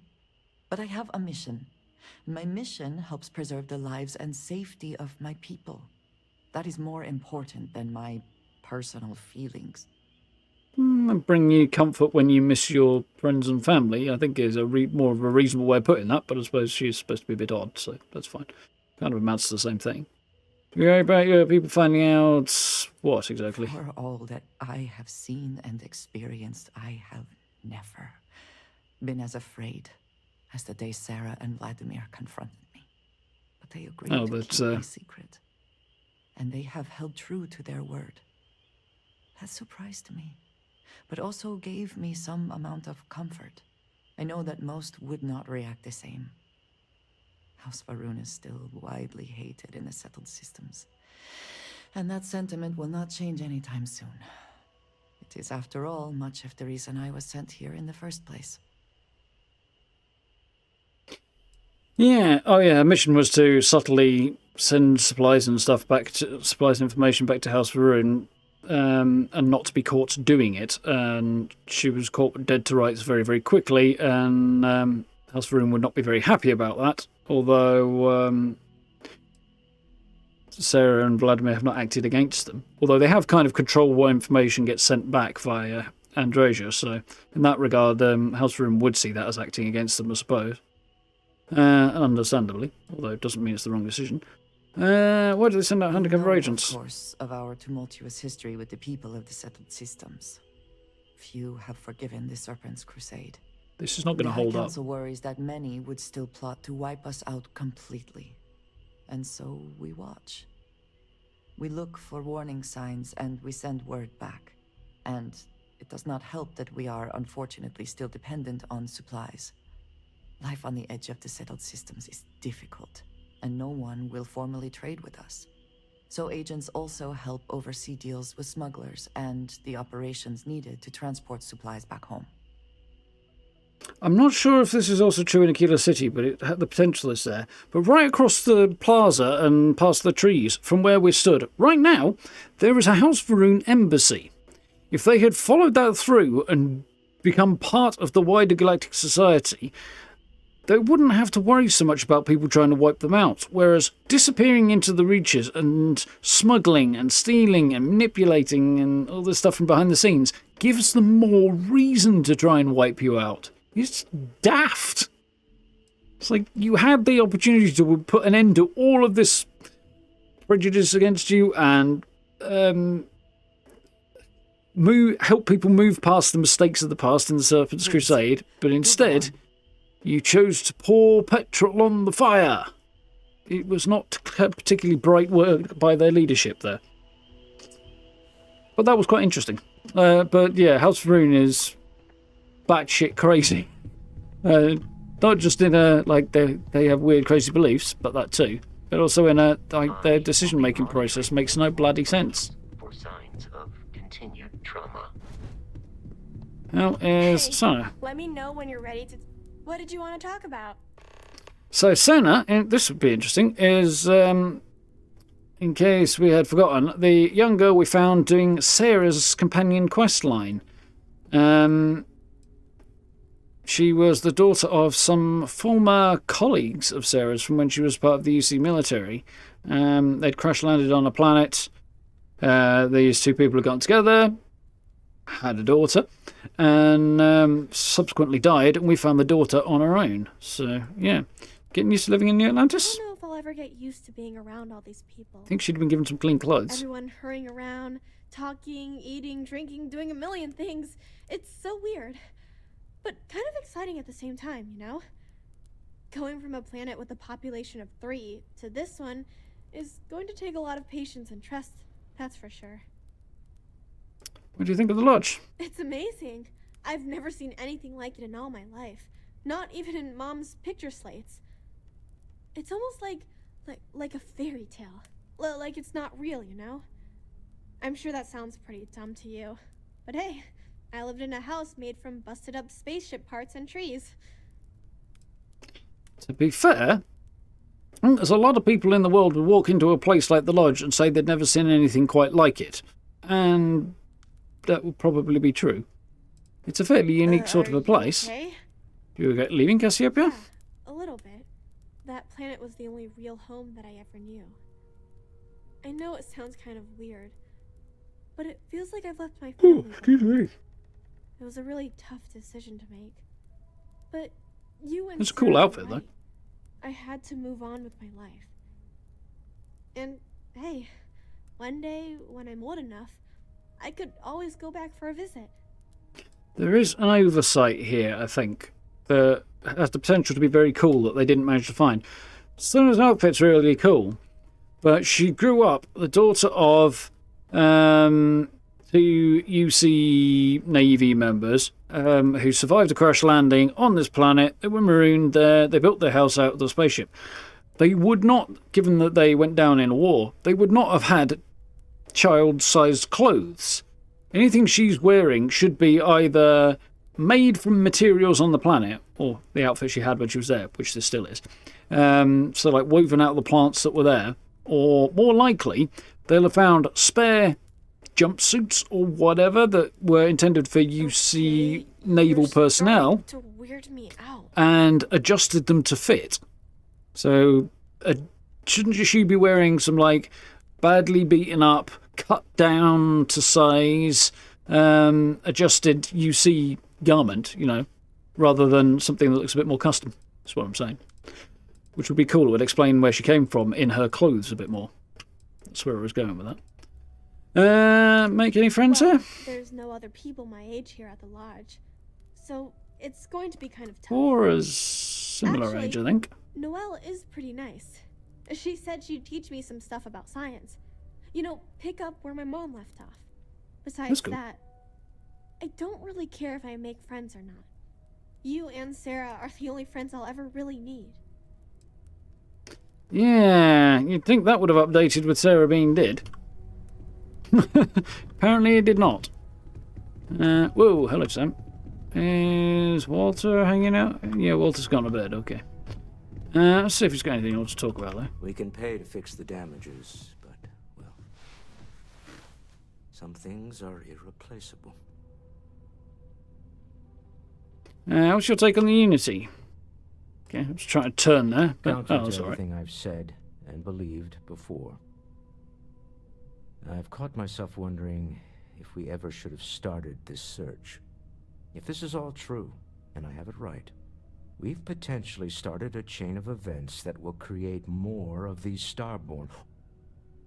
But I have a mission. My mission helps preserve the lives and safety of my people. That is more important than my personal feelings. Bring you comfort when you miss your friends and family, I think is more of a reasonable way of putting that, but I suppose she's supposed to be a bit odd, so that's fine. Kind of amounts to the same thing. You're about people finding out what exactly? For all that I have seen and experienced, I have never been as afraid as the day Sarah and Vladimir confronted me. But they agreed to keep my secret. And they have held true to their word. That surprised me, but also gave me some amount of comfort. I know that most would not react the same. House Varun is still widely hated in the settled systems. And that sentiment will not change anytime soon. It is, after all, much of the reason I was sent here in the first place. Yeah, oh yeah, her mission was to subtly send supplies and stuff back to, supplies and information back to House Varun, and not to be caught doing it. And she was caught dead to rights very, very quickly, and House Varun would not be very happy about that. Although Sarah and Vladimir have not acted against them. Although they have kind of controlled what information gets sent back via Androsia. So in that regard, House Varun would see that as acting against them, I suppose. Understandably. Although it doesn't mean it's the wrong decision. Why do they send out undercover agents? Of course, of our tumultuous history with the people of the settled systems. Few have forgiven the Serpent's crusade. This is not going to hold up. The High Council worries that many would still plot to wipe us out completely. And so we watch. We look for warning signs and we send word back. And it does not help that we are unfortunately still dependent on supplies. Life on the edge of the settled systems is difficult, and no one will formally trade with us. So agents also help oversee deals with smugglers and the operations needed to transport supplies back home. I'm not sure if this is also true in Aquila City, but the potential is there. But right across the plaza and past the trees from where we stood, right now, there is a House Varun embassy. If they had followed that through and become part of the wider galactic society, they wouldn't have to worry so much about people trying to wipe them out. Whereas disappearing into the reaches and smuggling and stealing and manipulating and all this stuff from behind the scenes gives them more reason to try and wipe you out. It's daft. It's like you had the opportunity to put an end to all of this prejudice against you and help people move past the mistakes of the past in the Serpent's Crusade, but instead you chose to pour petrol on the fire. It was not particularly bright work by their leadership there. But that was quite interesting. But yeah, House Varun is batshit crazy. Not just in a, like, they have weird crazy beliefs, but that too. But also in a, like, their decision-making process makes no bloody sense. For signs of continued trauma. How is Sana? Let me know when you're ready to... What did you want to talk about? So Sana, and this would be interesting, is, in case we had forgotten, the young girl we found doing Sarah's companion quest line. She was the daughter of some former colleagues of Sarah's from when she was part of the UC military. They'd crash-landed on a planet. These two people had gotten together, had a daughter, and subsequently died, and we found the daughter on her own. So, yeah. Getting used to living in New Atlantis? I don't know if I'll ever get used to being around all these people. I think she'd been given some clean clothes. Everyone hurrying around, talking, eating, drinking, doing a million things. It's so weird. But kind of exciting at the same time, you know? Going from a planet with a population of 3 to this one is going to take a lot of patience and trust, that's for sure. What do you think of the lodge? It's amazing. I've never seen anything like it in all my life. Not even in Mom's picture slates. It's almost like a fairy tale. Like it's not real, you know? I'm sure that sounds pretty dumb to you. But hey, I lived in a house made from busted up spaceship parts and trees. To be fair, there's a lot of people in the world who walk into a place like the lodge and say they'd never seen anything quite like it. And that would probably be true. It's a fairly unique sort of a place. Okay? You were leaving Cassiopeia? Yeah, a little bit. That planet was the only real home that I ever knew. I know it sounds kind of weird, but it feels like I've left my family. Oh, excuse me. It was a really tough decision to make. But you and It's a cool Sarah outfit, were though. right. I had to move on with my life. And hey, one day when I'm old enough, I could always go back for a visit. There is an oversight here, I think, that has the potential to be very cool that they didn't manage to find. Sona's outfit's really cool, but she grew up the daughter of two UC Navy members who survived a crash landing on this planet. They were marooned there. They built their house out of the spaceship. They would not, given that they went down in a war, they would not have had child-sized clothes. Anything she's wearing should be either made from materials on the planet, or the outfit she had when she was there, which there still is. So like woven out of the plants that were there, or more likely, they'll have found spare jumpsuits or whatever that were intended for UC naval personnel To weird me out. and adjusted them to fit. So shouldn't she be wearing some like badly beaten up, cut down to size, adjusted UC garment, you know, rather than something that looks a bit more custom? That's what I'm saying. Which would be cool. It would explain where she came from in her clothes a bit more. That's where I was going with that. Make any friends here? There's no other people my age here at the lodge, so it's going to be kind of tough. Aura's similar age, I think. Noelle is pretty nice. She said she'd teach me some stuff about science. You know, pick up where my mom left off. Besides cool. that, I don't really care if I make friends or not. You and Sarah are the only friends I'll ever really need. Yeah, you'd think that would have updated with Sarah being dead. Apparently it did not. Whoa, hello Sam. Is Walter hanging out? Yeah, Walter's gone to bed, okay. Let's see if he's got anything else to talk about there. We can pay to fix the damages, but, well, some things are irreplaceable. What's your take on the Unity? Okay, I was trying to turn there, but Counter oh, that's to all right. everything I've said and believed before. I've caught myself wondering if we ever should have started this search. If this is all true, and I have it right, we've potentially started a chain of events that will create more of these Starborn.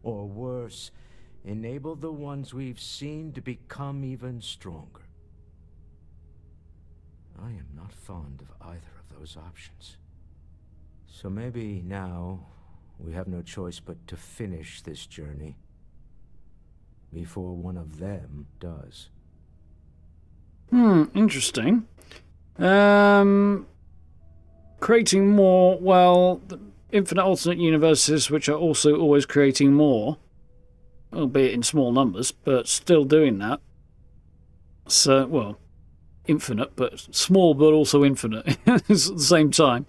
Or worse, enable the ones we've seen to become even stronger. I am not fond of either of those options. So maybe now we have no choice but to finish this journey before one of them does. Interesting. Creating more, well, infinite alternate universes, which are also always creating more, albeit in small numbers, but still doing that. So, well, infinite, but small, but also infinite at the same time.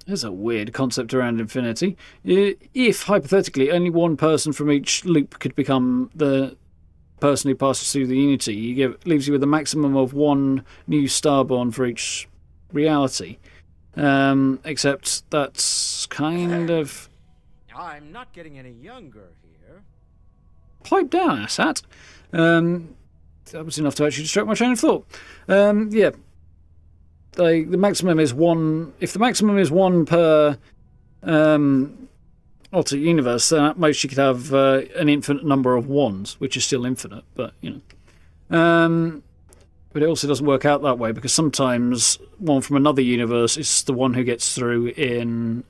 There's a weird concept around infinity. If, hypothetically, only one person from each loop could become the person who passes through the Unity, leaves you with a maximum of one new Starborn for each reality. Except that's kind of... I'm not getting any younger here. Pipe down, Assat. That was enough to actually distract my train of thought. Yeah. The maximum is one... If the maximum is one per alternate universe, then at most you could have an infinite number of ones, which is still infinite, but, you know. But it also doesn't work out that way, because sometimes one from another universe is the one who gets through in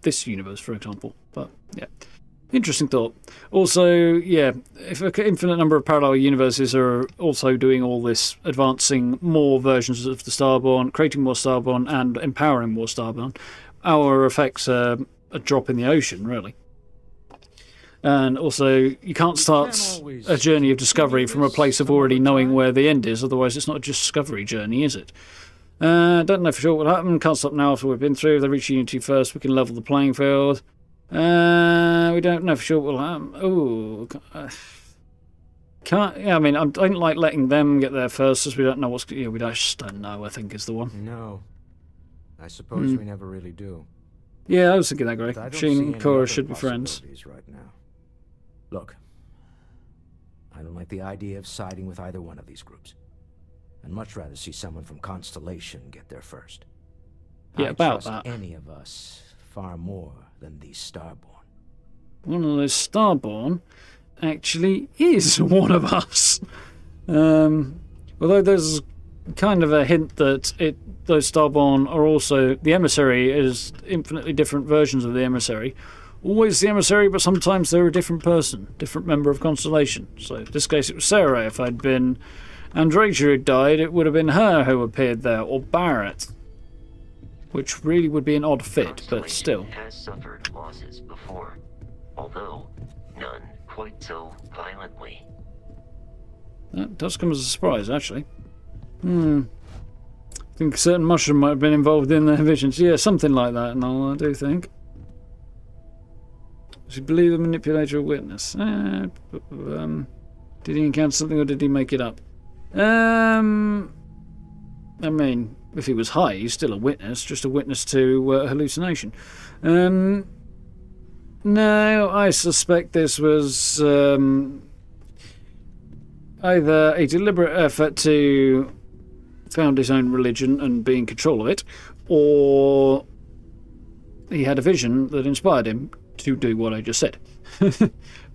this universe, for example. But, yeah. Interesting thought. Also, yeah, if an infinite number of parallel universes are also doing all this, advancing more versions of the Starborn, creating more Starborn, and empowering more Starborn, our effects are a drop in the ocean, really. And also, you can't start a journey of discovery from a place of already knowing where the end is, otherwise it's not a discovery journey, is it? Don't know for sure what will happen. Can't stop now after we've been through. If they reach Unity first, we can level the playing field. We don't know for sure what will happen. Oh, can't. Yeah, I mean, I don't like letting them get there first, as we don't know what's. Yeah, we just don't know. I think is the one. No, I suppose we never really do. Yeah, I was thinking that, Greg. But I don't She see and any Cora other should be friends. possibilities right now. Look, I don't like the idea of siding with either one of these groups. I'd much rather see someone from Constellation get there first. Yeah, I about trust that. any of us far more than the Starborn. One of those Starborn actually is one of us. Although there's kind of a hint that those Starborn are also... The Emissary is infinitely different versions of the Emissary. Always the Emissary, but sometimes they're a different person, different member of Constellation. So in this case it was Sarah. If I'd been Andrasia who died, it would have been her who appeared there, or Barrett. Which really would be an odd fit, but still. Has suffered losses before, although none quite so violently. That does come as a surprise, actually. I think a certain mushroom might have been involved in their visions. Yeah, something like that, and all, I do think. Does he believe the manipulator a witness? Did he encounter something, or did he make it up? I mean, if he was high, he's still a witness, just a witness to a hallucination. No, I suspect this was either a deliberate effort to found his own religion and be in control of it, or he had a vision that inspired him to do what I just said.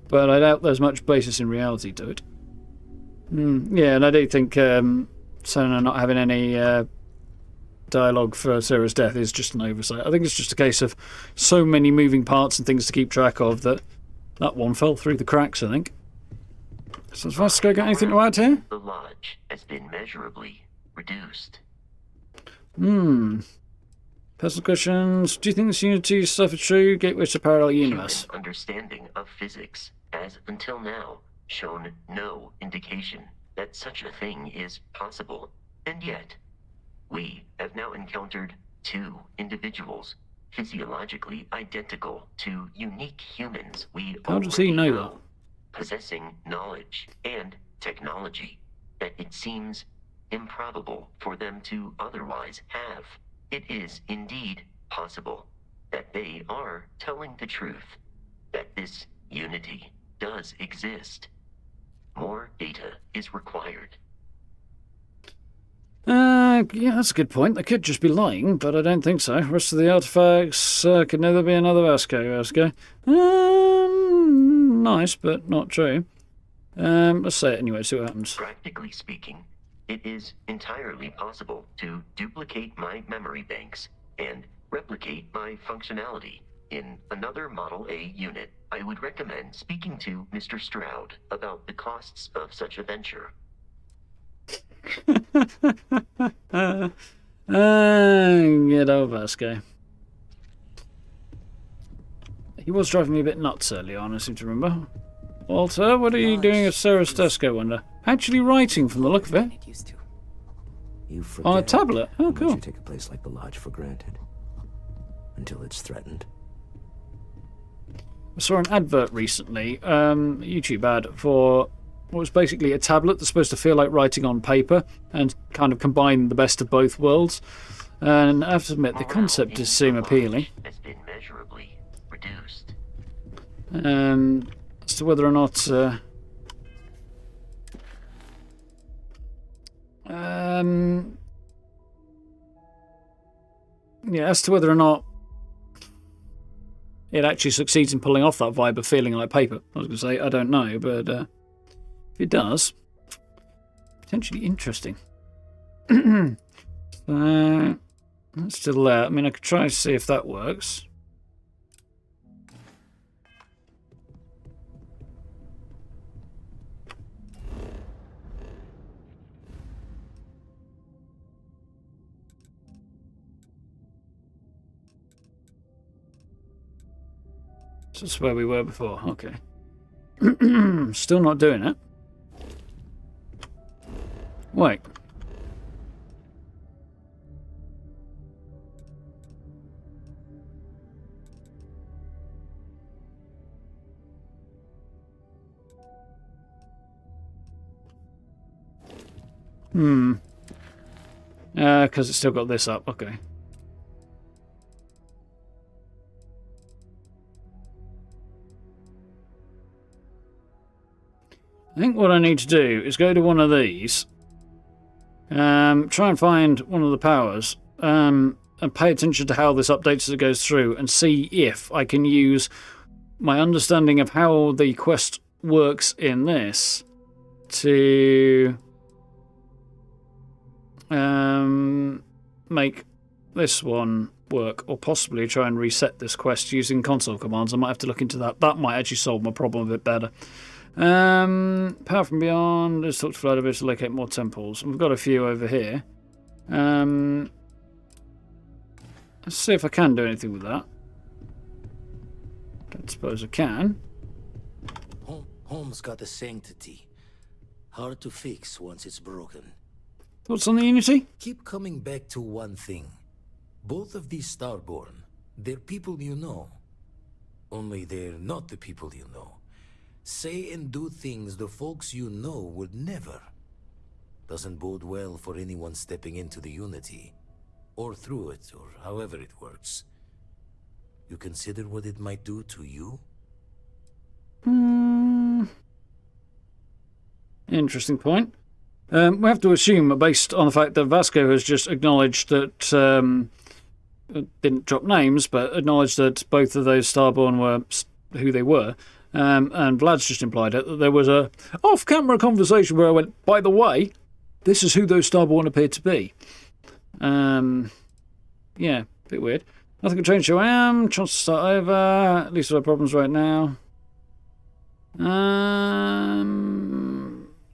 But I doubt there's much basis in reality to it. Yeah, and I do think Senna not having any dialogue for Sarah's death is just an oversight. I think it's just a case of so many moving parts and things to keep track of that one fell through the cracks, I think. So as far as got anything to add here? The lodge has been measurably reduced. Personal questions. Do you think this Unity stuff is true? Gateway to parallel universe. Human understanding of physics has, until now, shown no indication that such a thing is possible. And yet, we have now encountered two individuals physiologically identical to unique humans we How does he know that? Possessing knowledge and technology that it seems improbable for them to otherwise have. It is indeed possible that they are telling the truth, that this unity does exist. More data is required. Yeah, that's a good point. They could just be lying, but I don't think so. The rest of the artifacts could never be another Vasco. Nice, but not true. Let's say it anyway, see what happens. Practically speaking, it is entirely possible to duplicate my memory banks and replicate my functionality in another Model A unit. I would recommend speaking to Mr. Stroud about the costs of such a venture. Get over, Vasco. He was driving me a bit nuts earlier on, I seem to remember. Walter, what are you doing at Sarah's desk, I wonder? Actually writing from the look of it. You forget On a tablet? Oh, how much cool. you take a place like the Lodge for granted. Until it's threatened. I saw an advert recently, a YouTube ad, for what was basically a tablet that's supposed to feel like writing on paper and kind of combine the best of both worlds. And I have to admit, the concept does seem appealing. Has been measurably reduced. As to whether or not... yeah, as to whether or not it actually succeeds in pulling off that vibe of feeling like paper. I was going to say, I don't know, but if it does, potentially interesting. So, that's still there. I mean, I could try to see if that works. So that's where we were before. Okay. Still not doing it. Wait. Because it's still got this up. Okay. I think what I need to do is go to one of these, try and find one of the powers, and and pay attention to how this updates as it goes through and see if I can use my understanding of how the quest works in this to make this one work, or possibly try and reset this quest using console commands. I might have to look into that. That might actually solve my problem a bit better. Power from beyond. Let's talk to Vladimir to locate more temples. We've got a few over here. Let's see if I can do anything with that. Don't suppose I can. Home's got a sanctity. Hard to fix once it's broken. Thoughts on the Unity? Keep coming back to one thing. Both of these Starborn, they're people you know. Only they're not the people you know. Say and do things the folks you know would never. Doesn't bode well for anyone stepping into the Unity. Or through it, or however it works. You consider what it might do to you? Interesting point. We have to assume, based on the fact that Vasco has just acknowledged that, didn't drop names, but acknowledged that both of those Starborn were who they were, and Vlad's just implied it, that there was a off-camera conversation where I went, by the way, this is who those Starborn appear to be. Yeah, a bit weird. Nothing can change who I am. Chance to start over. At least I have problems right now.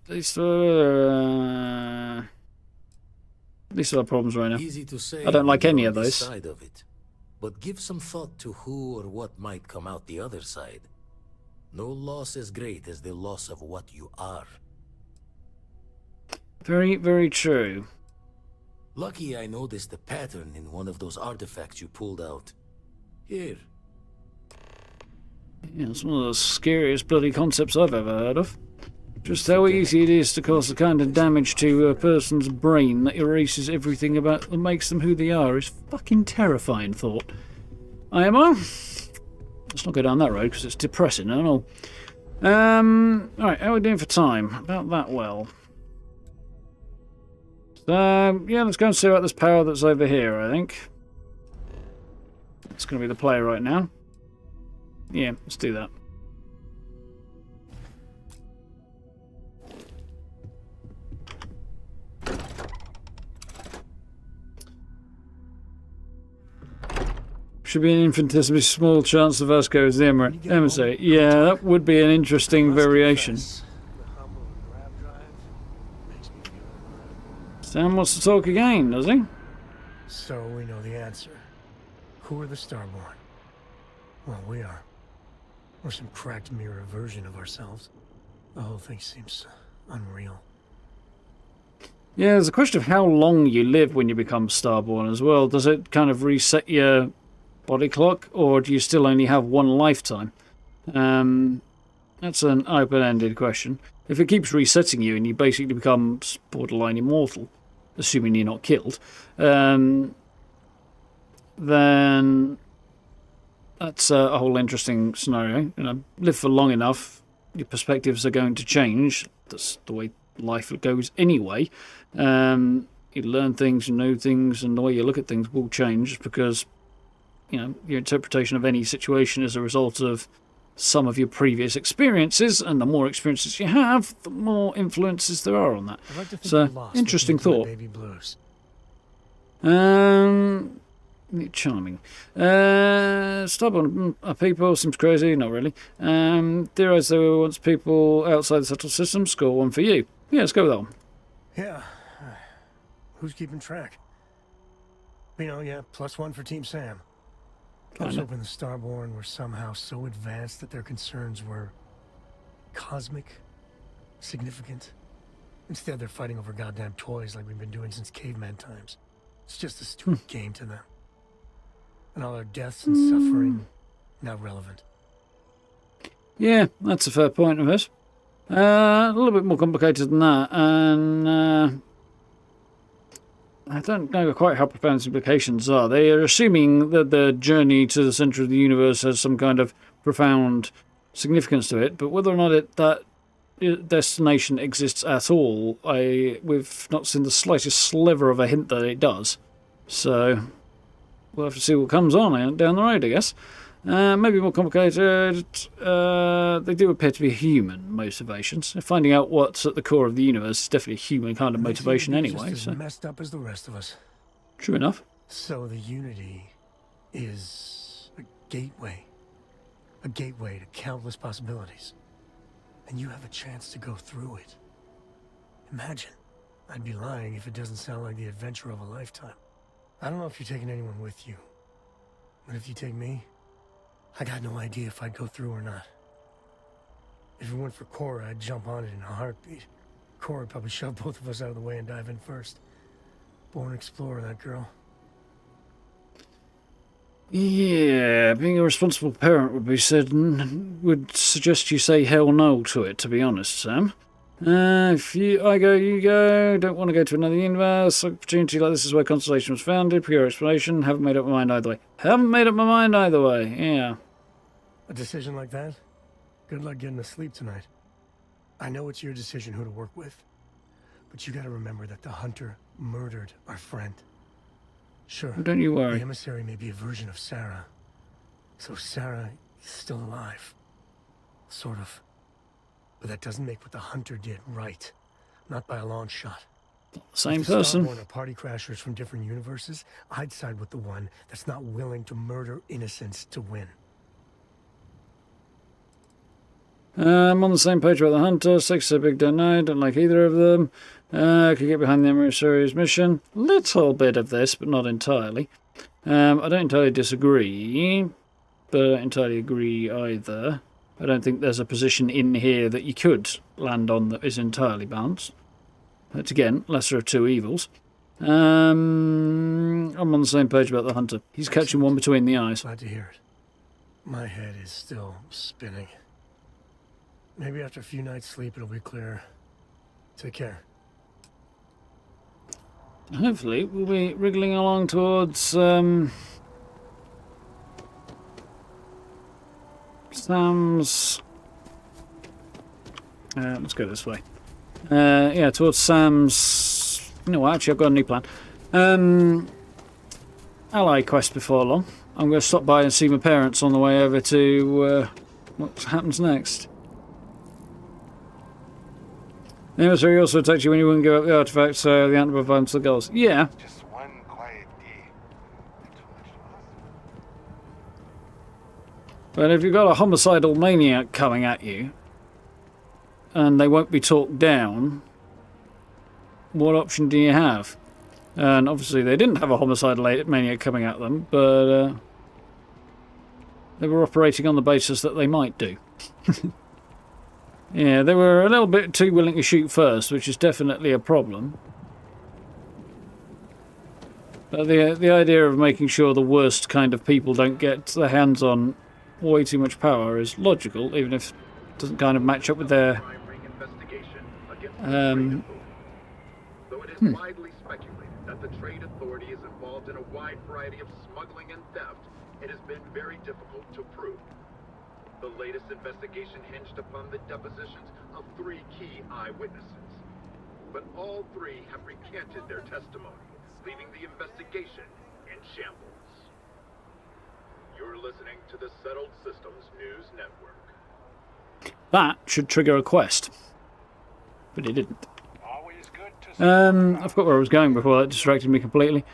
At least I have problems right now. Easy to say. I don't like any of on this those. side of it. But give some thought to who or what might come out the other side. No loss as great as the loss of what you are. Very, very true. Lucky I noticed a pattern in one of those artifacts you pulled out. Here. Yeah, it's one of the scariest bloody concepts I've ever heard of. Just how easy it is to cause the kind of damage to a person's brain that erases everything about that makes them who they are is fucking terrifying thought. IMO? Let's not go down that road because it's depressing and all. Alright, how are we doing for time? About that well. So, yeah, let's go and see about this power that's over here, I think. It's going to be the play right now. Yeah, let's do that. Should be an infinitesimally small chance of Vasco as the emissary. Yeah, that would be an interesting variation. Sam wants to talk again, does he? So we know the answer. Who are the Starborn? Well, we are. We're some cracked mirror version of ourselves. The whole thing seems unreal. Yeah, there's a question of how long you live when you become Starborn as well. Does it kind of reset your body clock, or do you still only have one lifetime? That's an open-ended question. If it keeps resetting you and you basically become borderline immortal, assuming you're not killed, then that's a whole interesting scenario. You know, live for long enough, your perspectives are going to change. That's the way life goes anyway. You learn things, you know things, and the way you look at things will change because, you know, your interpretation of any situation is a result of some of your previous experiences, and the more experiences you have, the more influences there are on that. I'd like to think So, you're lost interesting looking into my thought. baby blues. Charming. Stubborn people seems crazy. Not really. Theorize there were once people outside the settled system. Score one for you. Yeah, let's go with that one. Yeah. Who's keeping track? You know, yeah, +1 for Team Sam. I was hoping the Starborn were somehow so advanced that their concerns were cosmic, significant. Instead, they're fighting over goddamn toys like we've been doing since caveman times. It's just a stupid game to them. And all our deaths and suffering, not relevant. Yeah, that's a fair point of his. A little bit more complicated than that, and I don't know quite how profound the implications are. They are assuming that the journey to the centre of the universe has some kind of profound significance to it, but whether or not that destination exists at all, we've not seen the slightest sliver of a hint that it does. So, we'll have to see what comes on down the road, I guess. Maybe more complicated. They do appear to be human motivations. Finding out what's at the core of the universe is definitely a human kind of motivation anyway. Just So as messed up as the rest of us. true enough. So the Unity is a gateway to countless possibilities, and you have a chance to go through it. Imagine. I'd be lying if it doesn't sound like the adventure of a lifetime. I don't know if you're taking anyone with you, but if you take me, I got no idea if I'd go through or not. If it weren't for Cora, I'd jump on it in a heartbeat. Cora would probably shove both of us out of the way and dive in first. Born explorer, that girl. Yeah, being a responsible parent would suggest you say hell no to it, to be honest, Sam. If I go, you go. Don't want to go to another universe. Opportunity like this is where Constellation was founded. Pure exploration. Haven't made up my mind either way. Haven't made up my mind either way. Yeah. A decision like that? Good luck getting to sleep tonight. I know it's your decision who to work with, but you gotta remember that the Hunter murdered our friend. Sure. Don't you worry. The emissary may be a version of Sarah. So Sarah is still alive. Sort of. But that doesn't make what the Hunter did right. Not by a long shot. Same If the person. Starborn are party crashers from different universes, I'd side with the one that's not willing to murder innocents to win. I'm on the same page about the Hunter. Six a big don't know. Don't like either of them. Could get behind the emissary's mission. Little bit of this, but not entirely. I don't entirely disagree, but I don't entirely agree either. I don't think there's a position in here that you could land on that is entirely balanced. But again, lesser of two evils. I'm on the same page about the Hunter. He's catching one between the eyes. Glad to hear it. My head is still spinning. Maybe after a few nights' sleep it'll be clearer. Take care. Hopefully, we'll be wriggling along towards Sam's. Let's go this way. Yeah, towards Sam's. No, actually, I've got a new plan. Ally quest before long. I'm going to stop by and see my parents on the way over to what happens next. The emissary also attacks you when you wouldn't give up the artefact, so the antler provides the goals. Yeah. Just one quiet day. But if you've got a homicidal maniac coming at you, and they won't be talked down, what option do you have? And obviously they didn't have a homicidal maniac coming at them, but they were operating on the basis that they might do. Yeah, they were a little bit too willing to shoot first, which is definitely a problem. But the idea of making sure the worst kind of people don't get their hands on way too much power is logical, even if it doesn't kind of match up with their... Though it is widely speculated that the Trade Authority is involved in a wide variety of smuggling and theft, it has been very difficult to prove. The latest investigation hinged upon the depositions of 3 key eyewitnesses. But all 3 have recanted their testimony, leaving the investigation in shambles. You're listening to the Settled Systems News Network. That should trigger a quest. But it didn't. I forgot where I was going before that distracted me completely.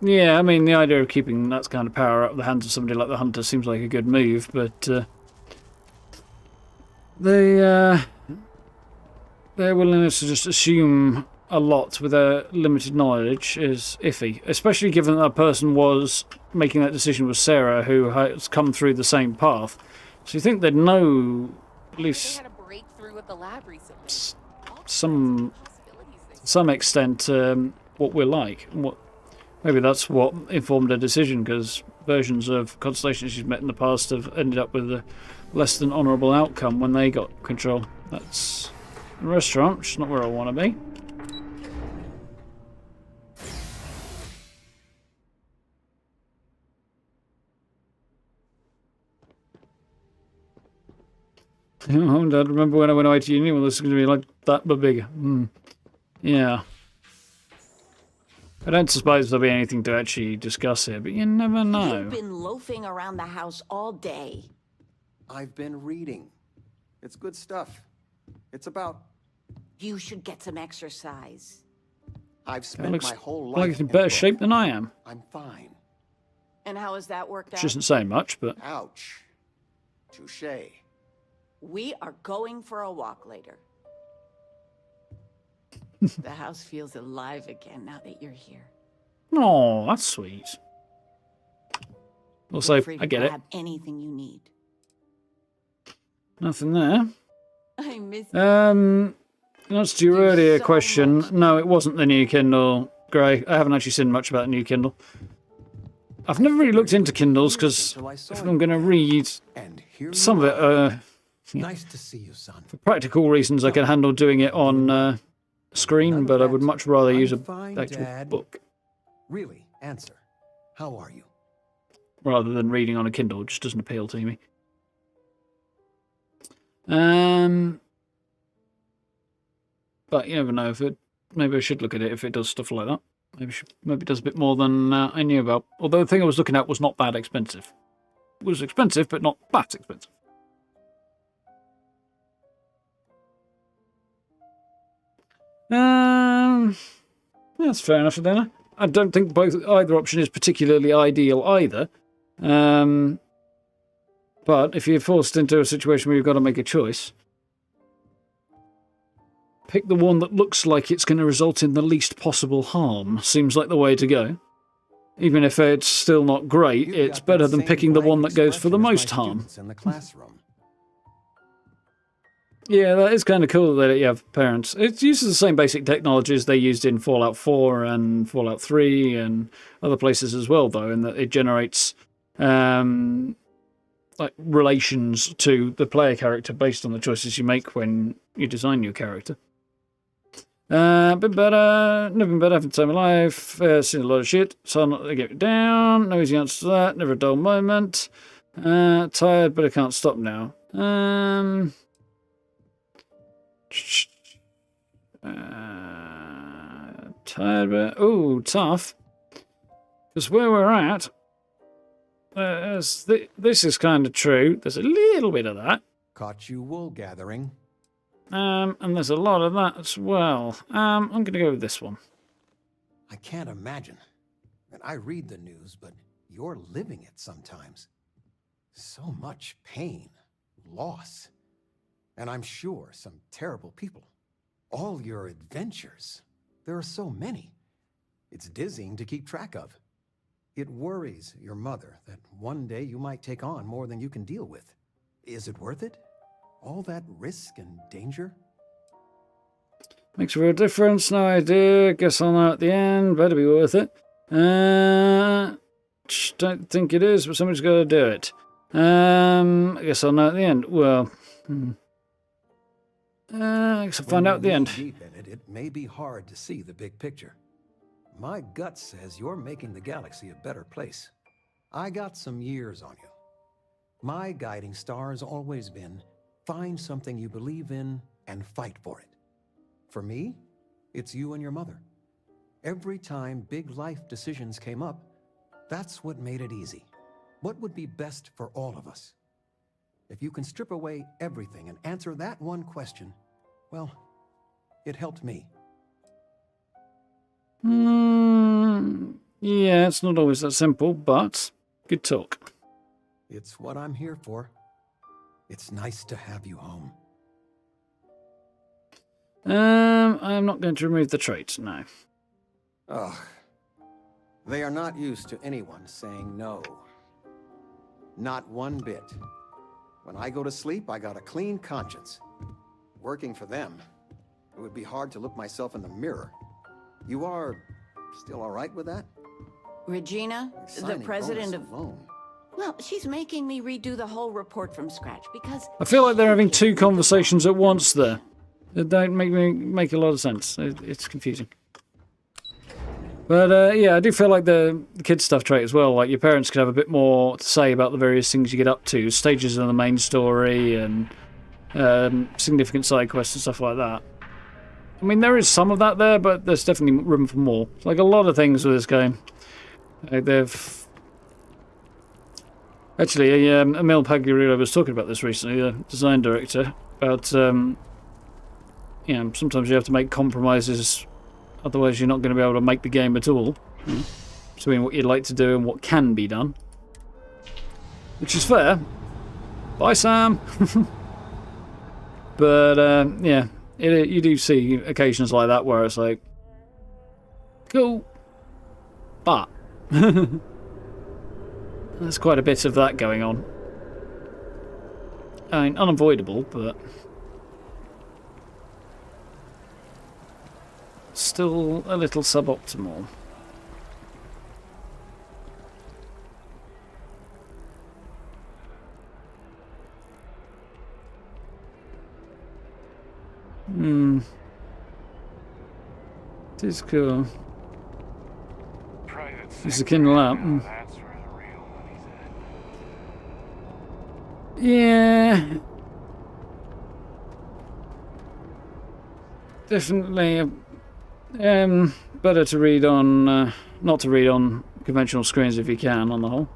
Yeah, I mean, the idea of keeping that kind of power out of the hands of somebody like the Hunter seems like a good move, but their willingness to just assume a lot with their limited knowledge is iffy, especially given that person was making that decision with Sarah, who has come through the same path. So you think they'd know at least some extent what we're like, and what maybe that's what informed her decision, because versions of Constellation she's met in the past have ended up with a less than honourable outcome when they got control. That's a restaurant, which is not where I want to be. Oh, Dad, remember when I went away to uni? Well, this is going to be like that, but bigger. Yeah. I don't suppose there'll be anything to actually discuss here, but you never know. You've been loafing around the house all day. I've been reading. It's good stuff. It's about... You should get some exercise. I've spent my whole Like life it's in better shape than I am. I'm fine. And how has that worked out? Which isn't saying much, but... Ouch. Touché. We are going for a walk later. The house feels alive again now that you're here. Oh, that's sweet. Also, Feel free to I get it. grab anything you need. Nothing there. I miss you. That's to your earlier question. No, it wasn't the new Kindle, Gray. I haven't actually seen much about the new Kindle. I've never really looked into Kindles because if I'm going to read some of it, Nice to see you, son. for practical reasons, I can handle doing it on screen, but I would much rather use an actual book Really, answer. How are you? rather than reading on a Kindle. It just doesn't appeal to me. But you never know if it. Maybe I should look at it if it does stuff like that. Maybe it does a bit more than I knew about. Although the thing I was looking at was not that expensive. It was expensive, but not that expensive. That's fair enough, then. I don't think either option is particularly ideal either. But if you're forced into a situation where you've got to make a choice, pick the one that looks like it's going to result in the least possible harm. Seems like the way to go. Even if it's still not great, it's better than picking the one that goes for the most harm. In the classroom. Yeah, that is kind of cool that you have parents. It uses the same basic technologies they used in Fallout 4 and Fallout 3 and other places as well, though, in that it generates like relations to the player character based on the choices you make when you design your character. Bit better, never been better, having time of life, seen a lot of shit, so I'm not going to get it down, no easy answer to that, never a dull moment, tired, but I can't stop now. Tired, but, oh, tough, because where we're at, this is kind of true, there's a little bit of that. Caught you wool gathering. And there's a lot of that as well. I'm going to go with this one. I can't imagine. And I read the news, but you're living it sometimes. So much pain, loss, and I'm sure some terrible people. All your adventures. There are so many. It's dizzying to keep track of. It worries your mother that one day you might take on more than you can deal with. Is it worth it? All that risk and danger? Makes a real difference. No idea. Guess I'll know at the end. Better be worth it. Don't think it is, but somebody's got to do it. I guess I'll know at the end. Well, I guess I'll find out at the end. Deep in it, it may be hard to see the big picture. My gut says you're making the galaxy a better place. I got some years on you. My guiding star has always been find something you believe in and fight for it. For me, it's you and your mother. Every time big life decisions came up, that's what made it easy. What would be best for all of us? If you can strip away everything and answer that one question, well, it helped me. Yeah, it's not always that simple, but good talk. It's what I'm here for. It's nice to have you home. I'm not going to remove the trait, no. Ugh. They are not used to anyone saying no. Not one bit. When I go to sleep, I got a clean conscience. Working for them, it would be hard to look myself in the mirror. You are still all right with that? Regina, the president of... Well, she's making me redo the whole report from scratch because... I feel like they're having two conversations at once there. It don't make a lot of sense. It's confusing. But yeah, I do feel like the kid stuff trait as well. Like your parents could have a bit more to say about the various things you get up to, stages of the main story and significant side quests and stuff like that. I mean, there is some of that there, but there's definitely room for more. Like a lot of things with this game. They've... Actually, Emil Pagliarulo was talking about this recently, the design director, about, you know, sometimes you have to make compromises, otherwise you're not going to be able to make the game at all. Between what you'd like to do and what can be done. Which is fair. Bye, Sam! But, yeah, you do see occasions like that where it's like, cool, but... There's quite a bit of that going on. I mean, unavoidable, but... still a little suboptimal. It is cool. It's a Kindle app. Yeah. Definitely better to read on, not to read on conventional screens if you can, on the whole.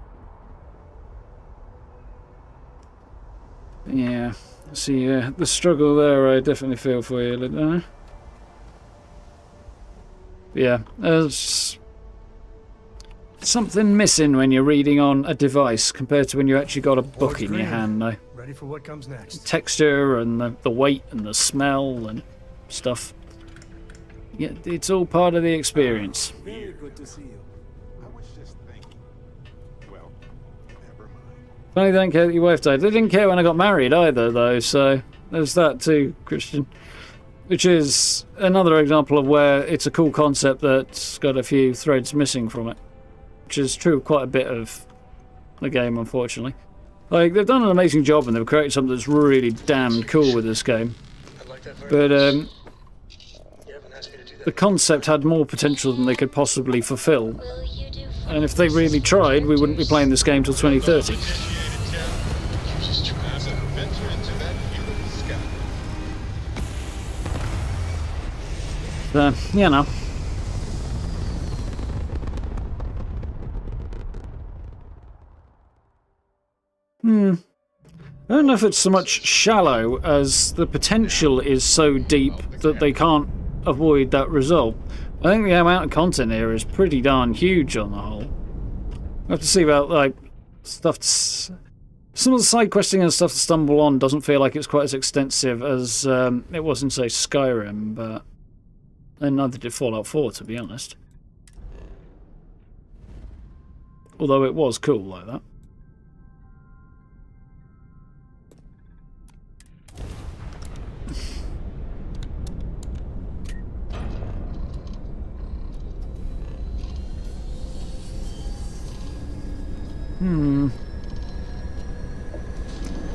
Yeah. See, the struggle there, I definitely feel for you, Linda. Yeah, there's something missing when you're reading on a device compared to when you actually got a book in your hand, though. Ready for what comes next. Texture and the weight and the smell and stuff. Yeah, it's all part of the experience. Very good to see you. I was just thinking. Well, never mind. Funny they don't care that your wife died. They didn't care when I got married either, though, so there's that too, Christian. Which is another example of where it's a cool concept that's got a few threads missing from it. Which is true of quite a bit of the game, unfortunately. Like, they've done an amazing job and they've created something that's really damn cool with this game. But, the concept had more potential than they could possibly fulfill. And if they really tried, we wouldn't be playing this game till 2030. You know. I don't know if it's so much shallow as the potential is so deep that they can't avoid that result. I think the amount of content here is pretty darn huge on the whole. I have to see about, like, stuff. Some of the side questing and stuff to stumble on doesn't feel like it's quite as extensive as it was in, say, Skyrim, but and neither did Fallout 4, to be honest. Although it was cool like that.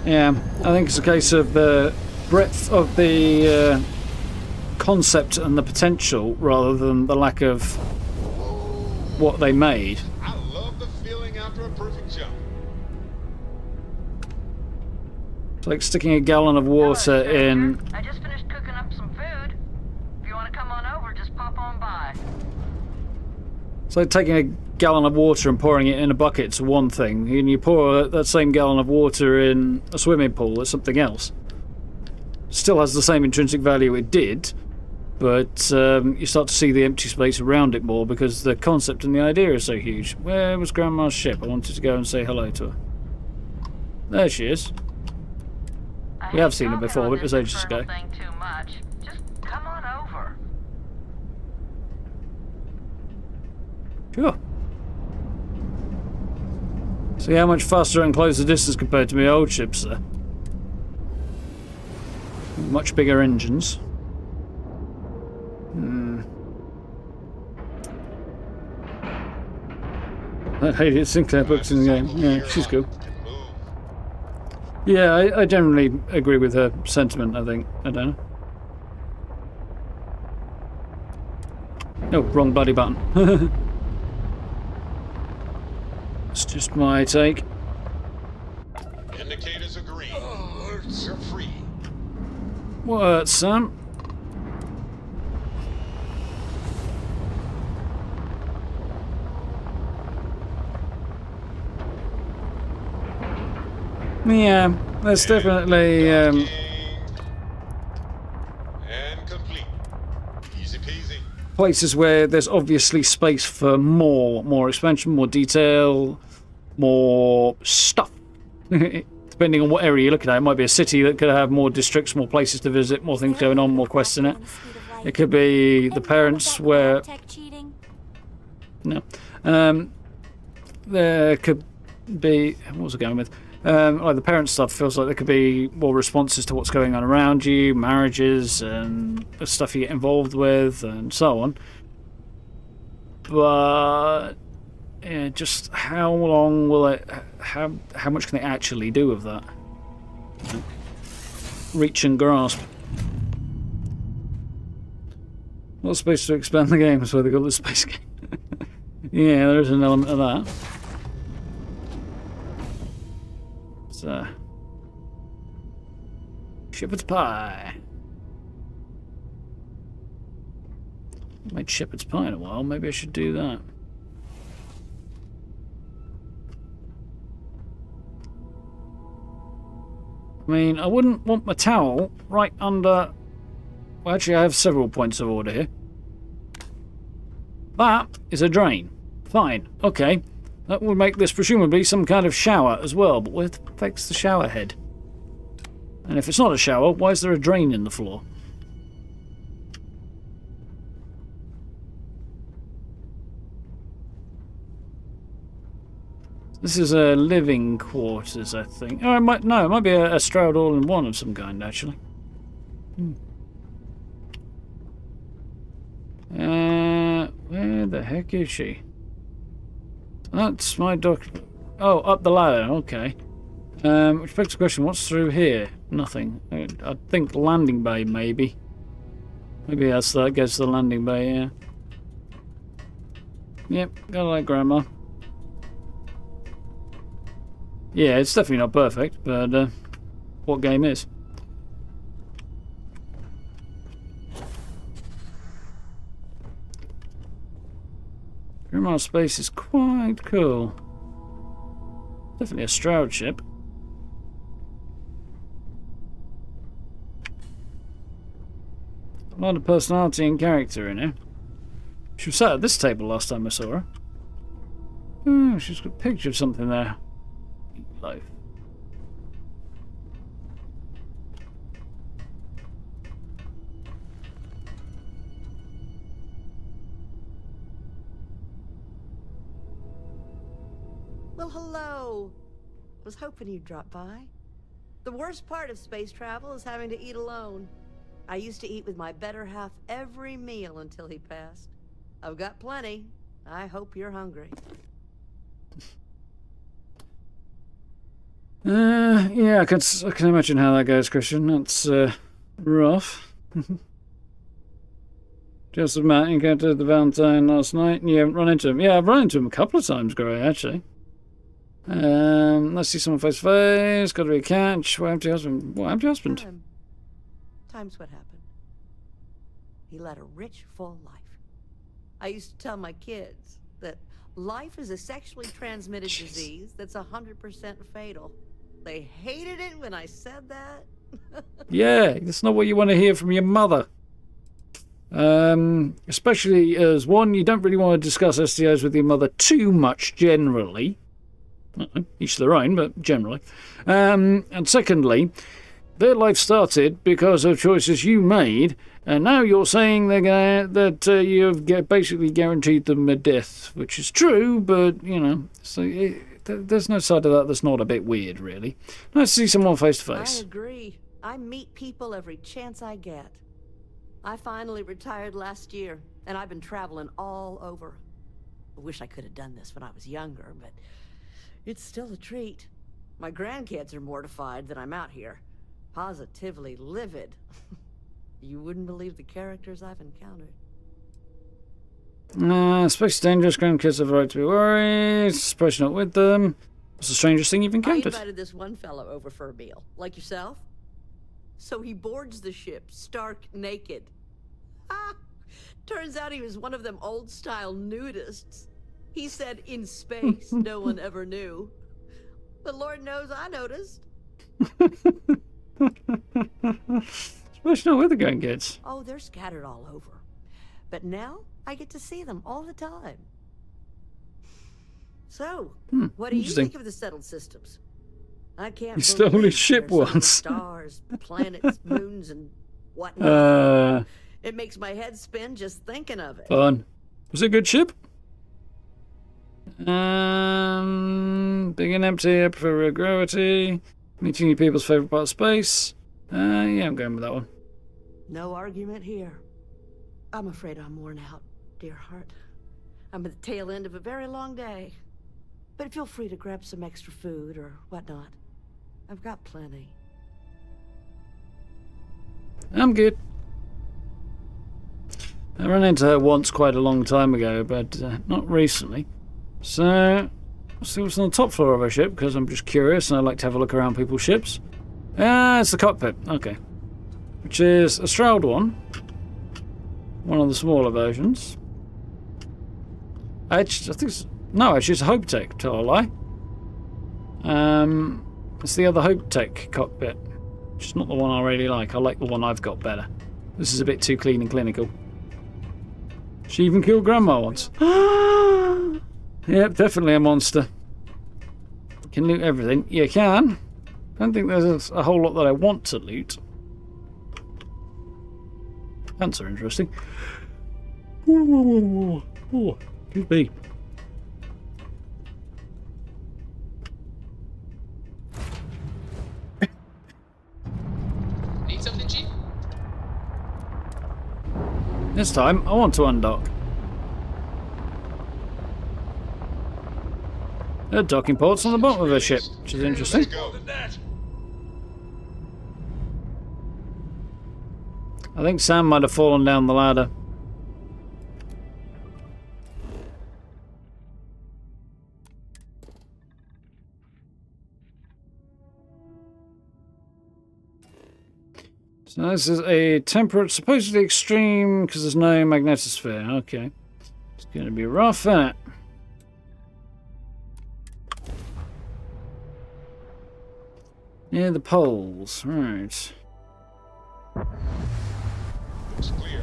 Yeah, I think it's a case of the breadth of the concept and the potential rather than the lack of what they made. I love the feeling after a perfect jump. It's like sticking a gallon of water in... I just finished cooking up some food. If you want to come on over, just pop on by. It's like taking a gallon of water and pouring it in a bucket to one thing, and you pour that same gallon of water in a swimming pool, it's something else. Still has the same intrinsic value it did, but you start to see the empty space around it more because the concept and the idea is so huge. Where was Grandma's ship? I wanted to go and say hello to her. There she is. We have seen her before, but it was ages ago. Just come on over. Sure. See how much faster and closer distance compared to my old ships there. Much bigger engines. That Lady Sinclair books in the game. Yeah, she's cool. Yeah, I generally agree with her sentiment, I think. I don't know. Oh, wrong bloody button. It's just my take. Indicators are green. You're free. What, Sam? Yeah, there's definitely And complete. Easy peasy. places where there's obviously space for more expansion, more detail, more stuff. Depending on what area you're looking at, it might be a city that could have more districts, more places to visit, more things going on, more quests in it. It could be the parents where... No. There could be... What was I going with? Like the parent stuff feels like there could be more responses to what's going on around you, marriages and the stuff you get involved with and so on. But... Yeah, just how long will it... How much can they actually do with that? Reach and grasp. What's supposed to expand the game? That's why they call it the space game. Yeah, there is an element of that. So... Shepherd's pie. I made shepherd's pie in a while. Maybe I should do that. I mean, I wouldn't want my towel right under... Well, actually, I have several points of order here. That is a drain. Fine. Okay. That would make this presumably some kind of shower as well, but what affects the shower head? And if it's not a shower, why is there a drain in the floor? This is a living quarters, I think. Oh, it might be a Stroud all-in-one of some kind, actually. Where the heck is she? That's my document. Oh, up the ladder. Okay. Which begs the question: what's through here? Nothing. I think landing bay, maybe. Maybe that gets to the landing bay. Yeah. Yep. Gotta like grandma. Yeah, it's definitely not perfect, but what game is? Grandma's space is quite cool. Definitely a Stroud ship. A lot of personality and character in her. She was sat at this table last time I saw her. Oh, she's got a picture of something there. Life. Well, hello. Was hoping you'd drop by. The worst part of space travel is having to eat alone. I used to eat with my better half every meal until he passed. I've got plenty. I hope you're hungry. Yeah, I can imagine how that goes, Christian. That's rough. Just with Matt, you encountered the Valentine last night and you haven't run into him. Yeah, I've run into him a couple of times, Gray, actually. Let's see someone face to face. Got to be a catch. What happened to your husband? What happened to your husband? Time's what happened. He led a rich, full life. I used to tell my kids that life is a sexually transmitted disease that's 100% fatal. They hated it when I said that. Yeah, that's not what you want to hear from your mother. Especially as one, you don't really want to discuss STIs with your mother too much generally. Each their own, but generally. And secondly, their life started because of choices you made, and now you're saying that you've basically guaranteed them a death, which is true, but, you know, so there's no side of that that's not a bit weird, really. Nice to see someone face to face. I agree. I meet people every chance I get. I finally retired last year, and I've been traveling all over. I wish I could have done this when I was younger, but it's still a treat. My grandkids are mortified that I'm out here. Positively livid. You wouldn't believe the characters I've encountered. Space is dangerous. Grandkids have a right to be worried. Suppose you're not with them. What's the strangest thing you've encountered? I invited this one fellow over for a meal, like yourself. So he boards the ship, stark naked. Turns out he was one of them old-style nudists. He said in space no one ever knew. But Lord knows I noticed. Especially not with the gun kids. Oh, they're scattered all over. But now I get to see them all the time. So, what do you think of the settled systems? I can't You stole his ship there's so many once. stars, planets, moons, and whatnot. Uh, It makes my head spin just thinking of it. Fun. Was it a good ship? Big and empty. I prefer real gravity. Meeting new people's favorite part of space. Yeah, I'm going with that one. No argument here. I'm afraid I'm worn out, dear heart. I'm at the tail end of a very long day. But feel free to grab some extra food or whatnot. I've got plenty. I'm good. I ran into her once quite a long time ago, but not recently. So, let's see what's on the top floor of her ship, because I'm just curious and I like to have a look around people's ships. It's the cockpit. Okay. Which is a Stroud one. One of the smaller versions. I think it's... No, actually it's a Hope Tech, tell a lie. It's the other Hope Tech cockpit. Which is not the one I really like. I like the one I've got better. This is a bit too clean and clinical. She even killed Grandma once. Yep, definitely a monster. Can loot everything. You can. I don't think there's a whole lot that I want to loot. Pants are interesting. Could be. Need something, Chief? This time, I want to undock. There are docking ports on the bottom of her ship, which is interesting. I think Sam might have fallen down the ladder. So this is a temperate, supposedly extreme, because there's no magnetosphere. Okay. It's going to be rough, isn't it? Near the poles. Right. Looks clear.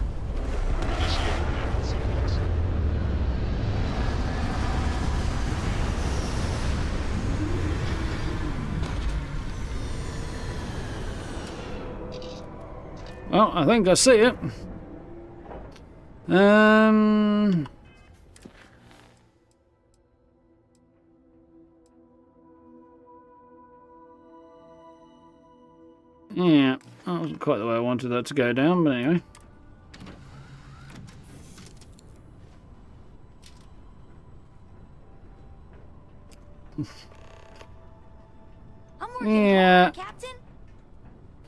Initiate command sequence. Well, I think I see it. Yeah, that wasn't quite the way I wanted that to go down, but anyway. Yeah.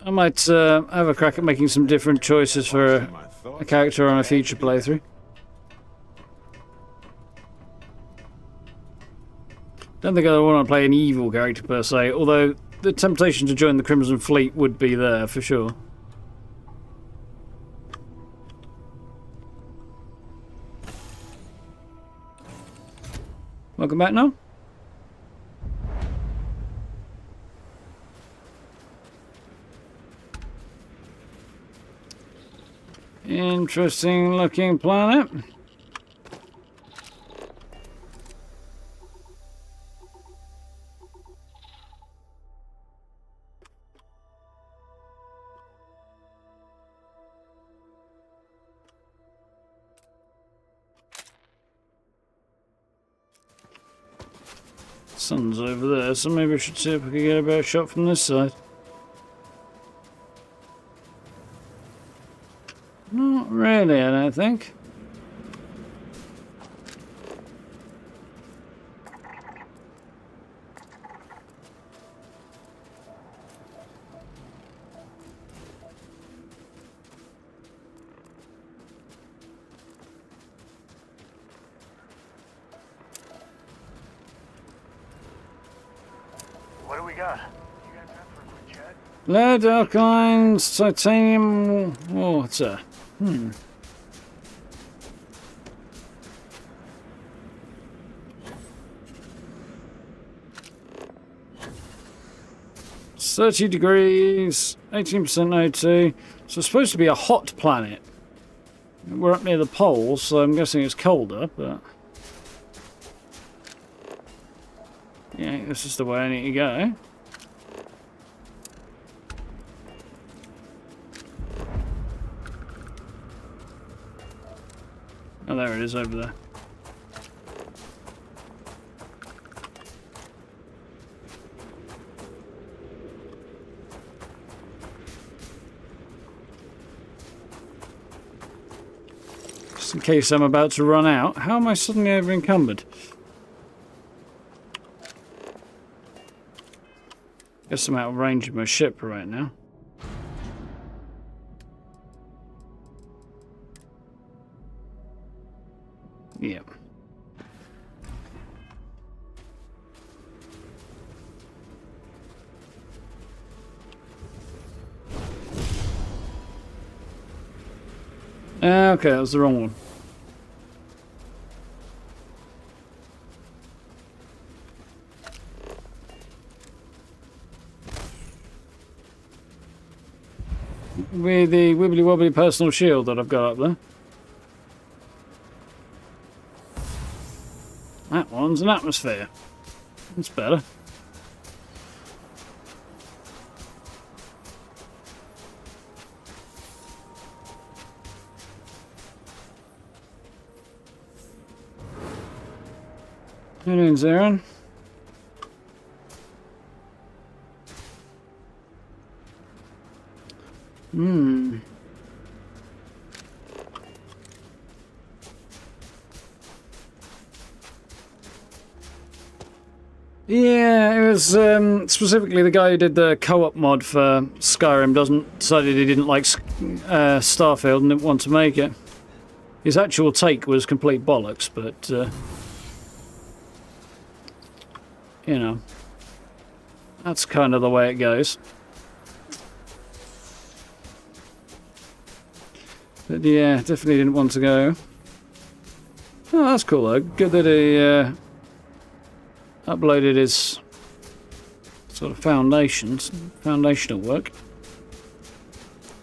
I might have a crack at making some different choices for a character on a future playthrough. Don't think I want to play an evil character per se, although the temptation to join the Crimson Fleet would be there for sure. Welcome back now. Interesting looking planet. Sun's over there, so maybe I should see if we can get a better shot from this side. Not really, I don't think. What do we got? You got time for a quick chat? Lead, alkalines, titanium, water. 30 degrees, 18% O2. So it's supposed to be a hot planet. We're up near the poles, so I'm guessing it's colder, but... yeah, this is the way I need to go. Oh, there it is over there. Just in case I'm about to run out. How am I suddenly over encumbered? Guess I'm out of range of my ship right now. Yep. Okay, that was the wrong one. With the wibbly wobbly personal shield that I've got up there. That one's an atmosphere. That's better. How you doing, Zarin? Yeah, it was specifically the guy who did the co-op mod for Skyrim decided he didn't like Starfield and didn't want to make it. His actual take was complete bollocks, but you know, that's kind of the way it goes. But yeah, definitely didn't want to go. Oh, that's cool though. Good that he uploaded his sort of foundational work.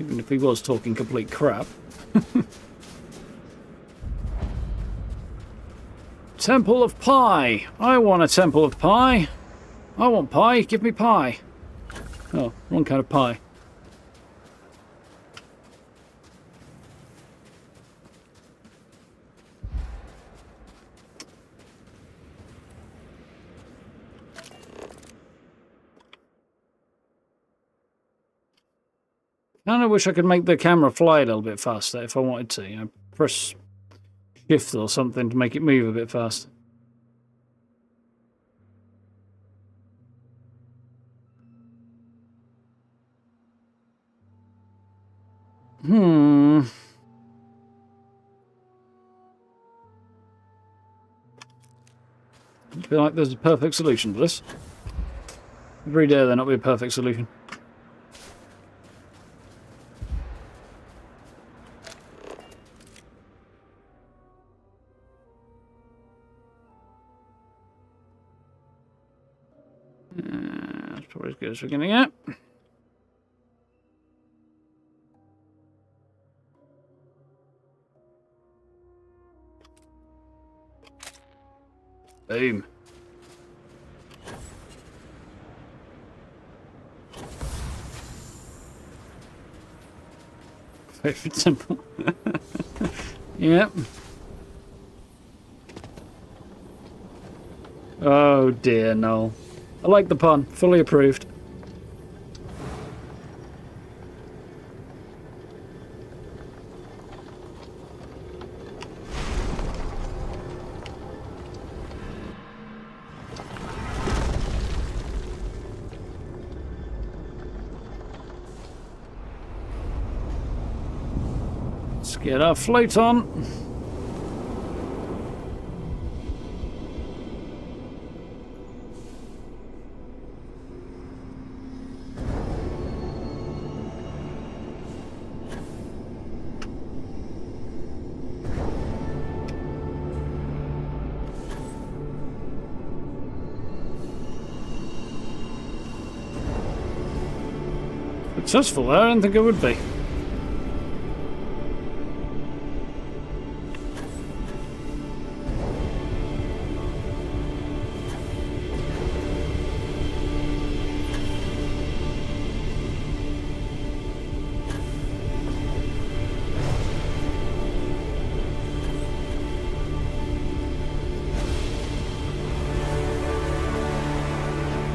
Even if he was talking complete crap. Temple of Pie. I want a Temple of Pie. I want pie. Give me pie. Oh, wrong kind of pie. I kind of wish I could make the camera fly a little bit faster if I wanted to. You know, press shift or something to make it move a bit faster. I feel like there's a perfect solution to this. Every day there not be a perfect solution. That's probably as good as we're going to get. Boom. Very simple. Yep. Oh dear, no. I like the pun. Fully approved. Let's get our float on. Successful there, I didn't think it would be.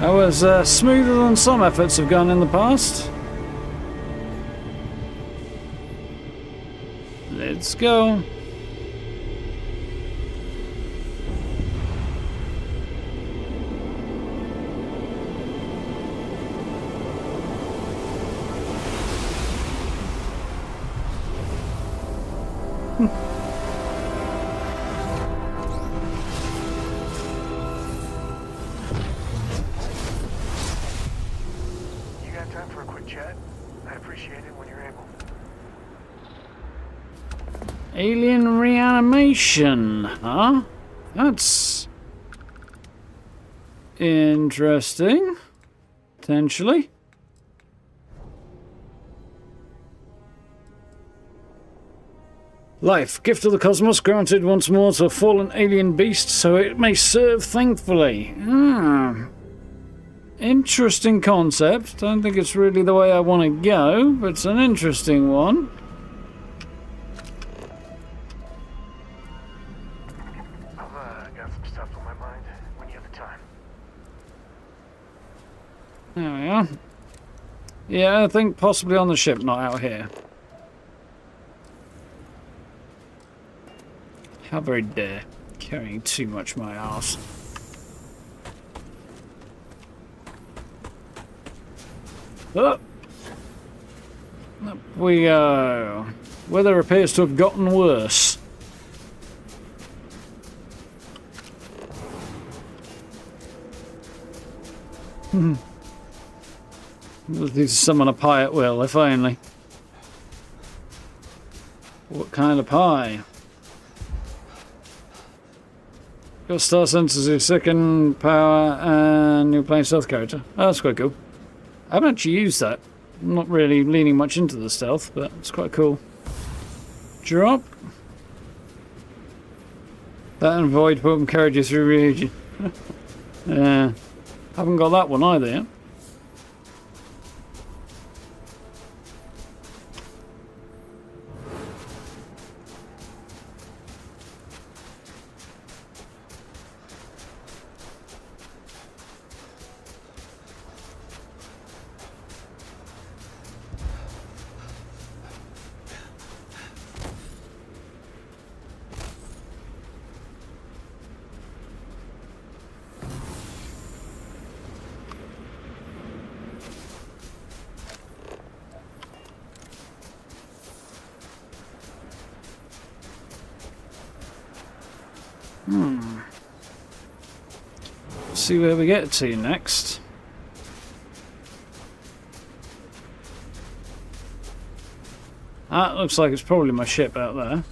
That was smoother than some efforts have gone in the past. Let's go. You got time for a quick chat? I'd appreciate it when you're able. Alien reanimation, huh? That's interesting. Potentially. Life, gift of the cosmos, granted once more to a fallen alien beast, so it may serve thankfully. Interesting concept. Don't think it's really the way I want to go, but it's an interesting one. I've got some stuff on my mind when you have the time. There we are. Yeah, I think possibly on the ship, not out here. How very dare. Carrying too much my arse. Up we go. Weather appears to have gotten worse. We'll need to summon a pie at will, if only. What kind of pie? Got star sensors, your second power, and you're playing stealth character. Oh, that's quite cool. I haven't actually used that. I'm not really leaning much into the stealth, but it's quite cool. Drop. That and void pump carried you through region. Haven't got that one either yet. See where we get to next. That looks like it's probably my ship out there.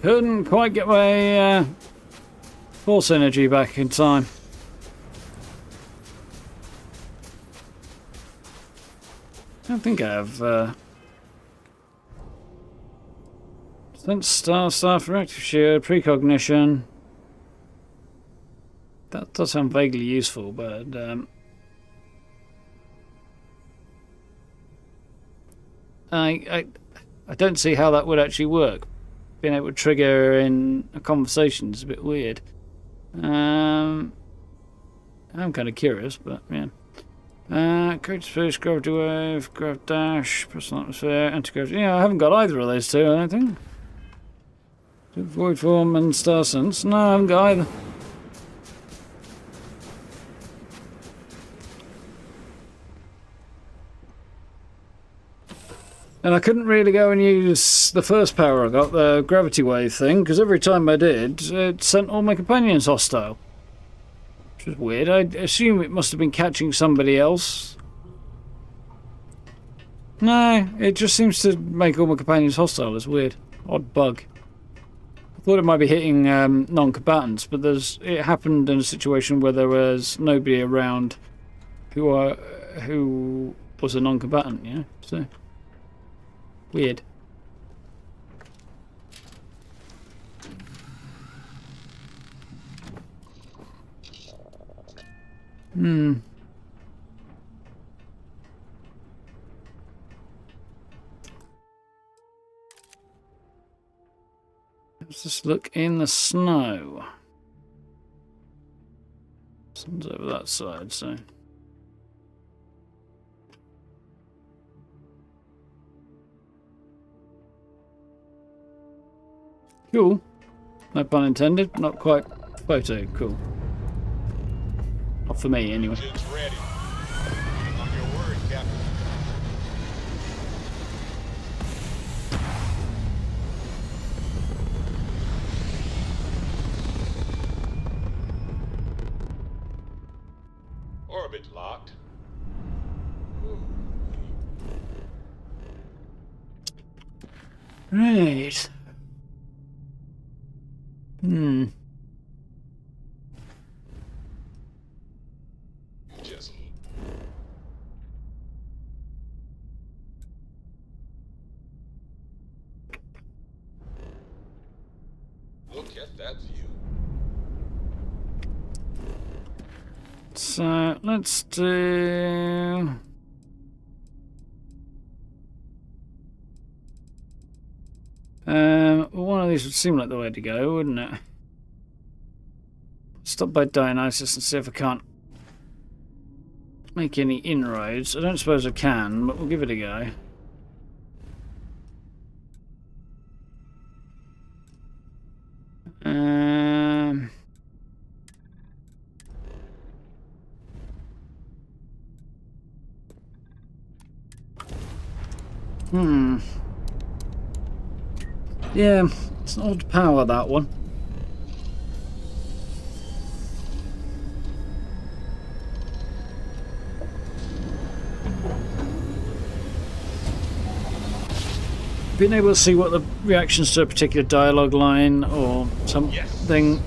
Couldn't quite get my force energy back in time. I don't think I have sense staff reactive shield, precognition. That does sound vaguely useful, but I don't see how that would actually work. Being able to trigger in a conversation is a bit weird. I'm kind of curious, but yeah. Create space, gravity wave, grav dash, personal atmosphere, anti-gravity. Yeah, I haven't got either of those two, I don't think. Void form and star sense. No, I haven't got either. And I couldn't really go and use the first power I got, the gravity wave thing, because every time I did, it sent all my companions hostile. Which is weird. I assume it must have been catching somebody else. No, it just seems to make all my companions hostile. It's weird. Odd bug. I thought it might be hitting non-combatants, but it happened in a situation where there was nobody around who was a non-combatant, you know? So, weird. Let's just look in the snow. Sun's over that side, so... Cool. No pun intended. Not quite photo cool. Not for me, anyway. Ship's ready. On your word, Captain. Orbit locked. Right. Just look at that view. So, let's do... one of these would seem like the way to go, wouldn't it? Stop by Dionysus and see if I can't make any inroads. I don't suppose I can, but we'll give it a go. Yeah, it's an odd power, that one. Being able to see what the reactions to a particular dialogue line or something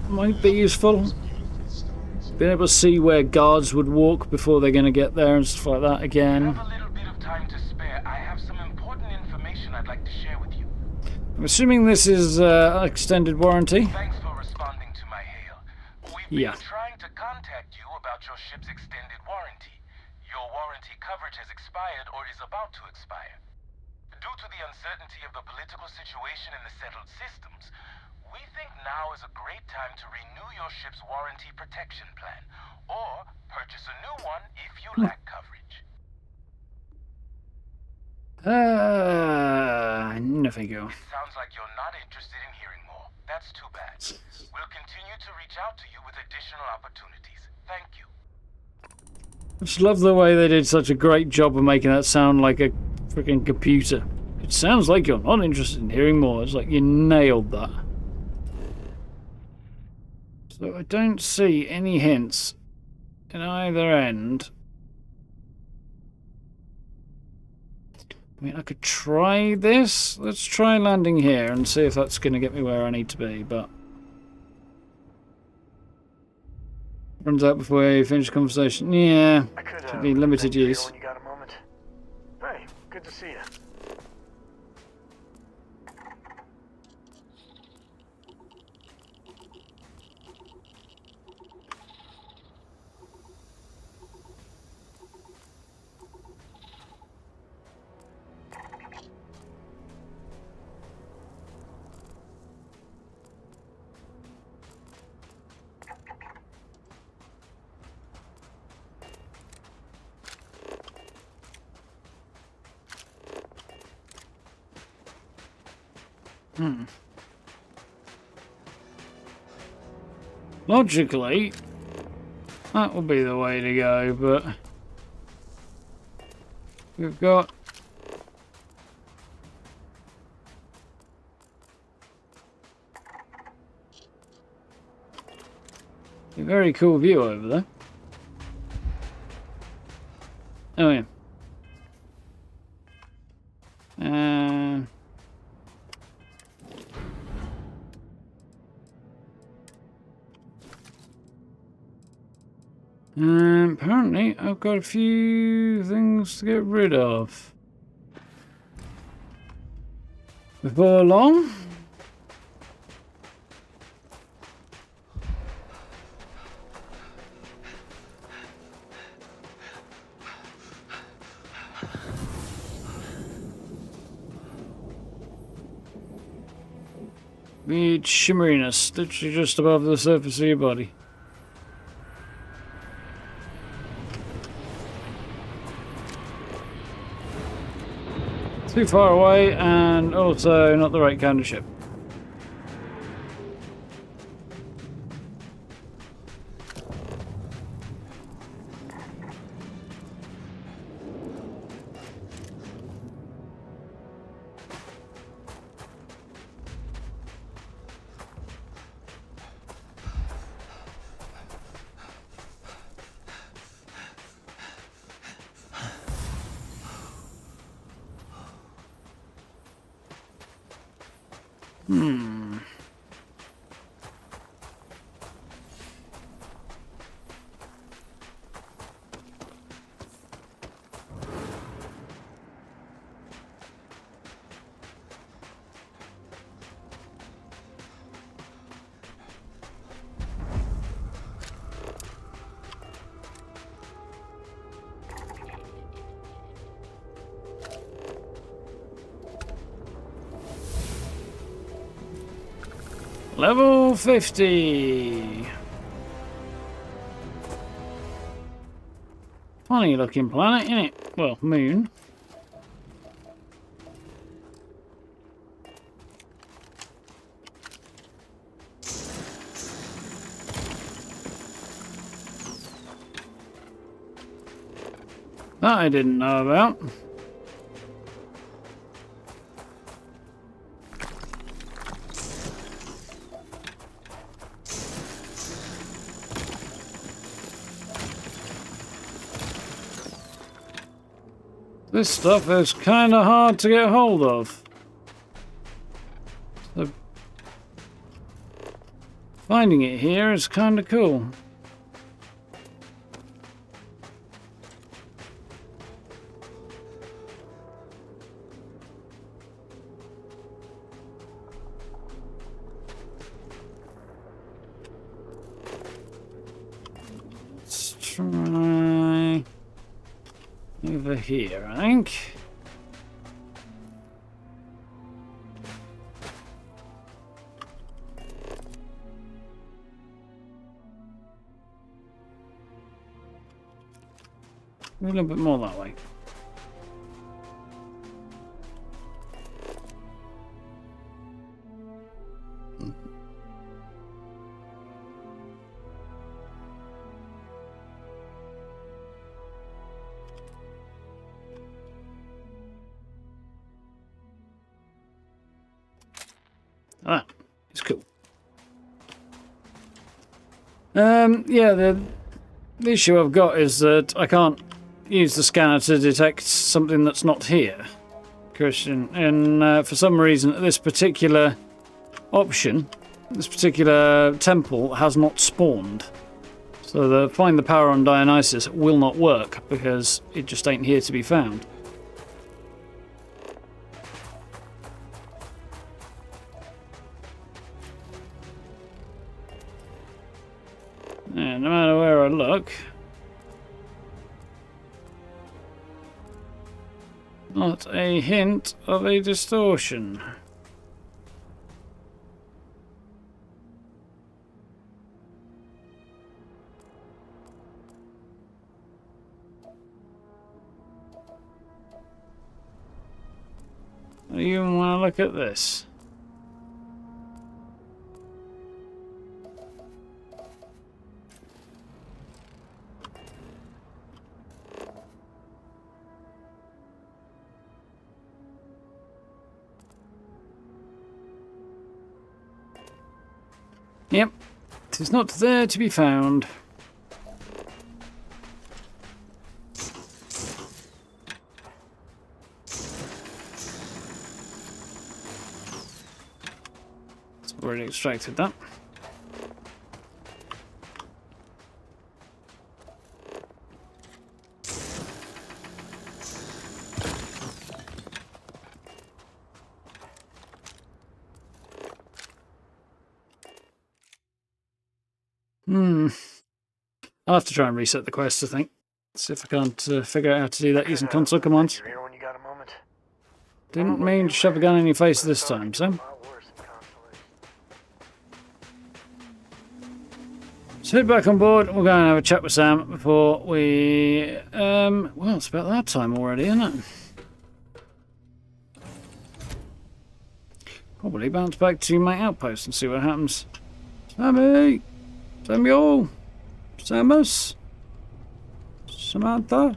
might be useful. Being able to see where guards would walk before they're going to get there and stuff like that again. I'm assuming this is extended warranty. Thanks for responding to my hail. We've been trying to contact you about your ship's extended warranty. Your warranty coverage has expired or is about to expire. Due to the uncertainty of the political situation in the settled systems, we think now is a great time to renew your ship's warranty protection plan, or purchase a new one if you lack coverage. No thank you. It sounds like you're not interested in hearing more. That's too bad. We'll continue to reach out to you with additional opportunities. Thank you. I just love the way they did such a great job of making that sound like a freaking computer. It sounds like you're not interested in hearing more. It's like you nailed that. So I don't see any hints in either end. I mean, I could try this. Let's try landing here and see if that's going to get me where I need to be, but... Runs out before you finish the conversation. Yeah, should be limited use. When you got a moment. Hey, good to see you. Logically, that would be the way to go, but we've got A very cool view over there. Oh yeah. Apparently I've got a few things to get rid of. Before long. Need shimmeriness, literally just above the surface of your body. Too far away, and also not the right kind of ship. Level 50. Funny looking planet, isn't it? Well, moon. That I didn't know about. This stuff is kind of hard to get hold of. So finding it here is kind of cool. Let's try over here, I think. A little bit more that way. Ah, it's cool. Yeah, the issue I've got is that I can't use the scanner to detect something that's not here, Christian. And for some reason, this particular option, this particular temple has not spawned. So the find the power on Dionysus will not work because it just ain't here to be found. And no matter where I look, not a hint of a distortion. I don't even want to look at this. Yep, 'Tis not there to be found. It's already extracted that. I'll have to try and reset the quest, I think. See if I can't figure out how to do that using console commands. Didn't mean to shove a gun in your face this time, so. So head back on board. We'll go and have a chat with Sam before we... well, it's about that time already, isn't it? Probably bounce back to my outpost and see what happens. Sammy! Samuel! Samus? Samantha?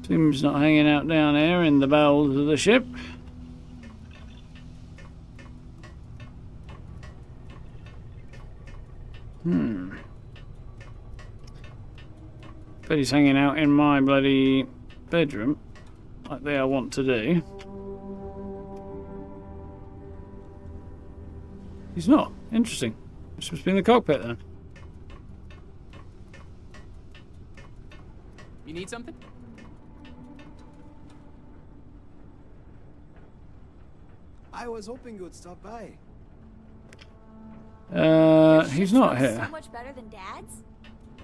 Tim's not hanging out down here in the bowels of the ship. But he's hanging out in my bloody bedroom, like they want to do. He's not. Interesting. This must be in the cockpit then. You need something? I was hoping you would stop by. He's not here. So much better than Dad's?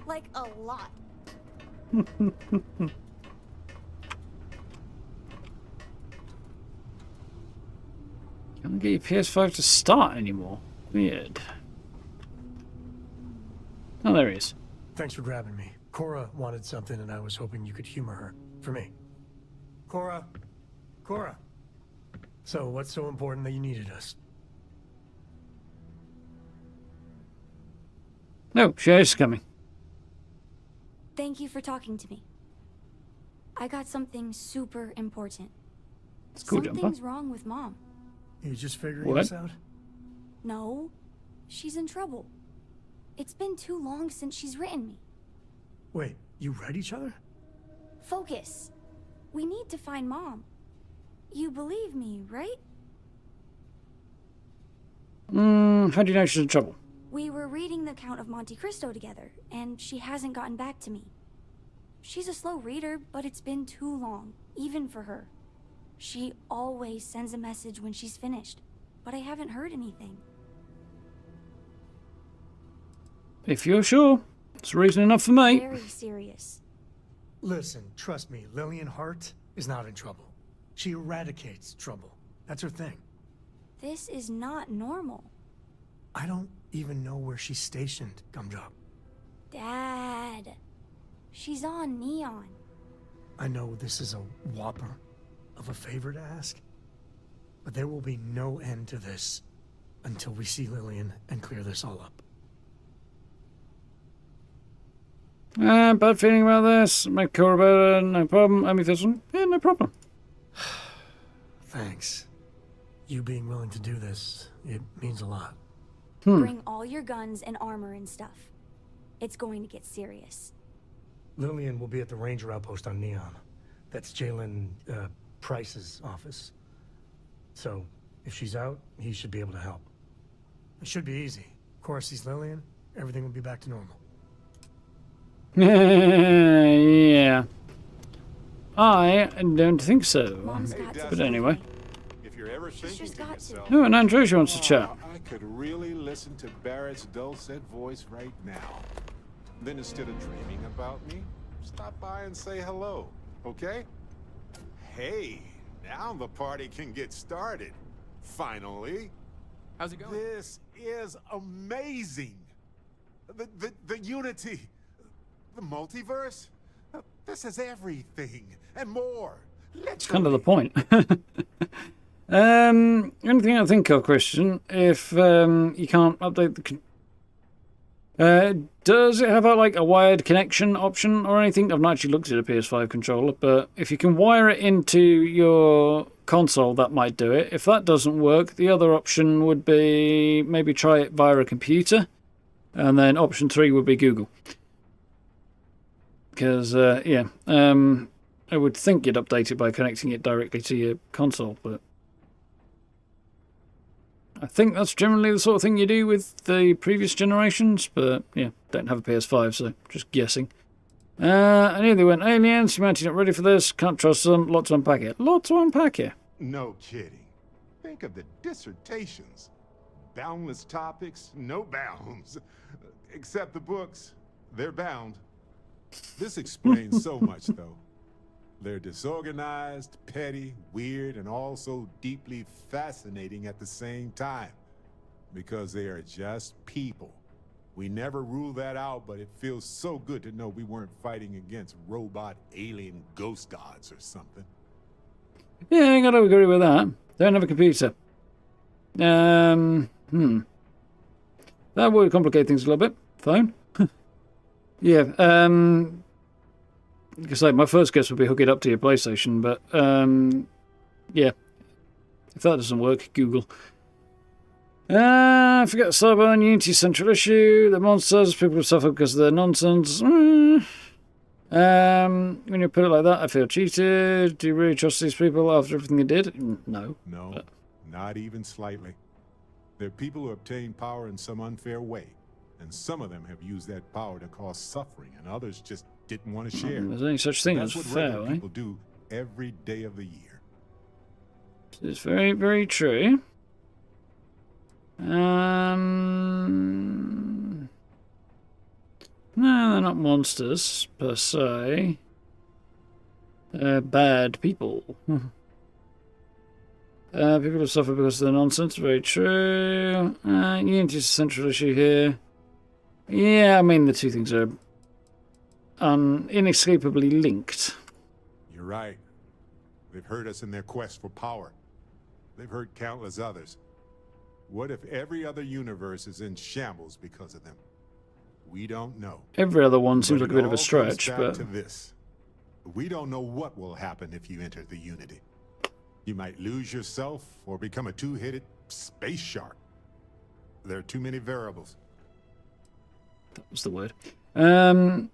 Like a lot. Can't get your PS5 to start anymore. Weird. Oh, there he is. Thanks for grabbing me. Cora wanted something, and I was hoping you could humor her. For me. Cora! Cora! So, what's so important that you needed us? No, she's coming. Thank you for talking to me. I got something super important. It's cool, Something's wrong with Mom. You just figuring this out? No, she's in trouble. It's been too long since she's written me. Wait, you read each other? Focus. We need to find Mom. You believe me, right? How do you know she's in trouble? We were reading the Count of Monte Cristo together, and she hasn't gotten back to me. She's a slow reader, but it's been too long, even for her. She always sends a message when she's finished, but I haven't heard anything. If you're sure, it's reason enough for me. Very serious. Listen, trust me, Lillian Hart is not in trouble. She eradicates trouble. That's her thing. This is not normal. I don't even know where she's stationed, Gumdrop. Dad. She's on Neon. I know this is a whopper of a favor to ask, but there will be no end to this until we see Lillian and clear this all up. Bad feeling about this. Make Cora about it, no problem. I mean, this one, yeah, no problem. Thanks. You being willing to do this, it means a lot. Bring all your guns and armor and stuff. It's going to get serious. Lillian will be at the Ranger outpost on Neon. That's Jalen Price's office. So, if she's out, he should be able to help. It should be easy. Cora sees Lillian, everything will be back to normal. Yeah. I don't think so. But anyway. If you're ever thinking to yourself, Oh, and Andrews wants to chat. I could really listen to Barrett's dulcet voice right now. Then instead of dreaming about me, stop by and say hello, okay? Hey, now the party can get started. Finally. How's it going? This is amazing. The unity, the multiverse. This is everything and more. It's kind of the point. Anything I think of, Christian, if you can't update the... Does it have a wired connection option or anything? I've not actually looked at a PS5 controller, but if you can wire it into your console, that might do it. If that doesn't work, the other option would be maybe try it via a computer, and then option 3 would be Google. Because, I would think you'd update it by connecting it directly to your console, but I think that's generally the sort of thing you do with the previous generations, but yeah, don't have a PS5, so just guessing. And here they went, aliens, humanity not ready for this, can't trust them, lot to unpack here. Lot to unpack here. No kidding. Think of the dissertations. Boundless topics, no bounds. Except the books, they're bound. This explains so much, though. They're disorganized, petty, weird, and also deeply fascinating at the same time. Because they are just people. We never rule that out, but it feels so good to know we weren't fighting against robot alien ghost gods or something. Yeah, I gotta agree with that. Don't have a computer. That would complicate things a little bit. Phone? Yeah, because my first guess would be hook it up to your PlayStation, but yeah, if that doesn't work, Google. Forget Starbound, Unity central issue, the monsters, people who suffer because of their nonsense. When you put it like that, I feel cheated. Do you really trust these people after everything they did? No. No, not even slightly. They're people who obtain power in some unfair way, and some of them have used that power to cause suffering, and others just didn't want to share. There's any such thing as That's what fair, regular people do every day of the year. It's very, very true. No, they're not monsters, per se. They're bad people. People who suffer because of their nonsense, very true. Unity's a central issue here. Yeah, I mean, the two things are inescapably linked. You're right. They've hurt us in their quest for power. They've hurt countless others. What if every other universe is in shambles because of them? We don't know. Every other one seems like a bit of a But stretch, it all comes back but to this. We don't know what will happen if you enter the Unity. You might lose yourself or become a two-headed space shark. There are too many variables. that was the word. I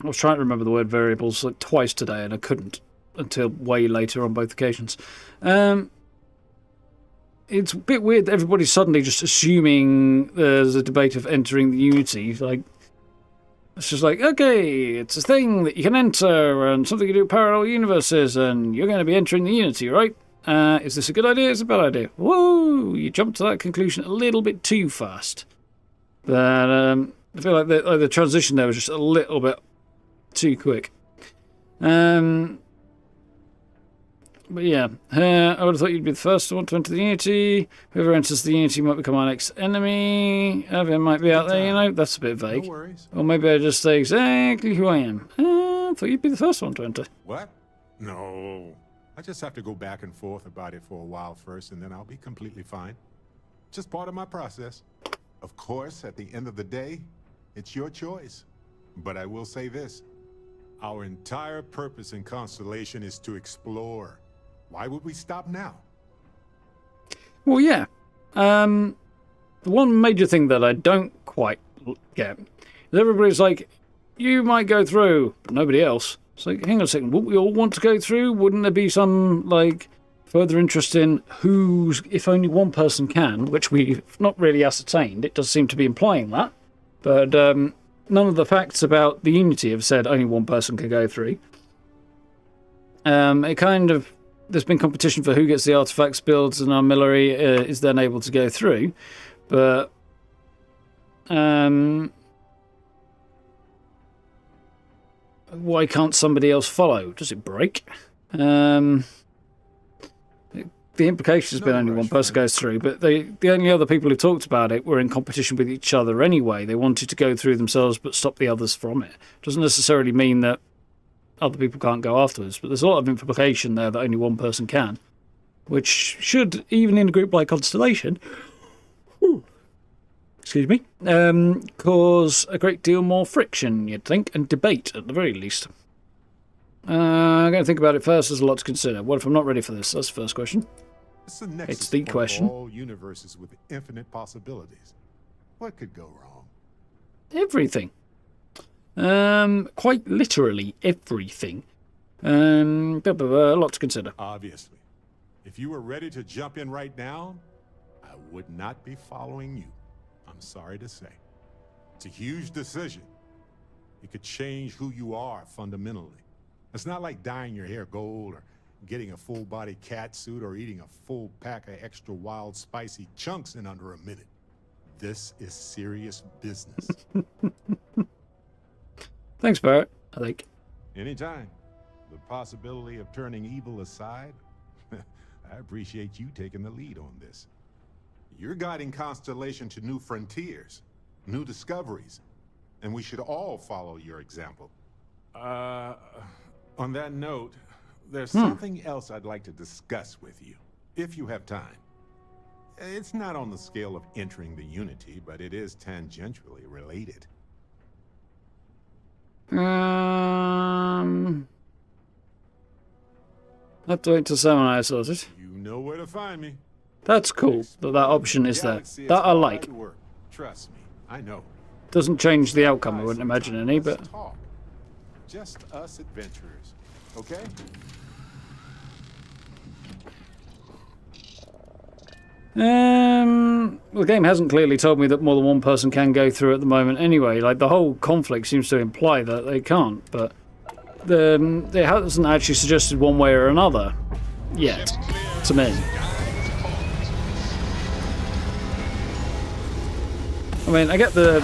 was trying to remember the word variables like twice today, and I couldn't until way later on both occasions. It's a bit weird that everybody's suddenly just assuming there's a debate of entering the Unity. Like, it's just like, okay, it's a thing that you can enter and something you do with parallel universes, and you're going to be entering the Unity, right? Is this a good idea? Is it a bad idea? Whoa! You jumped to that conclusion a little bit too fast. But I feel like the transition there was just a little bit too quick. But yeah, I would have thought you'd be the first one to enter the Unity. Whoever enters the Unity might become our next enemy. Evan might be out there, you know. That's a bit vague. No worries. Or maybe I just say exactly who I am. I thought you'd be the first one to enter. What? No. I just have to go back and forth about it for a while first, and then I'll be completely fine. Just part of my process. Of course, at the end of the day, it's your choice. But I will say this. Our entire purpose in Constellation is to explore. Why would we stop now? Well, yeah. The one major thing that I don't quite get is everybody's like, you might go through, but nobody else. It's like, hang on a second, wouldn't we all want to go through? Wouldn't there be some, like, further interest in who's, if only one person can, which we've not really ascertained. It does seem to be implying that. But none of the facts about the Unity have said only one person can go through. It kind of, there's been competition for who gets the artifacts, builds, and artillery is then able to go through. But why can't somebody else follow? Does it break? The implication has been only one person goes through, but the only other people who talked about it were in competition with each other anyway. They wanted to go through themselves but stop the others from it. Doesn't necessarily mean that other people can't go afterwards, but there's a lot of implication there that only one person can, which should, even in a group like Constellation, excuse me, cause a great deal more friction, you'd think, and debate at the very least. I'm going to think about it first. There's a lot to consider. What if I'm not ready for this? That's the first question. It's the question. All universes with infinite possibilities. What could go wrong? Everything. Quite literally everything. A lot to consider. Obviously. If you were ready to jump in right now, I would not be following you. I'm sorry to say. It's a huge decision. It could change who you are fundamentally. It's not like dyeing your hair gold or getting a full-body cat suit or eating a full pack of extra wild spicy chunks in under a minute. This is serious business. Thanks, Barrett. I think. Anytime. The possibility of turning evil aside, I appreciate you taking the lead on this. You're guiding Constellation to new frontiers, new discoveries, and we should all follow your example. On that note, there's something else I'd like to discuss with you, if you have time. It's not on the scale of entering the Unity, but it is tangentially related. I have to wait till someone I sorted. You know where to find me. That's cool that option is there. That I like. Trust me, I know. Doesn't change the outcome, I wouldn't imagine any, but... Just us adventurers, okay? The game hasn't clearly told me that more than one person can go through at the moment anyway. Like, the whole conflict seems to imply that they can't, but... it hasn't actually suggested one way or another. Yet. To me. I mean, I get the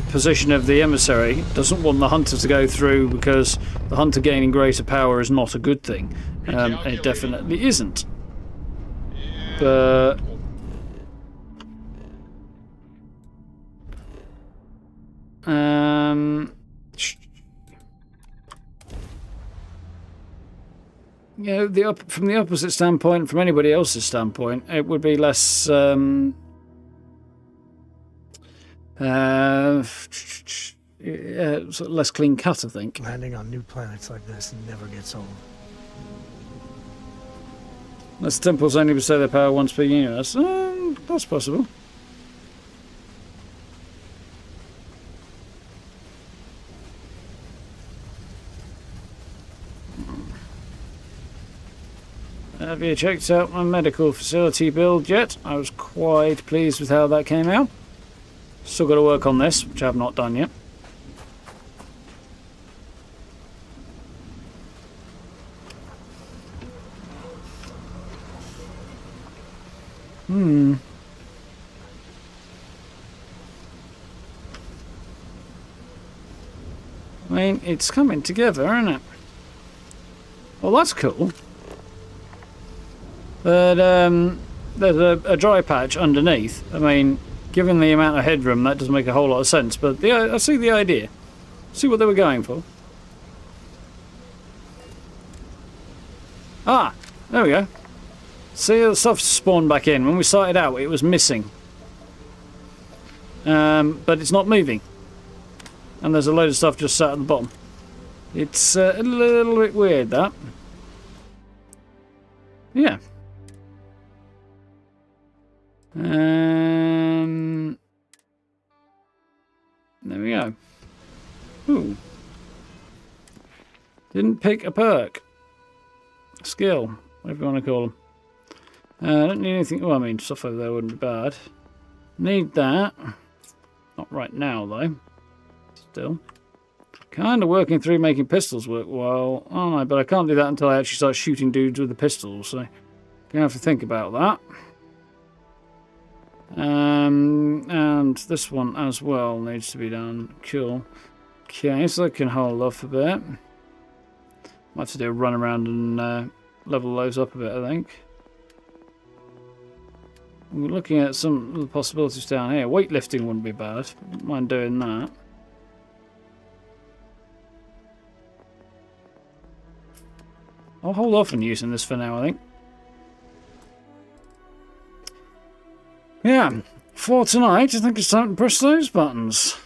position of the emissary doesn't want the hunter to go through because the hunter gaining greater power is not a good thing. It definitely isn't. But you know, from the opposite standpoint, from anybody else's standpoint, it would be less sort of less clean cut, I think. Landing on new planets like this never gets old. Unless the temples only bestow their power once per universe. That's possible. Have you checked out my medical facility build yet? I was quite pleased with how that came out. Still got to work on this, which I have not done yet. I mean, it's coming together, isn't it? Well, that's cool. But there's a dry patch underneath. I mean, given the amount of headroom, that doesn't make a whole lot of sense. But I see the idea. See what they were going for. Ah, there we go. See, the stuff spawned back in. When we started out, it was missing. But it's not moving. And there's a load of stuff just sat at the bottom. It's a little bit weird, that. Yeah. There we go. Ooh. Didn't pick a perk. Skill, whatever you want to call them. I don't need anything. Well, I mean, stuff over there wouldn't be bad. Need that. Not right now, though. Still. Kind of working through making pistols work well, aren't I? But I can't do that until I actually start shooting dudes with the pistols, so... Gonna have to think about that. And this one as well needs to be done. Cool. Okay, so I can hold off a bit. Might have to do a run around and level those up a bit, I think. We're looking at some of the possibilities down here. Weightlifting wouldn't be bad. Wouldn't mind doing that. I'll hold off on using this for now, I think. Yeah, for tonight, I think it's time to press those buttons.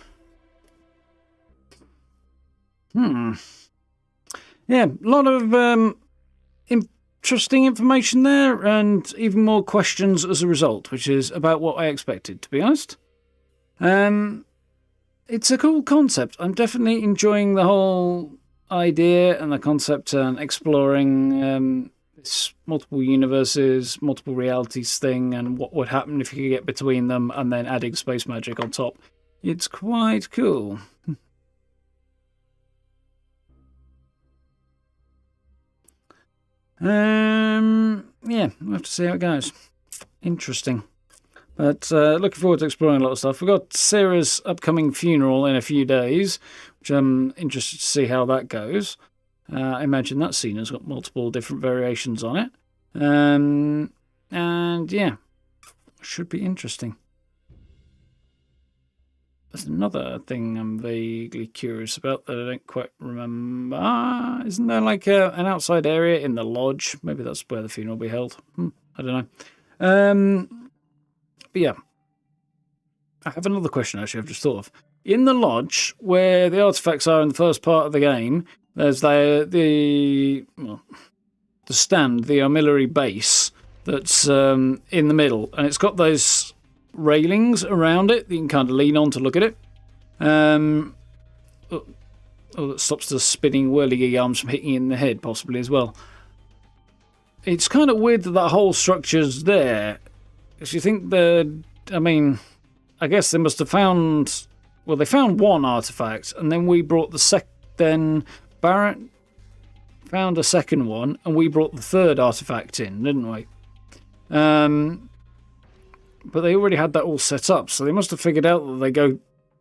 Yeah, a lot of interesting information there, and even more questions as a result, which is about what I expected, to be honest. It's a cool concept. I'm definitely enjoying the whole idea and the concept and exploring this multiple universes, multiple realities thing, and what would happen if you could get between them, and then adding space magic on top. It's quite cool. Yeah, we'll have to see how it goes. Interesting. But looking forward to exploring a lot of stuff. We've got Sarah's upcoming funeral in a few days, which I'm interested to see how that goes. I imagine that scene has got multiple different variations on it. And yeah, should be interesting. There's another thing I'm vaguely curious about that I don't quite remember. Isn't there like an outside area in the lodge? Maybe that's where the funeral will be held. I don't know. But yeah, I have another question actually I've just thought of. In the lodge, where the artifacts are in the first part of the game, there's the stand, the artillery base that's in the middle, and it's got those railings around it that you can kind of lean on to look at it. That stops the spinning whirligig arms from hitting you in the head, possibly as well. It's kind of weird that that whole structure's there. Because you think I guess they must have found... Well, they found one artifact, and then we brought then Barrett found a second one, and we brought the third artifact in, didn't we? But they already had that all set up, so they must have figured out that they go...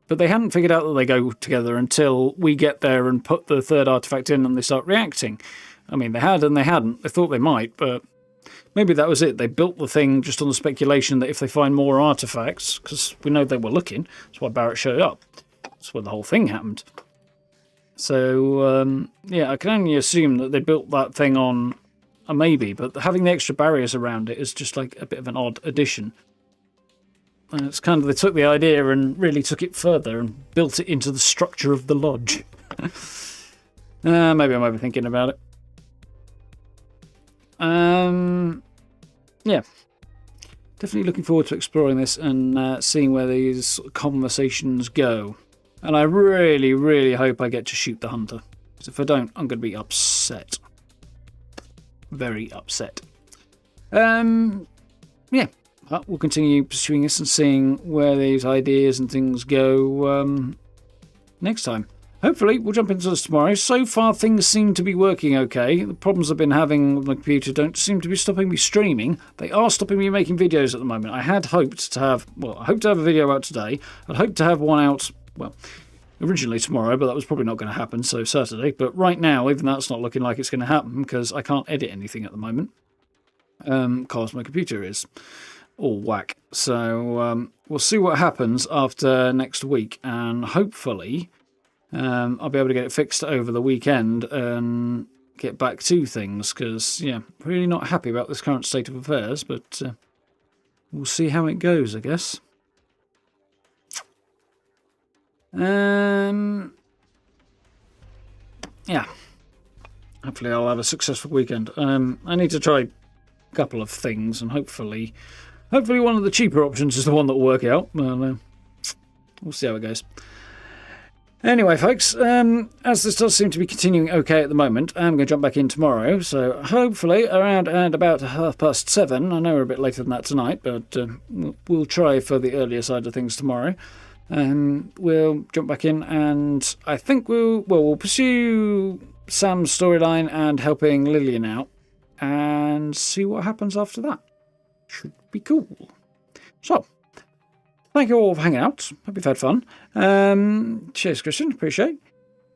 But they hadn't figured out that they go together until we get there and put the third artifact in and they start reacting. I mean, they had and they hadn't. They thought they might, but maybe that was it. They built the thing just on the speculation that if they find more artifacts, because we know they were looking, that's why Barrett showed up. That's where the whole thing happened. So, yeah, I can only assume that they built that thing on a maybe, but having the extra barriers around it is just like a bit of an odd addition. And it's kind of, they took the idea and really took it further and built it into the structure of the lodge. Maybe I'm overthinking about it. Yeah. Definitely looking forward to exploring this and seeing where these conversations go. And I really, really hope I get to shoot the hunter. Because if I don't, I'm going to be upset. Very upset. Yeah. But we'll continue pursuing this and seeing where these ideas and things go next time. Hopefully, we'll jump into this tomorrow. So far, things seem to be working okay. The problems I've been having with my computer don't seem to be stopping me streaming. They are stopping me making videos at the moment. I had hoped to have... Well, I hoped to have a video out today. I'd hoped to have one out, well, originally tomorrow, but that was probably not going to happen, so Saturday. But right now, even that's not looking like it's going to happen because I can't edit anything at the moment. Because my computer is all whack. So we'll see what happens after next week, and hopefully I'll be able to get it fixed over the weekend and get back to things, because yeah, really not happy about this current state of affairs, but we'll see how it goes, I guess. Yeah, hopefully I'll have a successful weekend. I need to try a couple of things, and hopefully one of the cheaper options is the one that will work out. Well, we'll see how it goes. Anyway, folks, as this does seem to be continuing okay at the moment, I'm going to jump back in tomorrow, so hopefully around and about 7:30. I know we're a bit later than that tonight, but we'll try for the earlier side of things tomorrow. We'll jump back in, and I think we'll pursue Sam's storyline and helping Lillian out, and see what happens after that. Should be cool. So, thank you all for hanging out. Hope you've had fun. Cheers, Christian. Appreciate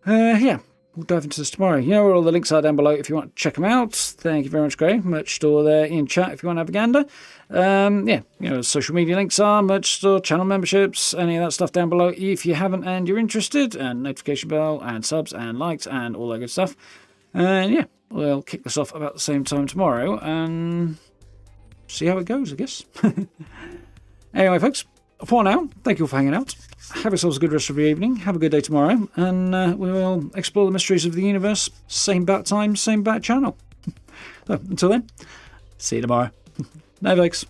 it. Yeah, we'll dive into this tomorrow. You know where all the links are down below if you want to check them out. Thank you very much, Gray. Merch store there in chat if you want to have a gander. Yeah, you know, social media links are, merch store, channel memberships, any of that stuff down below if you haven't and you're interested, and notification bell and subs and likes and all that good stuff. And yeah, we'll kick this off about the same time tomorrow and see how it goes, I guess. Anyway, folks, for now, thank you all for hanging out. Have yourselves a good rest of your evening. Have a good day tomorrow. And we will explore the mysteries of the universe. Same bat time, same bat channel. So, until then, see you tomorrow. No, thanks.